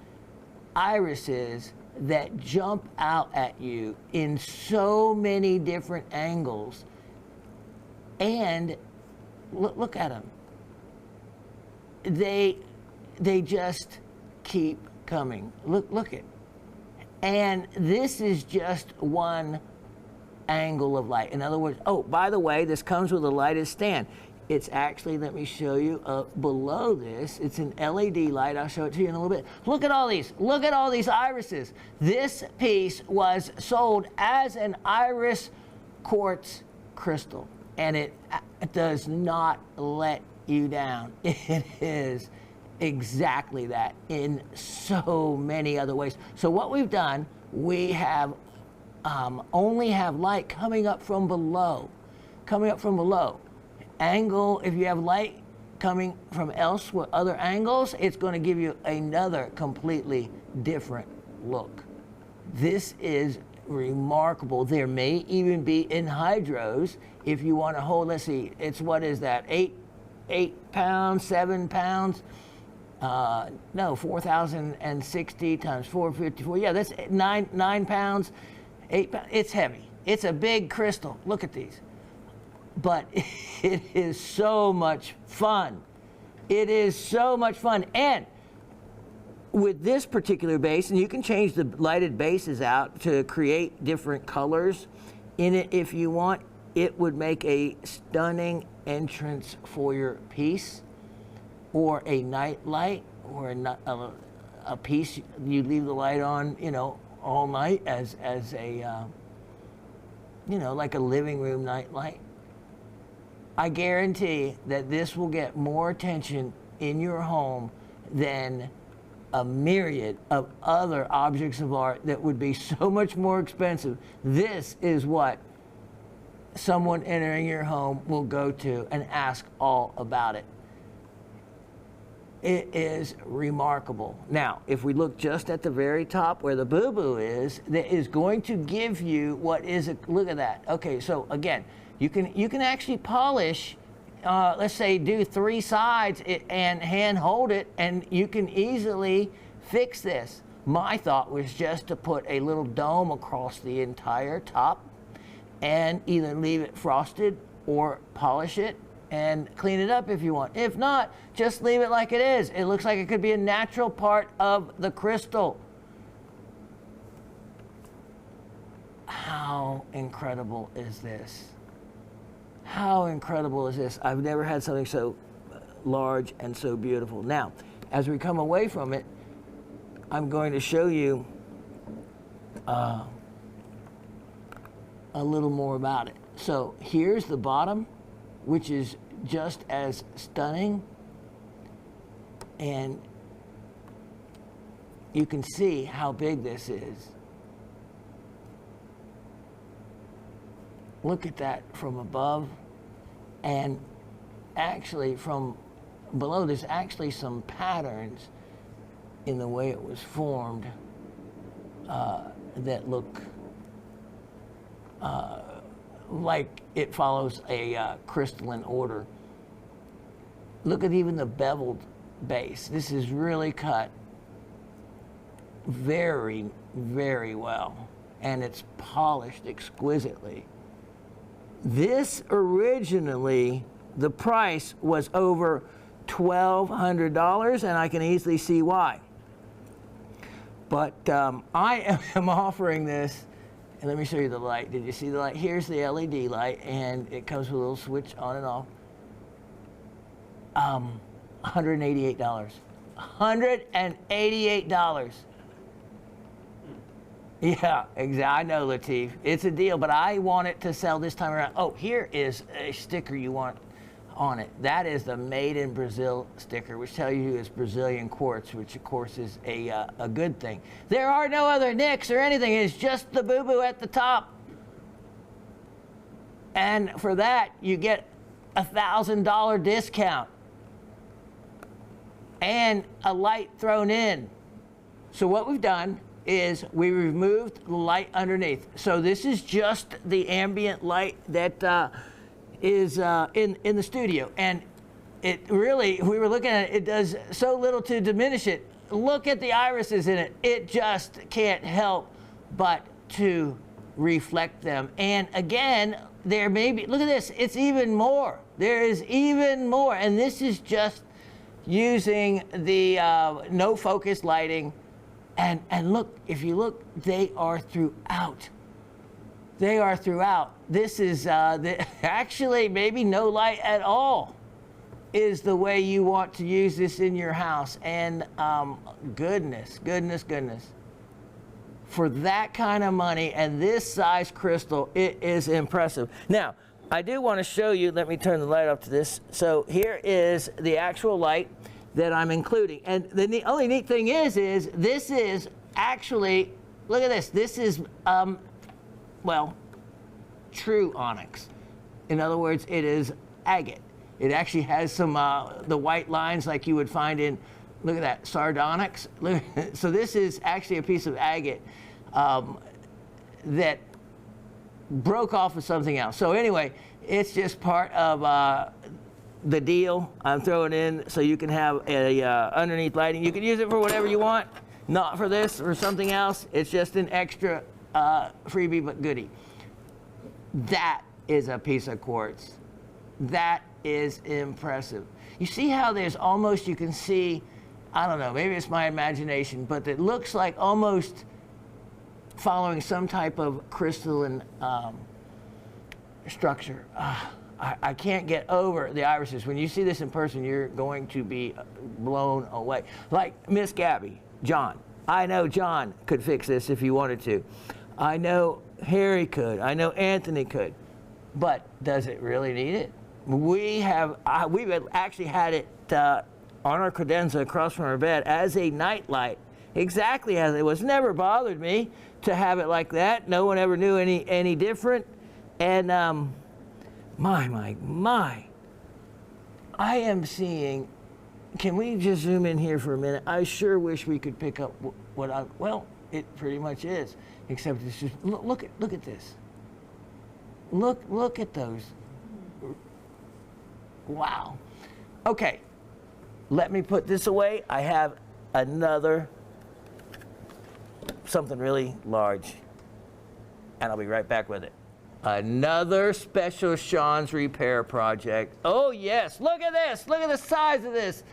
irises that jump out at you in so many different angles. And look at them. They just keep coming. Look at. And this is just one angle of light. In other words, oh, by the way, this comes with a lighted stand. It's actually, let me show you, below this, it's an LED light. I'll show it to you in a little bit. Look at all these. Look at all these irises. This piece was sold as an iris quartz crystal, and it does not let you down. It is exactly that in so many other ways. So what we've done, we have only have light coming up from below. Angle, if you have light coming from elsewhere, other angles, it's going to give you another completely different look. This is remarkable. There may even be in hydros, if you want to hold, let's see, it's, what is that, 8 pounds, 7 pounds? No, 4,060 times 454. Yeah, that's 9 pounds, 8 pounds. It's heavy. It's a big crystal. Look at these. But it is so much fun. It is so much fun. And with this particular base, and you can change the lighted bases out to create different colors in it if you want, it would make a stunning entrance for your piece, or a night light, or a piece you leave the light on, all night as a, like a living room night light. I guarantee that this will get more attention in your home than a myriad of other objects of art that would be so much more expensive. This is what someone entering your home will go to and ask all about it. It is remarkable. Now, if we look just at the very top where the boo-boo is, that is going to give you what is a, look at that. Okay, so again, you can actually polish, let's say do 3 sides and hand hold it, and you can easily fix this. My thought was just to put a little dome across the entire top and either leave it frosted or polish it and clean it up if you want. If not, just leave it like it is. It looks like it could be a natural part of the crystal. How incredible is this? How incredible is this? I've never had something so large and so beautiful. Now, as we come away from it, I'm going to show you a little more about it. So here's the bottom, which is just as stunning. And you can see how big this is. Look at that from above, and actually from below, there's actually some patterns in the way it was formed that look like it follows a crystalline order. Look at even the beveled base. This is really cut very, very well, and it's polished exquisitely. This originally, the price was over $1,200, and I can easily see why. But I am offering this, and let me show you the light. Did you see the light? Here's the LED light, and it comes with a little switch on and off. $188. $188. Yeah, exactly. I know, Latif. It's a deal, but I want it to sell this time around. Oh, here is a sticker you want. on it. That is the Made in Brazil sticker, which tells you it's Brazilian quartz, which of course is a good thing. There are no other nicks or anything. It's just the boo-boo at the top. And for that, you get a $1,000 discount and a light thrown in. So what we've done is we removed the light underneath. So this is just the ambient light that is in the studio. And it really, we were looking at it, it does so little to diminish it. Look at the irises in it. It just can't help but to reflect them. And again, there may be, look at this, it's even more. There is even more. And this is just using the no focus lighting. And look, if you look, they are throughout. They are throughout. This is actually maybe no light at all is the way you want to use this in your house. And goodness. For that kind of money and this size crystal, it is impressive. Now, I do want to show you, let me turn the light up to this. So here is the actual light that I'm including. And the only neat thing is this is actually, look at this. This is, well, true onyx. In other words, it is agate. It actually has some, the white lines like you would find in, look at that, sardonyx. So this is actually a piece of agate that broke off of something else. So anyway, it's just part of the deal I'm throwing in so you can have a underneath lighting. You can use it for whatever you want, not for this or something else. It's just an extra freebie but goodie. That is a piece of quartz. That is impressive. You see how there's almost, you can see, I don't know, maybe it's my imagination, but it looks like almost following some type of crystalline structure. I can't get over the irises. When you see this in person, you're going to be blown away. Like Miss Gabby, John. I know John could fix this if he wanted to. I know Harry could. I know Anthony could. But does it really need it? We've actually had it on our credenza across from our bed as a night light. Exactly as it was. Never bothered me to have it like that. No one ever knew any different. And my. I am seeing, can we just zoom in here for a minute? I sure wish we could pick up well, it pretty much is. Except it's just, look at this. Look at those. Wow. Okay, let me put this away. I have another, something really large, and I'll be right back with it. Another special Shawn's repair project. Oh yes, look at this. Look at the size of this.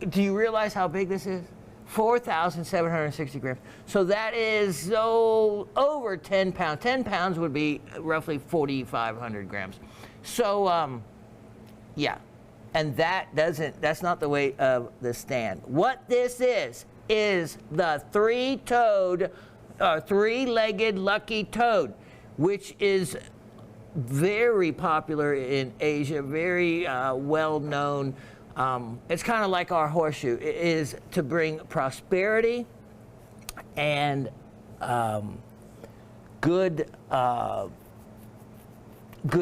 Do you realize how big this is? 4,760 grams. So that is over 10 pounds. 10 pounds would be roughly 4,500 grams. So yeah, and that's not the weight of the stand. What this is the three-legged lucky toad, which is very popular in Asia, very well known. It's kind of like our horseshoe. It is to bring prosperity and good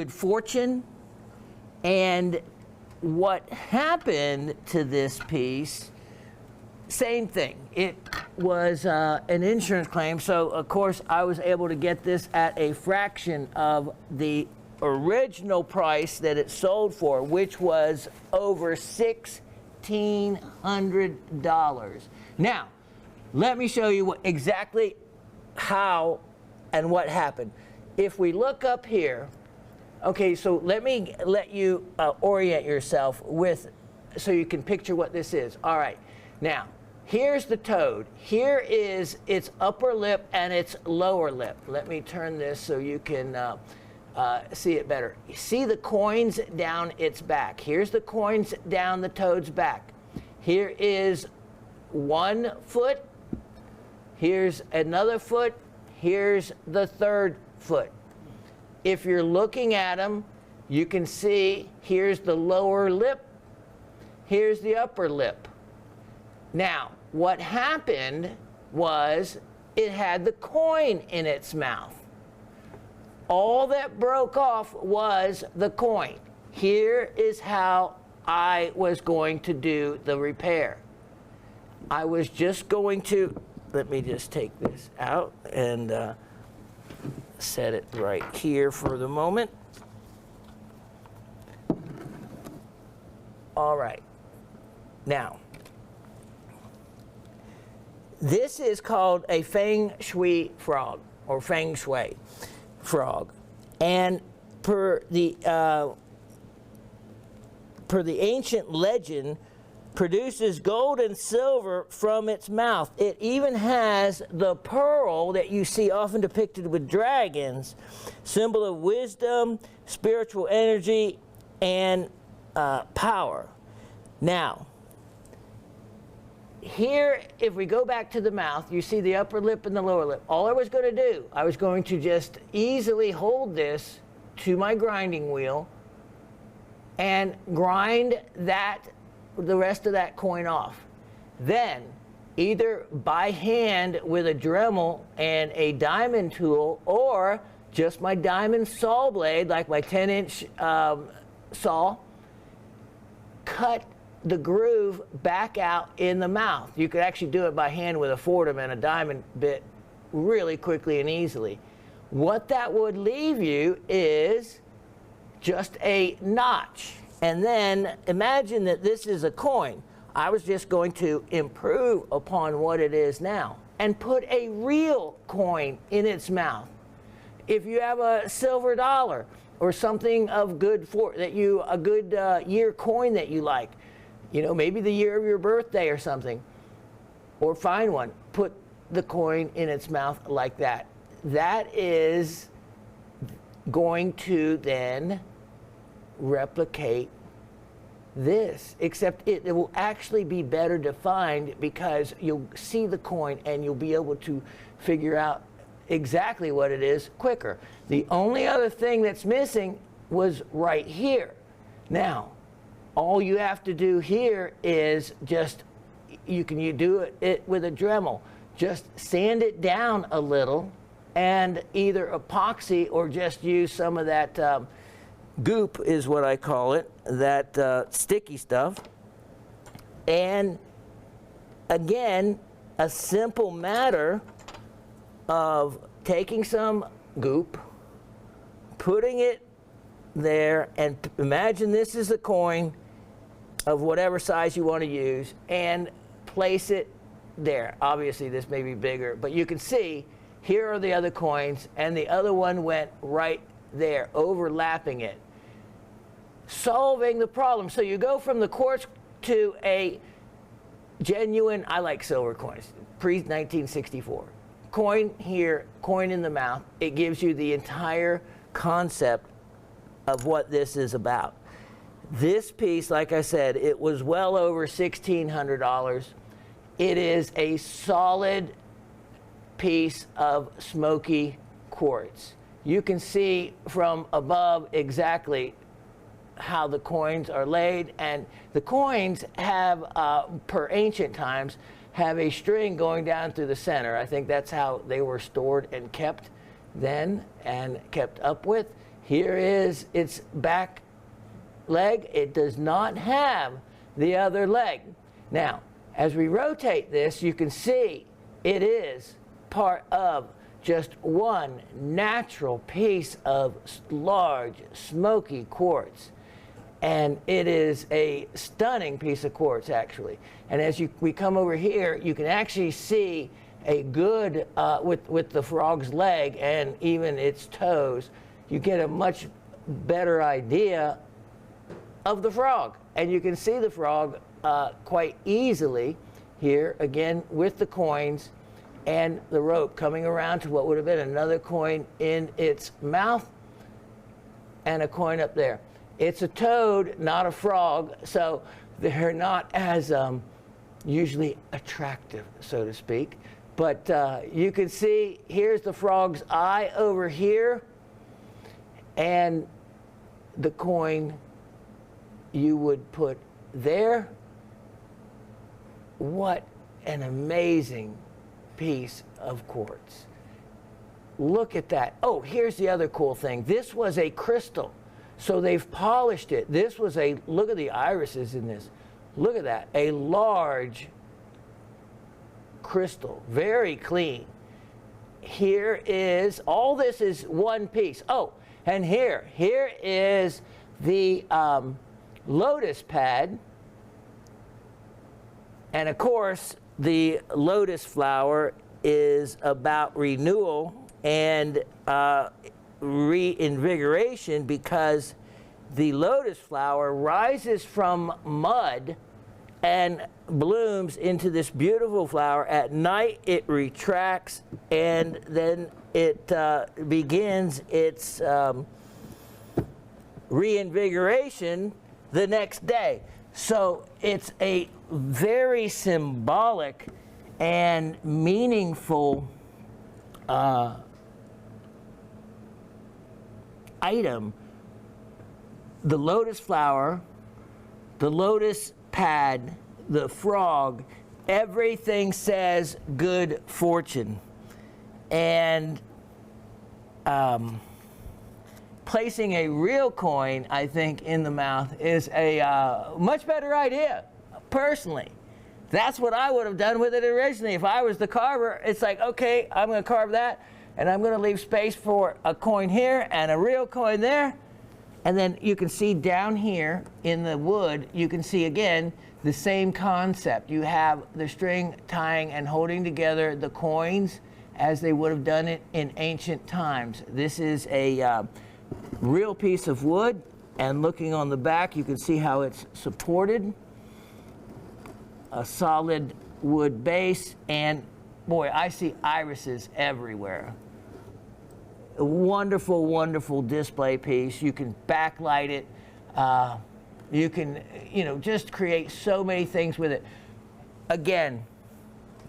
fortune. And what happened to this piece, same thing. It was an insurance claim, so of course I was able to get this at a fraction of the original price that it sold for, which was over $1,600. Now, let me show you exactly how and what happened. If we look up here, okay, so let you orient yourself so you can picture what this is. All right, now, here's the toad. Here is its upper lip and its lower lip. Let me turn this so you can see it better. You see the coins down its back. Here's the coins down the toad's back. Here is one foot. Here's another foot. Here's the third foot. If you're looking at them, you can see here's the lower lip, here's the upper lip. Now, what happened was it had the coin in its mouth. All that broke off was the coin. Here is how I was going to do the repair. I was just going to, let me just take this out and set it right here for the moment. All right. Now, this is called a feng shui frog, or feng shui frog. And per the ancient legend, produces gold and silver from its mouth. It even has the pearl that you see often depicted with dragons, symbol of wisdom, spiritual energy, and power. Now, here, if we go back to the mouth, you see the upper lip and the lower lip. All I was going to do, I was going to just easily hold this to my grinding wheel and grind the rest of that coin off. Then, either by hand with a Dremel and a diamond tool, or just my diamond saw blade, like my 10-inch saw, cut the groove back out in the mouth. You could actually do it by hand with a Fordham and a diamond bit really quickly and easily. What that would leave you is just a notch. And then imagine that this is a coin. I was just going to improve upon what it is now and put a real coin in its mouth. If you have a silver dollar or something of good a good year coin that you like, you know, maybe the year of your birthday or something, or find one, put the coin in its mouth like that. That is going to then replicate this, except it will actually be better defined because you'll see the coin and you'll be able to figure out exactly what it is quicker. The only other thing that's missing was right here. Now, all you have to do here is just, you do it with a Dremel. Just sand it down a little and either epoxy or just use some of that goop is what I call it, that sticky stuff. And again, a simple matter of taking some goop, putting it there, and imagine this is a coin of whatever size you want to use, and place it there. Obviously this may be bigger, but you can see here are the other coins, and the other one went right there, overlapping it, solving the problem. So you go from the quartz to a genuine, I like silver coins, pre-1964. Coin here, coin in the mouth. It gives you the entire concept of what this is about. This piece, like I said, it was well over $1,600. It is a solid piece of smoky quartz. You can see from above exactly how the coins are laid, and the coins have, per ancient times, have a string going down through the center. I think that's how they were stored and kept then and kept up with. Here is its back leg. It does not have the other leg. Now, as we rotate this, you can see it is part of just one natural piece of large, smoky quartz. And it is a stunning piece of quartz, actually. And as we come over here, you can actually see a good, with the frog's leg and even its toes, you get a much better idea of the frog. And you can see the frog quite easily here, again, with the coins and the rope coming around to what would have been another coin in its mouth and a coin up there. It's a toad, not a frog, so they're not as usually attractive, so to speak. But you can see here's the frog's eye over here, and the coin you would put there. What an amazing piece of quartz. Look at that. Oh, here's the other cool thing. This was a crystal, so they've polished it. This was a, look at the irises in this. Look at that, a large crystal, very clean. Here is, all this is one piece. Oh, and here is the lotus pad. And of course, the lotus flower is about renewal and reinvigoration, because the lotus flower rises from mud and blooms into this beautiful flower. At night it retracts, and then it begins its reinvigoration the next day. So it's a very symbolic and meaningful item. The lotus flower, the lotus pad, the frog, everything says good fortune. And placing a real coin, I think, in the mouth is a much better idea, personally. That's what I would have done with it originally. If I was the carver, it's like, okay, I'm going to carve that, and I'm going to leave space for a coin here and a real coin there. And then you can see down here in the wood, you can see again the same concept. You have the string tying and holding together the coins as they would have done it in ancient times. This is a real piece of wood, and looking on the back, you can see how it's supported. A solid wood base, and boy, I see irises everywhere. A wonderful, wonderful display piece. You can backlight it. You can, just create so many things with it. Again,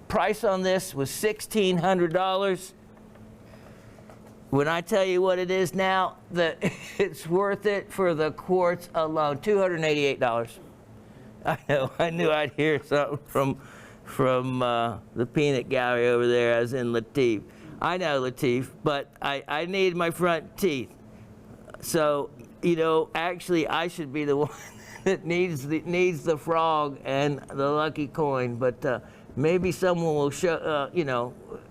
price on this was $1,600. When I tell you what it is now, it's worth it for the quartz alone. $288. I know. I knew I'd hear something from the peanut gallery over there, as in Latif. I know, Latif, but I need my front teeth. So, actually, I should be the one that needs the frog and the lucky coin. But maybe someone will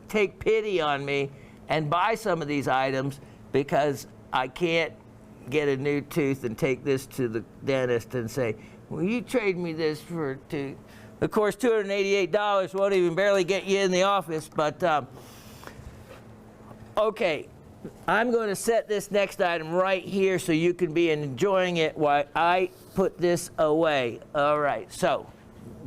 take pity on me and buy some of these items, because I can't get a new tooth and take this to the dentist and say, will you trade me this for a tooth? Of course, $288 won't even barely get you in the office, but okay, I'm going to set this next item right here so you can be enjoying it while I put this away. All right, so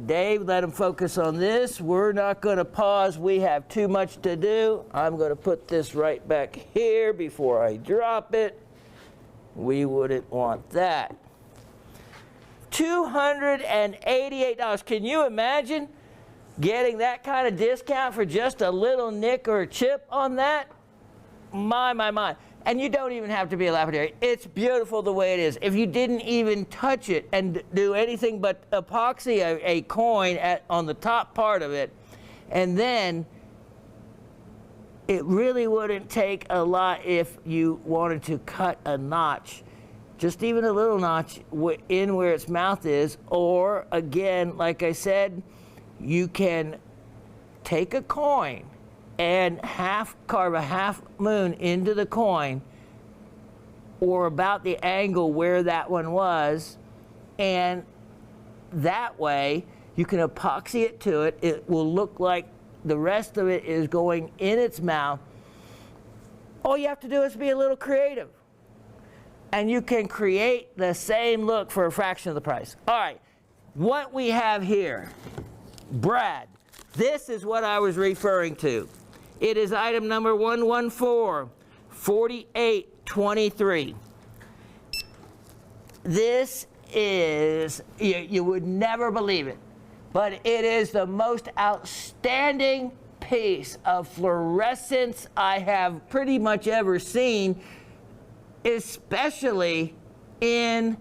Dave, let him focus on this. We're not going to pause. We have too much to do. I'm going to put this right back here before I drop it. We wouldn't want that. $288. Can you imagine getting that kind of discount for just a little nick or a chip on that? My. And you don't even have to be a lapidary. It's beautiful the way it is. If you didn't even touch it and do anything but epoxy a coin on the top part of it, and then it really wouldn't take a lot if you wanted to cut a notch, just even a little notch in where its mouth is. Or again, like I said, you can take a coin and carve a half moon into the coin, or about the angle where that one was, and that way you can epoxy it to it. It will look like the rest of it is going in its mouth. All you have to do is be a little creative, and you can create the same look for a fraction of the price. All right, what we have here, Brad, this is what I was referring to. It is item number 114-4823. This is, you would never believe it, but it is the most outstanding piece of fluorescence I have pretty much ever seen, especially in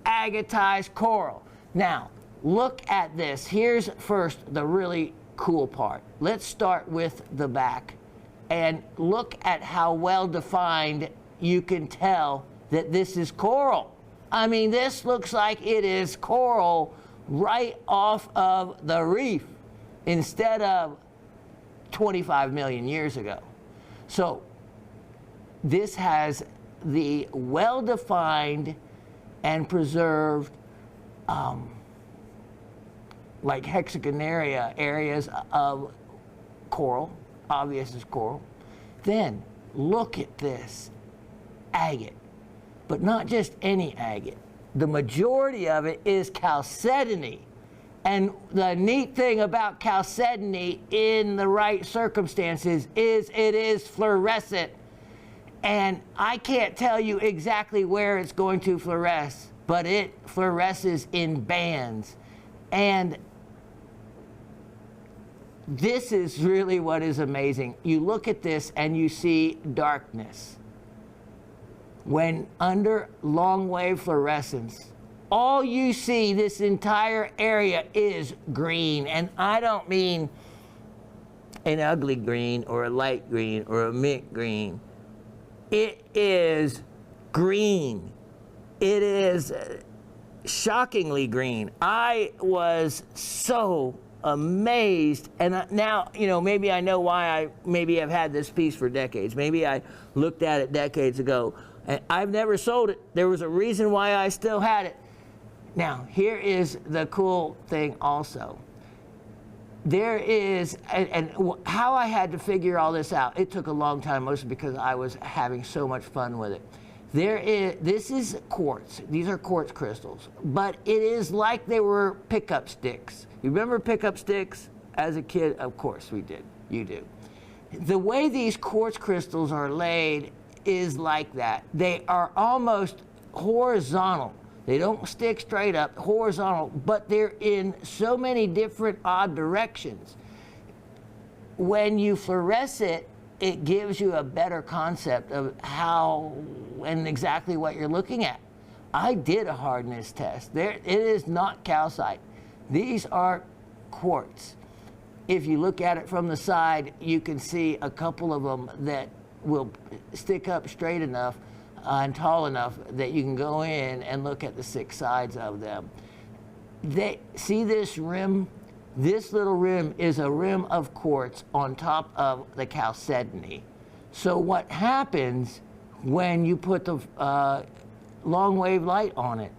agatized coral. Now, look at this. Here's first the really cool part. Let's start with the back and look at how well defined you can tell that this is coral. I mean, this looks like it is coral right off of the reef instead of 25 million years ago. So this has the well-defined and preserved like hexagonaria areas of coral, obvious as coral. Then look at this agate, but not just any agate. The majority of it is chalcedony. And the neat thing about chalcedony in the right circumstances is it is fluorescent. And I can't tell you exactly where it's going to fluoresce, but it fluoresces in bands. And this is really what is amazing. You look at this and you see darkness. When under long wave fluorescence, all you see, this entire area is green. And I don't mean an ugly green or a light green or a mint green. It is green. It is shockingly green. I was so amazed, and now, you know, maybe I know why I maybe have had this piece for decades. Maybe I looked at it decades ago, and I've never sold it. There was a reason why I still had it. Now, here is the cool thing also. There is, and how I had to figure all this out, it took a long time, mostly because I was having so much fun with it. This is quartz. These are quartz crystals, but it is like they were pickup sticks. You remember pickup sticks as a kid? Of course we did. You do. The way these quartz crystals are laid is like that. They are almost horizontal. They don't stick straight up, horizontal, but they're in so many different odd directions. When you fluoresce it, it gives you a better concept of how and exactly what you're looking at. I did a hardness test. It is not calcite. These are quartz. If you look at it from the side, you can see a couple of them that will stick up straight enough and tall enough that you can go in and look at the 6 sides of them. See this rim? This little rim is a rim of quartz on top of the chalcedony. So what happens when you put the long wave light on it?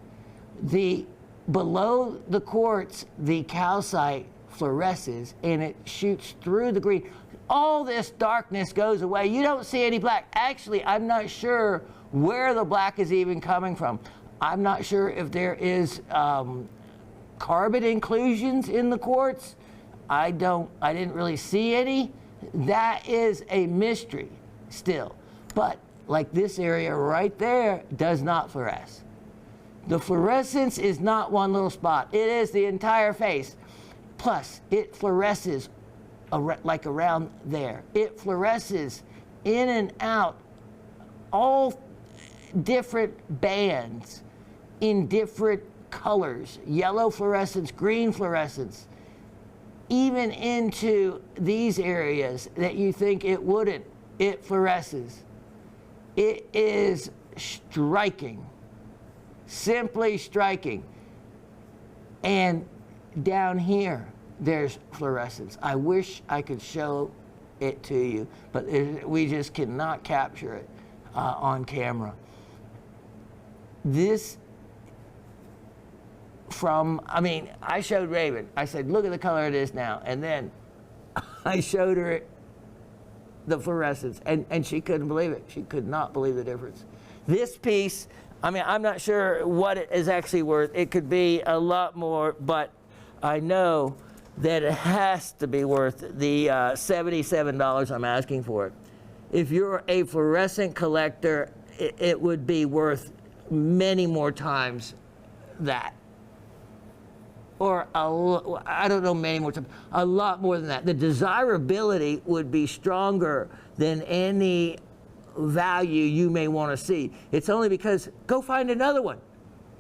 Below the quartz, the calcite fluoresces and it shoots through the green. All this darkness goes away. You don't see any black. Actually, I'm not sure where the black is even coming from. I'm not sure if there is carbon inclusions in the quartz. I didn't really see any. That is a mystery still. But like this area right there does not fluoresce. The fluorescence is not one little spot. It is the entire face. Plus, it fluoresces like around there. It fluoresces in and out all different bands in different colors, yellow fluorescence, green fluorescence, even into these areas that you think it wouldn't, it fluoresces. It is striking, simply striking. And down here, there's fluorescence. I wish I could show it to you, but we just cannot capture it on camera. This I showed Raven. I said, look at the color it is now. And then I showed her the fluorescence, and she couldn't believe it. She could not believe the difference. This piece, I'm not sure what it is actually worth. It could be a lot more, but I know that it has to be worth the $77 I'm asking for it. If you're a fluorescent collector, it would be worth many more times that. Or I don't know, many more times, a lot more than that. The desirability would be stronger than any value you may want to see. It's only because go find another one.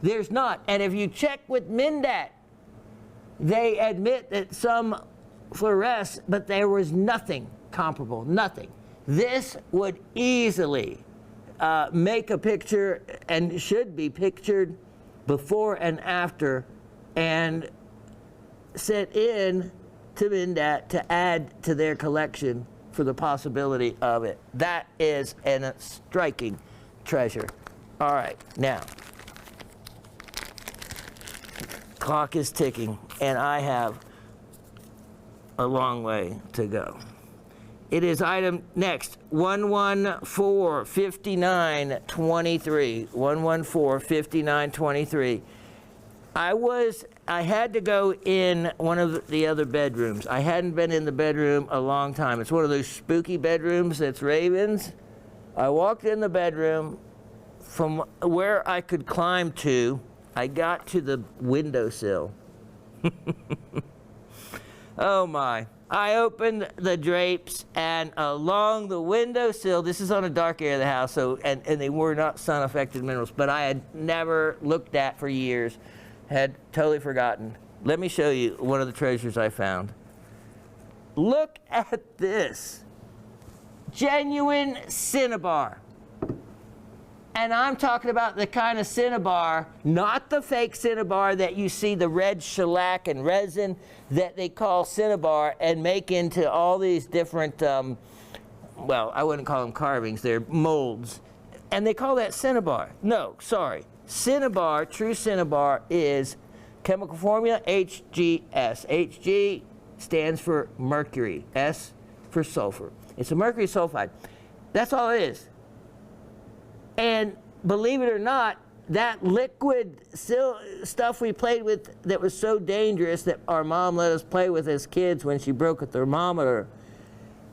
There's not. And if you check with Mindat, they admit that some fluoresce, but there was nothing comparable, nothing. This would easily make a picture and should be pictured before and after and sent in to Mindat to add to their collection for the possibility of it. That is a striking treasure. All right, now, clock is ticking, and I have a long way to go. It is item next, 114-5923. 114-5923. I had to go in one of the other bedrooms. I hadn't been in the bedroom a long time. It's one of those spooky bedrooms that's ravens. I walked in the bedroom. From where I could climb to, I got to the windowsill. Oh my. I opened the drapes, and along the windowsill, this is on a dark area of the house, so and they were not sun-affected minerals, but I had never looked at for years, had totally forgotten. Let me show you one of the treasures I found. Look at this. Genuine cinnabar. And I'm talking about the kind of cinnabar, not the fake cinnabar that you see, the red shellac and resin that they call cinnabar and make into all these different, well, I wouldn't call them carvings, they're molds. And they call that cinnabar. No, sorry. Cinnabar, true cinnabar, is chemical formula HGS. Hg stands for mercury, S for sulfur. It's a mercury sulfide. That's all it is. And believe it or not, that liquid stuff we played with that was so dangerous that our mom let us play with as kids when she broke a thermometer,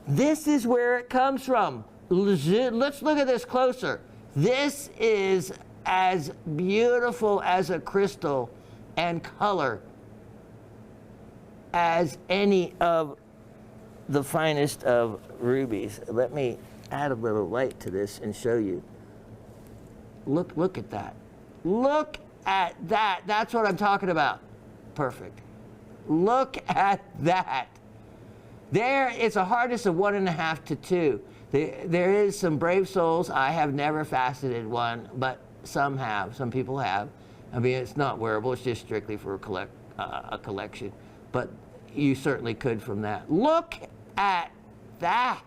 this is where it comes from. Let's look at this closer. This is as beautiful as a crystal and color as any of the finest of rubies. Let me add a little light to this and show you. Look at that. Look at that. That's what I'm talking about. Perfect. Look at that. There, it's a hardness of 1.5 to 2. There is some brave souls. I have never faceted one, but some have. Some people have. I mean, it's not wearable. It's just strictly for a collection. But you certainly could from that. Look at that.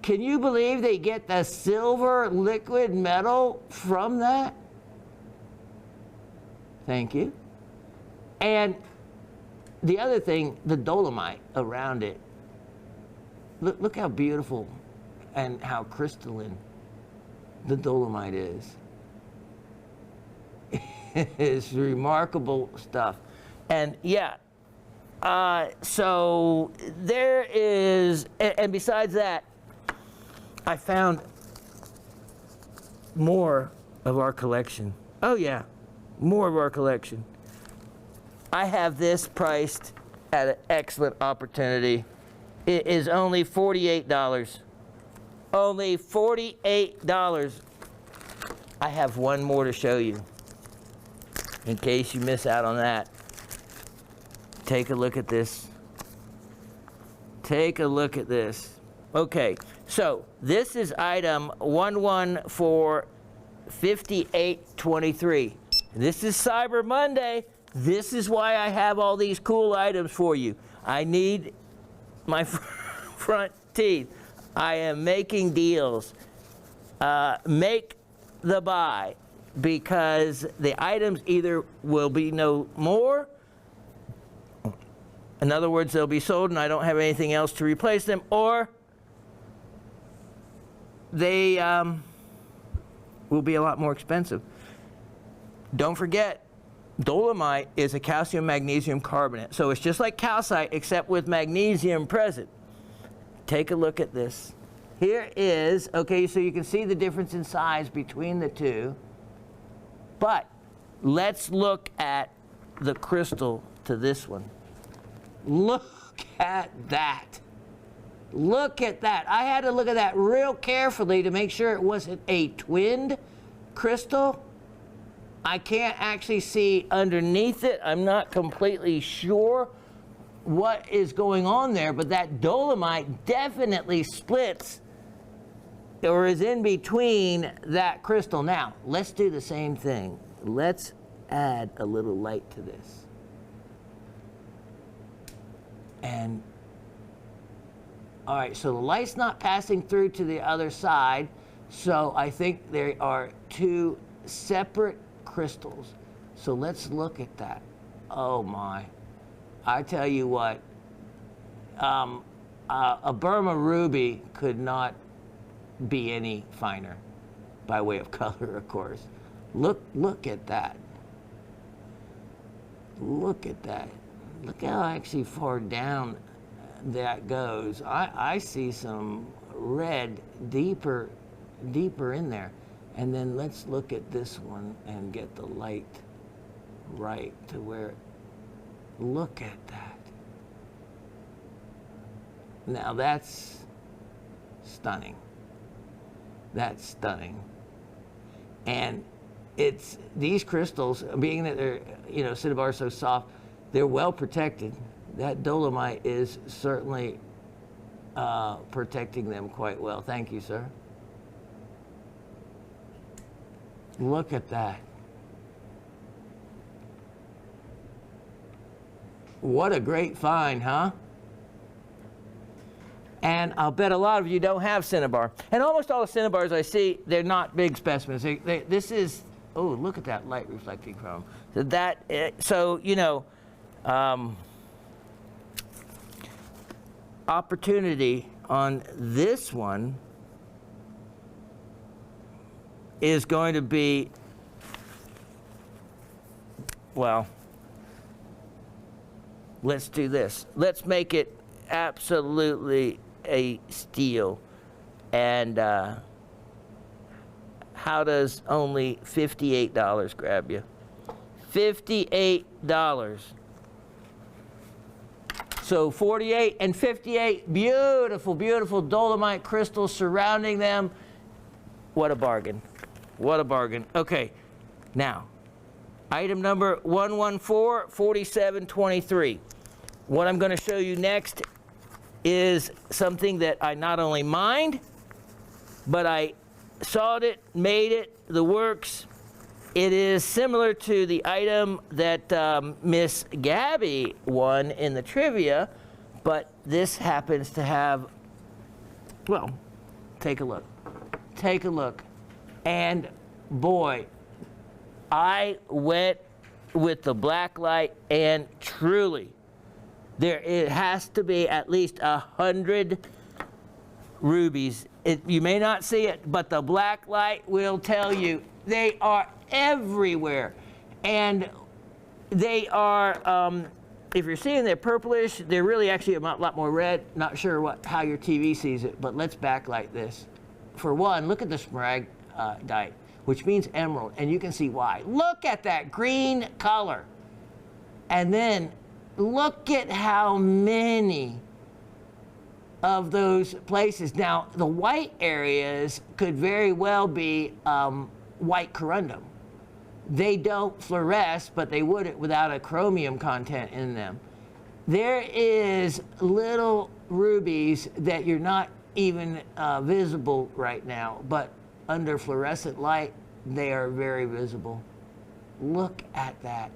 Can you believe they get the silver liquid metal from that? Thank you. And the other thing, the dolomite around it. Look how beautiful and how crystalline the dolomite is. It's remarkable stuff. And yeah, so there is, and besides that, I found more of our collection. Oh yeah, more of our collection. I have this priced at an excellent opportunity. It is only $48. Only $48. I have one more to show you, in case you miss out on that. Take a look at this. Take a look at this. Okay, so this is item 114-5823. This is Cyber Monday. This is why I have all these cool items for you. I need my front teeth. I am making deals. Make the buy, because the items either will be no more, in other words, they'll be sold and I don't have anything else to replace them, or they will be a lot more expensive. Don't forget, dolomite is a calcium magnesium carbonate. So it's just like calcite, except with magnesium present. Take a look at this. Here is, okay, so you can see the difference in size between the two. But let's look at the crystal to this one. Look at that. Look at that. I had to look at that real carefully to make sure it wasn't a twinned crystal. I can't actually see underneath it. I'm not completely sure what is going on there, but that dolomite definitely splits or is in between that crystal. Now, let's do the same thing. Let's add a little light to this. And, all right, so the light's not passing through to the other side, so I think there are two separate crystals. So let's look at that. Oh my. I tell you what, a Burma ruby could not be any finer, by way of color, of course. Look at that. Look at that. Look how actually far down that goes. I see some red deeper in there. And then let's look at this one and get the light right to where, look at that. Now that's stunning. That's stunning. And it's, these crystals, being that they're, you know, cinnabar are so soft, they're well protected. That dolomite is certainly protecting them quite well. Thank you, sir. Look at that. What a great find, huh? And I'll bet a lot of you don't have cinnabar. And almost all the cinnabars I see, they're not big specimens. This is, oh, look at that light reflecting from them. So, you know, opportunity on this one is going to be, well, let's do this. Let's make it absolutely a steal. And how does only $58 grab you? $58. So 48 and 58, beautiful, beautiful dolomite crystals surrounding them. What a bargain. What a bargain. Okay, now, item number 114-4723. What I'm going to show you next is something that I not only mined, but I sawed it, made it, the works. It is similar to the item that Miss Gabby won in the trivia, but this happens to have, well, take a look. Take a look. And boy, I went with the black light, and truly, it has to be at least 100 rubies. You may not see it, but the black light will tell you they are everywhere. And they are, if you're seeing they're purplish, they're really actually a lot more red. Not sure how your TV sees it, but let's backlight this. For one, look at the smaragdite, which means emerald, and you can see why. Look at that green color. And then look at how many of those places. Now, the white areas could very well be white corundum. They don't fluoresce, but they wouldn't without a chromium content in them. There is little rubies that you're not even visible right now, but under fluorescent light, they are very visible. Look at that.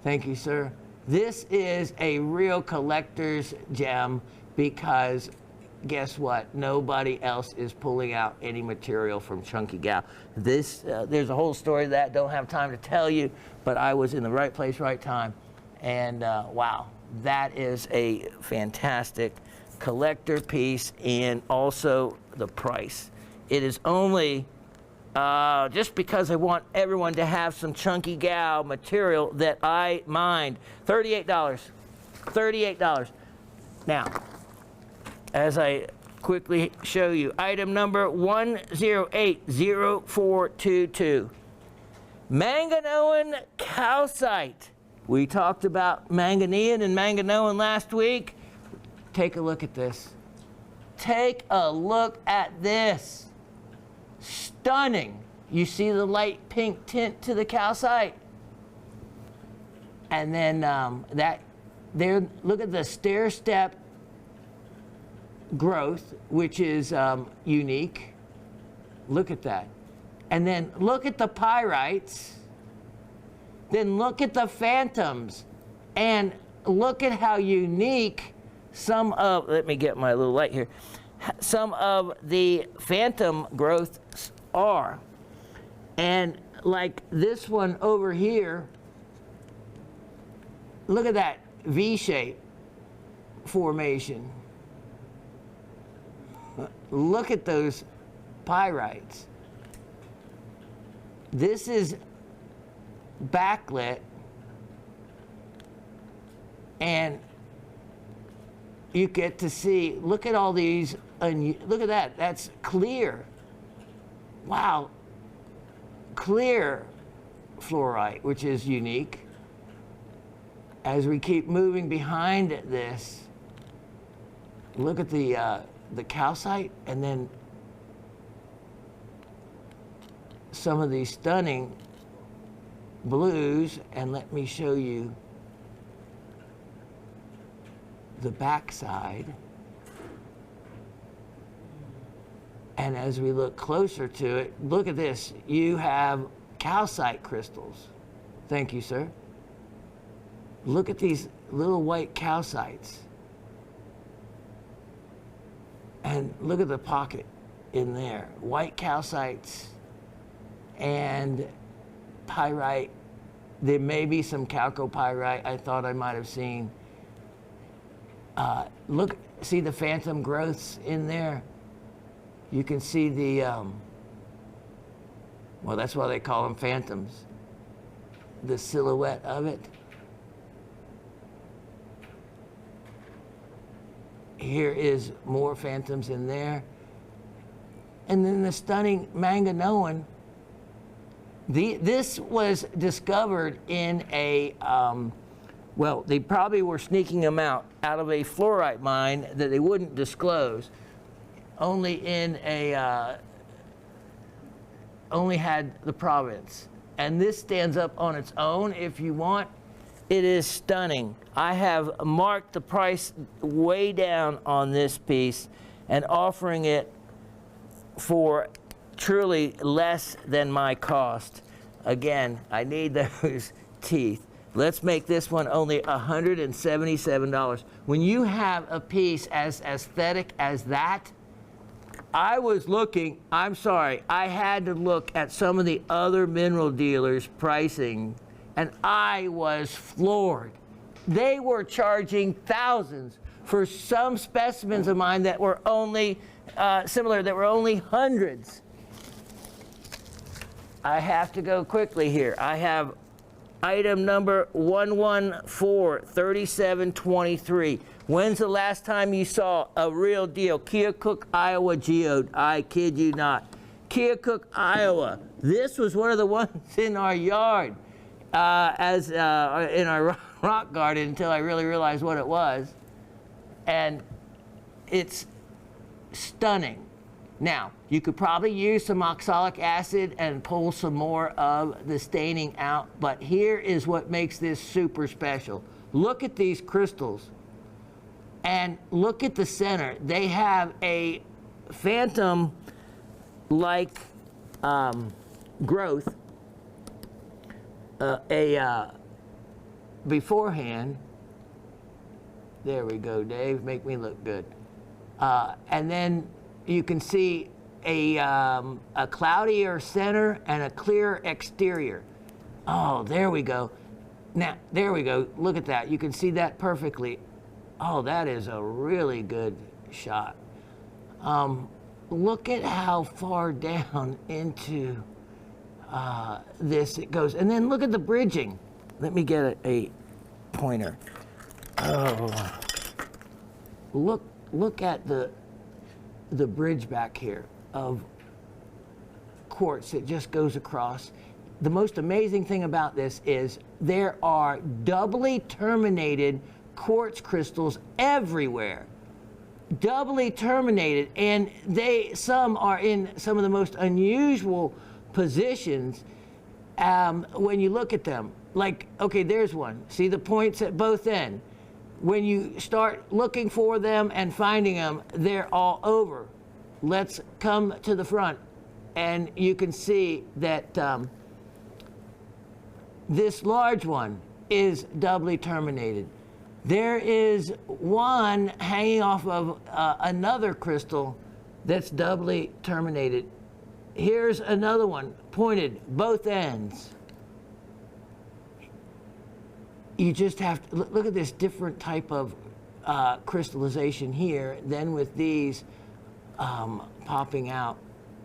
Thank you, sir. This is a real collector's gem because guess what? Nobody else is pulling out any material from Chunky Gal. This, there's a whole story to that. Don't have time to tell you, but I was in the right place, right time. And wow, that is a fantastic collector piece, and also the price. It is only, just because I want everyone to have some Chunky Gal material that I mined, $38. $38. Now, as I quickly show you, item number 1080422. Manganoan calcite. We talked about manganean and manganoan last week. Take a look at this. take a look at this. Stunning. You see the light pink tint to the calcite? And then look at the stair-step growth, which is unique. Look at that. And then look at the pyrites. Then look at the phantoms. And look at how unique some of, let me get my little light here, some of the phantom growths are. And like this one over here, look at that V-shape formation. Look at those pyrites. This is backlit, and you get to see, look at all these, look at that, that's clear. Wow, clear fluorite, which is unique. As we keep moving behind this, look at the calcite, and then some of these stunning blues, and let me show you the backside. And as we look closer to it, look at this. You have calcite crystals. Thank you, sir. Look at these little white calcites. And look at the pocket in there. White calcites and pyrite. There may be some chalcopyrite I thought I might have seen. Look, see the phantom growths in there? You can see the, well, that's why they call them phantoms. The silhouette of it. Here is more phantoms in there. And then the stunning Manganoan. This was discovered in a, well, they probably were sneaking them out of a fluorite mine that they wouldn't disclose. Only in a, only had the province. And this stands up on its own if you want. It is stunning. I have marked the price way down on this piece and offering it for truly less than my cost. Again, I need those teeth. Let's make this one only $177. When you have a piece as aesthetic as that, I was looking, I'm sorry, I had to look at some of the other mineral dealers' pricing, and I was floored. They were charging thousands for some specimens of mine that were only similar, that were only hundreds. I have to go quickly here. I have item number 1143723. When's the last time you saw a real deal Keokuk, Iowa geode? I kid you not. Keokuk, Iowa. This was one of the ones in our yard, in our rock garden, until I really realized what it was. And it's stunning. Now, you could probably use some oxalic acid and pull some more of the staining out, but here is what makes this super special. Look at these crystals, and look at the center. They have a phantom-like growth, beforehand. There we go, Dave, make me look good. And then you can see a cloudier center and a clear exterior. Oh, there we go. Now, there we go. Look at that. You can see that perfectly. Oh, that is a really good shot. Look at how far down into this it goes. And then look at the bridging. Let me get a pointer. Oh, look at the bridge back here of quartz that just goes across. The most amazing thing about this is there are doubly terminated quartz crystals everywhere. doubly terminated, and some are in some of the most unusual positions when you look at them. Like, okay, there's one. See the points at both ends? When you start looking for them and finding them, they're all over. Let's come to the front, and you can see that this large one is doubly terminated. There is one hanging off of another crystal that's doubly terminated. Here's another one, pointed both ends. You just have to look at this different type of crystallization here. Then with these popping out,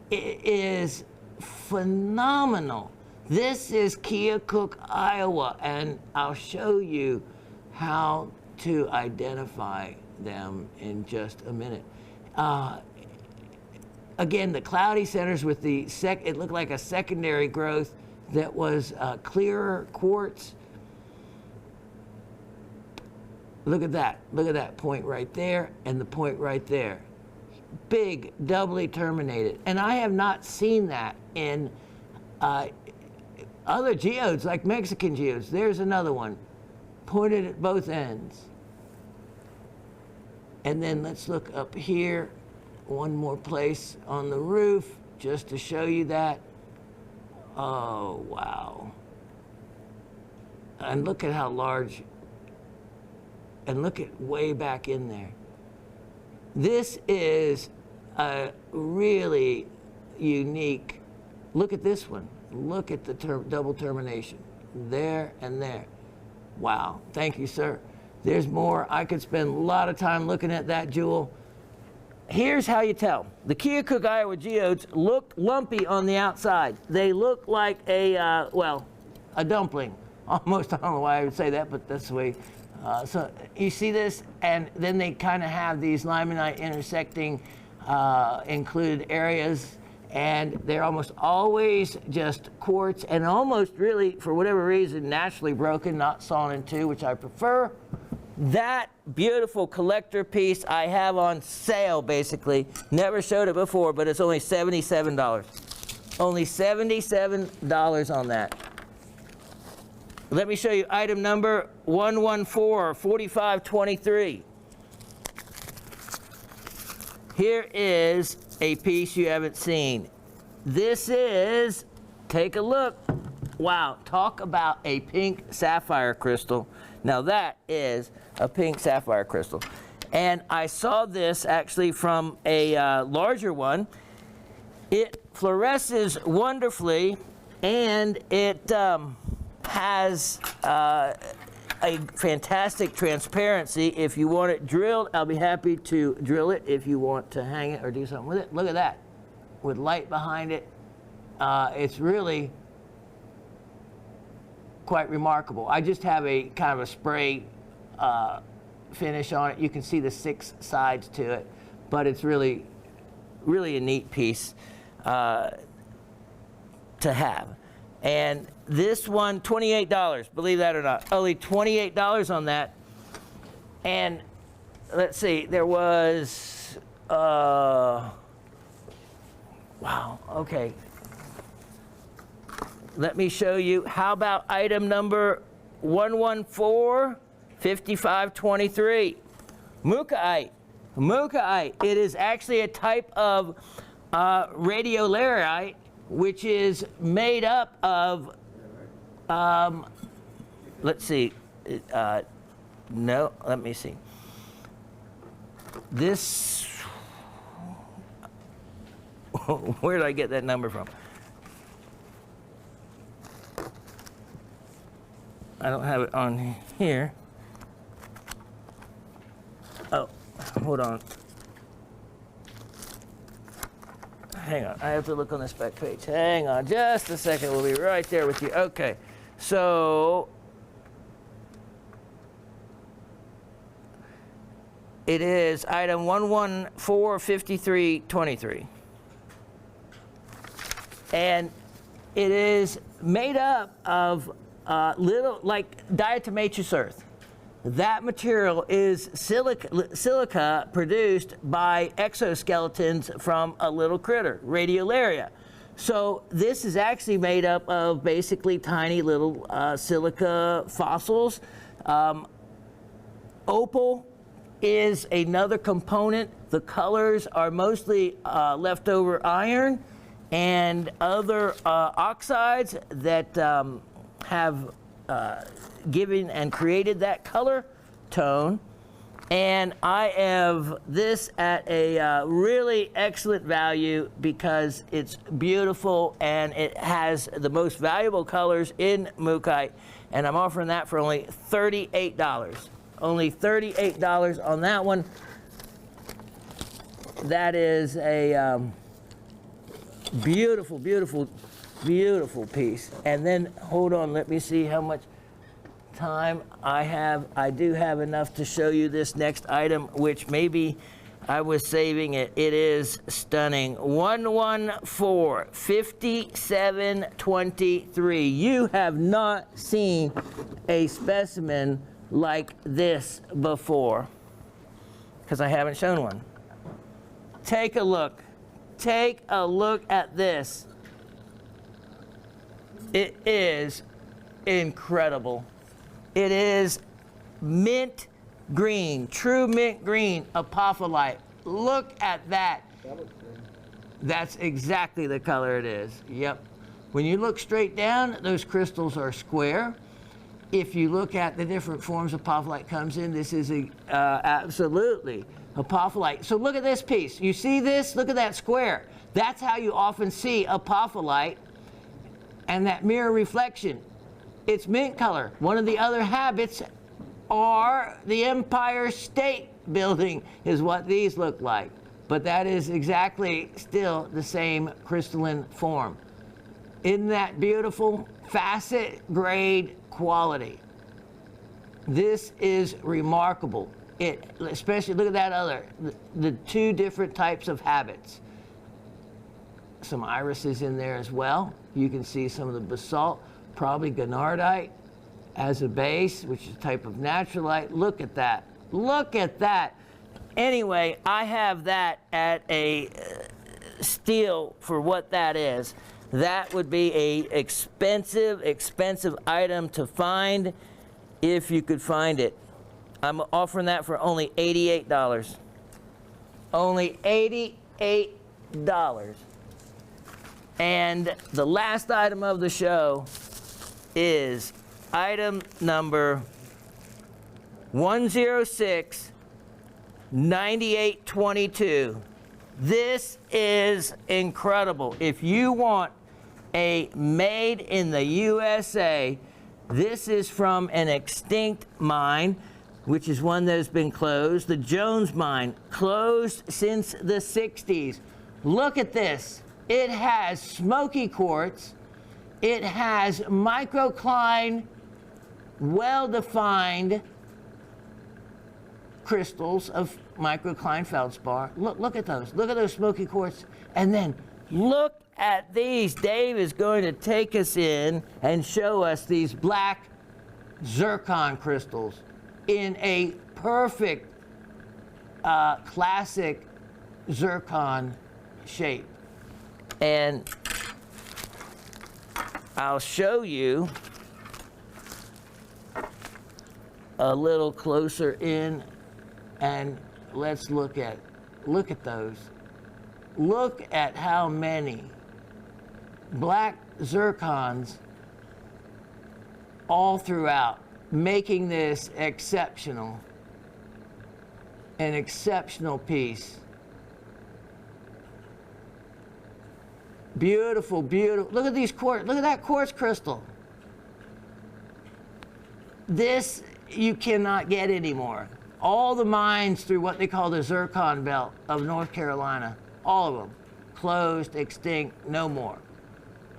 it is phenomenal. This is Keokuk, Iowa, and I'll show you how to identify them in just a minute. Again, the cloudy centers with the it looked like a secondary growth that was clearer quartz. Look at that. Look at that point right there and the point right there. Big, doubly terminated. And I have not seen that in other geodes, like Mexican geodes. There's another one, pointed at both ends. And then let's look up here, one more place on the roof, just to show you that. Oh, wow. And look at how large, and look at way back in there. This is a really unique, look at this one. Look at the double termination, there and there. Wow, thank you, sir. There's more. I could spend a lot of time looking at that jewel. Here's how you tell. The Keokuk, Iowa geodes look lumpy on the outside. They look like a, well, a dumpling. Almost, I don't know why I would say that, but that's the way. So you see this, and then they kind of have these limonite intersecting included areas, and they're almost always just quartz, and almost really, for whatever reason, naturally broken, not sawn in two, which I prefer. That beautiful collector piece I have on sale, basically. Never showed it before, but it's only $77. Only $77 on that. Let me show you item number 114-4523. Here is a piece you haven't seen. This is, take a look. Wow, talk about a pink sapphire crystal. Now that is a pink sapphire crystal. And I saw this actually from a larger one. It fluoresces wonderfully, and it has a fantastic transparency. If you want it drilled, I'll be happy to drill it if you want to hang it or do something with it. Look at that, with light behind it. It's really quite remarkable. I just have a kind of a spray finish on it. You can see the 6 sides to it, but it's really, really a neat piece to have. And this one, $28, believe that or not. Only $28 on that. And let's see, there was, wow, okay. Let me show you. How about item number 114-5523? Mookaite. Mookaite. It is actually a type of radiolarite, which is made up of, let's see, no, let me see. This, where did I get that number from? I don't have it on here. Oh, hold on. Hang on, I have to look on the spec page. Hang on just a second, we'll be right there with you. Okay, so it is item 114-5323. And it is made up of little, like diatomaceous earth. That material is silica produced by exoskeletons from a little critter, Radiolaria. So this is actually made up of basically tiny little silica fossils. Opal is another component. The colors are mostly leftover iron and other oxides that have given and created that color tone. And I have this at a really excellent value because it's beautiful and it has the most valuable colors in Mookaite. And I'm offering that for only $38. Only $38 on that one. That is a beautiful, beautiful, beautiful piece. And then, hold on, let me see how much time I have. I do have enough to show you this next item, which maybe I was saving it. It is stunning. 114 5723. You have not seen a specimen like this before, because I haven't shown one. Take a look. Take a look at this. It is incredible. It is mint green, true mint green apophyllite. Look at that. That's exactly the color it is. Yep. When you look straight down, those crystals are square. If you look at the different forms apophyllite comes in, this is absolutely apophyllite. So look at this piece. You see this? Look at that square. That's how you often see apophyllite and that mirror reflection. It's mint color. One of the other habits are the Empire State Building is what these look like. But that is exactly still the same crystalline form. Isn't that beautiful? Facet grade quality. This is remarkable. Especially look at that other, the two different types of habits. Some irises in there as well. You can see some of the basalt, probably Gannardite as a base, which is a type of naturalite. Look at that. Look at that. Anyway, I have that at a steal for what that is. That would be a expensive item to find if you could find it. I'm offering that for only $88. Only $88. And the last item of the show is item number 106-9822. This is incredible. If you want a made in the USA, this is from an extinct mine, which is one that has been closed. The Jones mine, closed since the 60s. Look at this. It has smoky quartz. It has microcline, well-defined crystals of microcline feldspar. Look at those. Look at those smoky quartz. And then look at these. Dave is going to take us in and show us these black zircon crystals in a perfect classic zircon shape. And I'll show you a little closer in, and let's look at those. Look at how many black zircons all throughout, making this exceptional, an exceptional piece. Beautiful, beautiful. Look at these quartz. Look at that quartz crystal. This you cannot get anymore. All the mines through what they call the zircon belt of North Carolina, all of them, closed, extinct, no more.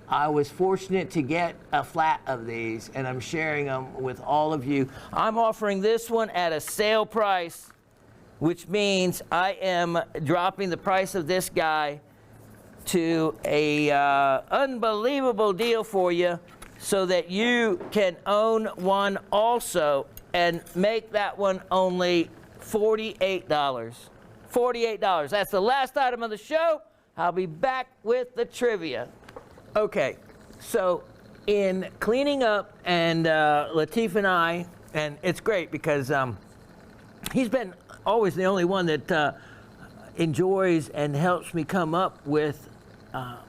I was fortunate to get a flat of these, and I'm sharing them with all of you. I'm offering this one at a sale price, which means I am dropping the price of this guy to a unbelievable deal for you so that you can own one also. and make that one only $48. $48. That's the last item of the show. I'll be back with the trivia. Okay, so in cleaning up, and Latif and I, and it's great because he's been always the only one that enjoys and helps me come up with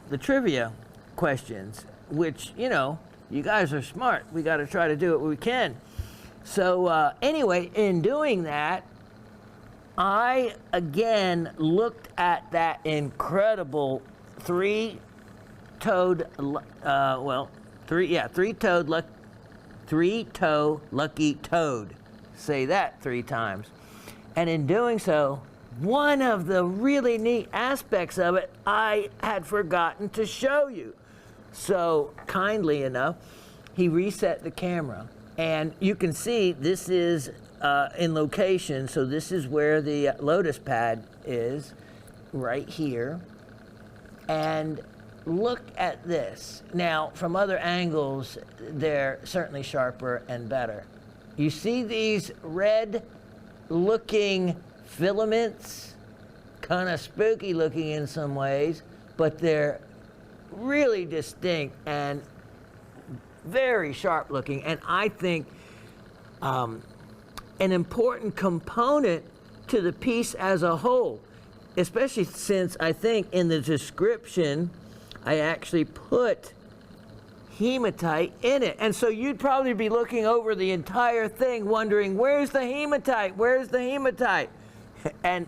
the trivia questions, which, you know, you guys are smart. We got to try to do what we can. So anyway, in doing that, I again looked at that incredible three-toe lucky toad. Say that 3 times. And in doing so, one of the really neat aspects of it I had forgotten to show you. So kindly enough, he reset the camera. And you can see this is in location, so this is where the lotus pad is, right here. And look at this. Now, from other angles, they're certainly sharper and better. You see these red-looking filaments? Kind of spooky looking in some ways, but they're really distinct and very sharp looking, and I think an important component to the piece as a whole, especially since I think in the description I actually put hematite in it. And so you'd probably be looking over the entire thing wondering, where's the hematite? Where's the hematite? And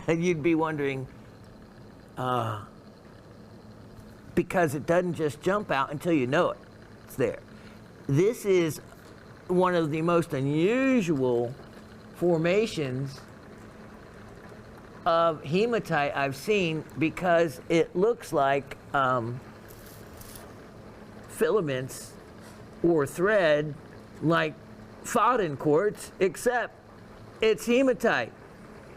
you'd be wondering, because it doesn't just jump out until you know it. It's there. This is one of the most unusual formations of hematite I've seen, because it looks like filaments or thread like Fodden quartz, except it's hematite.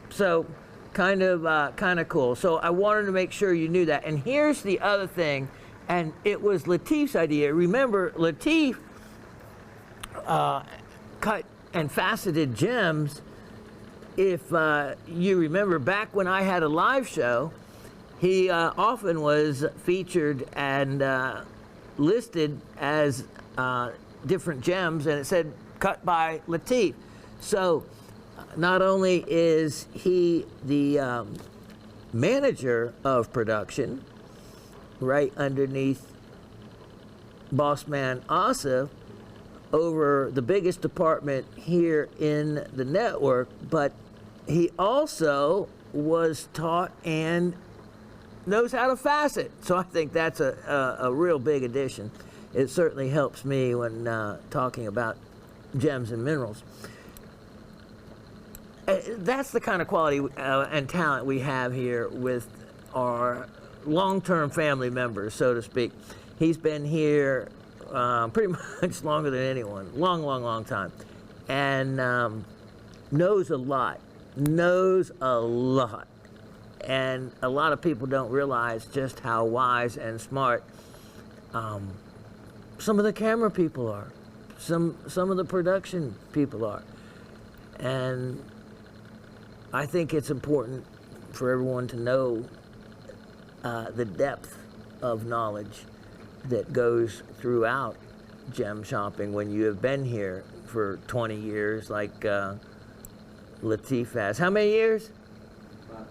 So kind of cool. So I wanted to make sure you knew that. And here's the other thing, and it was Latif's idea. Remember, Latif cut and faceted gems. If you remember back when I had a live show, he often was featured and listed as different gems, and it said cut by Latif. So not only is he the manager of production right underneath boss man Asif over the biggest department here in the network, but he also was taught and knows how to facet. So I think that's a real big addition. It certainly helps me when talking about gems and minerals. That's the kind of quality and talent we have here with our long-term family members, so to speak. He's been here pretty much longer than anyone, long time, and knows a lot, and a lot of people don't realize just how wise and smart some of the camera people are, some of the production people are, and I think it's important for everyone to know the depth of knowledge that goes throughout gem shopping when you have been here for 20 years, like Latif has. How many years? About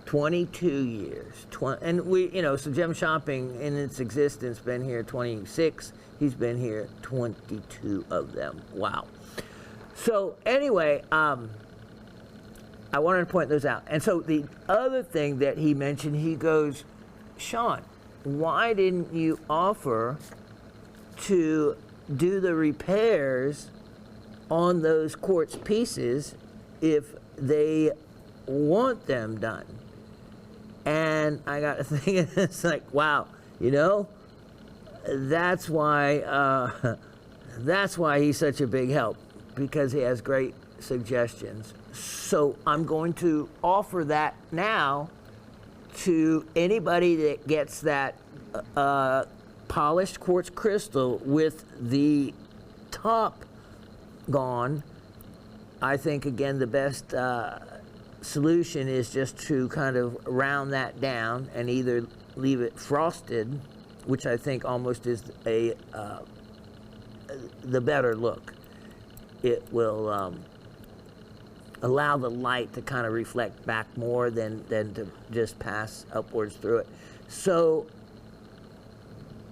22 years. And we, you know, so gem shopping in its existence been here 26. He's been here 22 of them. Wow. So anyway, I wanted to point those out. And so the other thing that he mentioned, he goes, Shawn, why didn't you offer to do the repairs on those quartz pieces if they want them done? And I got to thinking, it's like, wow, you know, that's why he's such a big help, because he has great suggestions. So I'm going to offer that now to anybody that gets that polished quartz crystal with the top gone, I think, again, the best solution is just to kind of round that down and either leave it frosted, which I think almost is the better look. It will allow the light to kind of reflect back more than to just pass upwards through it. So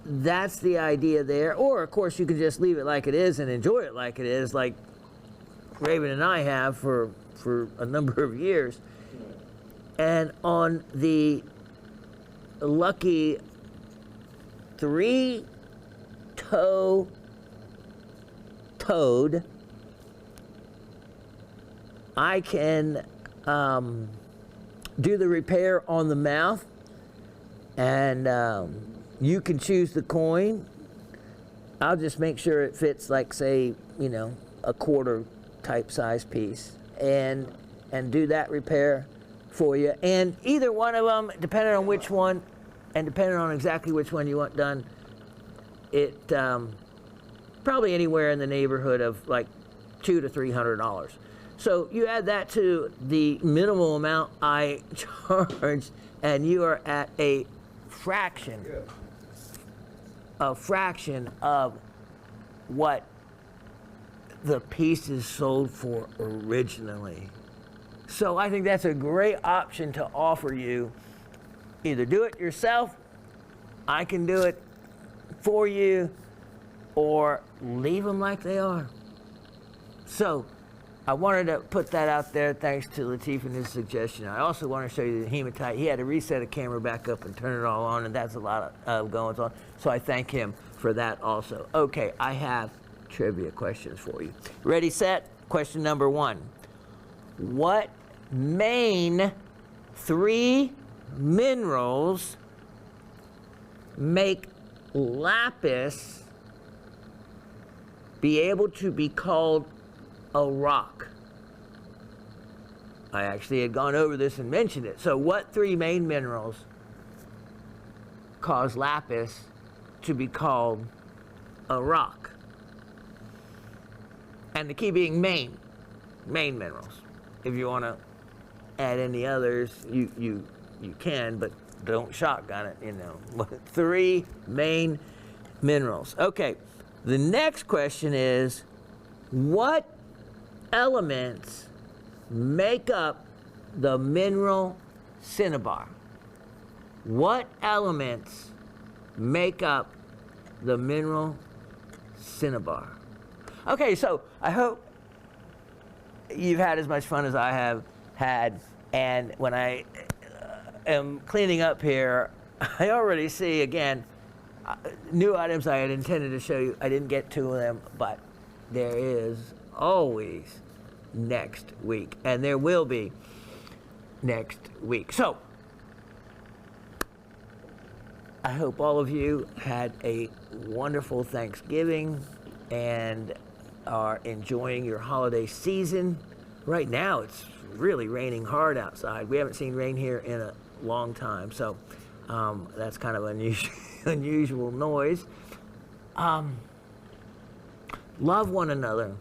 that's the idea there. Or, of course, you can just leave it like it is and enjoy it like it is, like Raven and I have for a number of years. And on the lucky 3-toe toad, I can do the repair on the mouth, and you can choose the coin. I'll just make sure it fits, like, say, you know, a quarter type size piece, and do that repair for you. And either one of them, depending on which one, and depending on exactly which one you want done, it probably anywhere in the neighborhood of like $200 to $300. So you add that to the minimal amount I charge, and you are at a fraction of what the pieces sold for originally. So I think that's a great option to offer you. Either do it yourself, I can do it for you, or leave them like they are. So I wanted to put that out there, thanks to Latif and his suggestion. I also want to show you the hematite. He had to reset the camera back up and turn it all on, and that's a lot of goings on. So I thank him for that also. Okay, I have trivia questions for you. Ready, set? Question number 1. What main 3 minerals make lapis be able to be called a rock? I actually had gone over this and mentioned it. So what 3 main minerals cause lapis to be called a rock? And the key being main minerals. If you want to add any others, you can, but don't shotgun it, you know. 3 main minerals. Okay, the next question is, what elements make up the mineral cinnabar? What elements make up the mineral cinnabar? Okay, so I hope you've had as much fun as I have had, and when I am cleaning up here, I already see, again, new items I had intended to show you. I didn't get to them, but there is always next week, and there will be next week. So I hope all of you had a wonderful Thanksgiving and are enjoying your holiday season. Right now it's really raining hard outside. We haven't seen rain here in a long time, so that's kind of unusual noise. Love one another,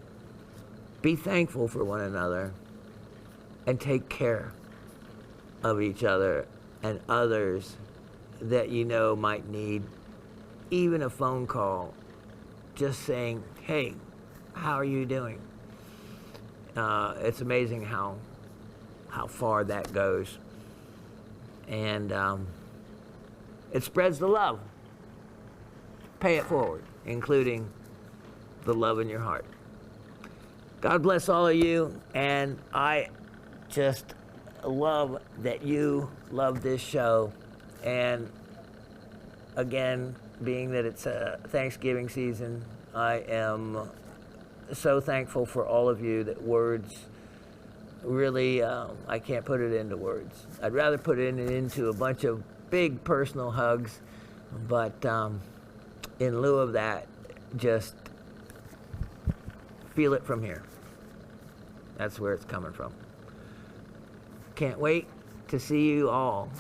be thankful for one another, and take care of each other and others that you know might need even a phone call, just saying, hey, how are you doing? It's amazing how far that goes. And it spreads the love. Pay it forward, including the love in your heart. God bless all of you, and I just love that you love this show. And again, being that it's a Thanksgiving season, I am so thankful for all of you that words really, I can't put it into words. I'd rather put it into a bunch of big personal hugs, but in lieu of that, just feel it from here. That's where it's coming from. Can't wait to see you all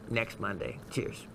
next Monday. Cheers.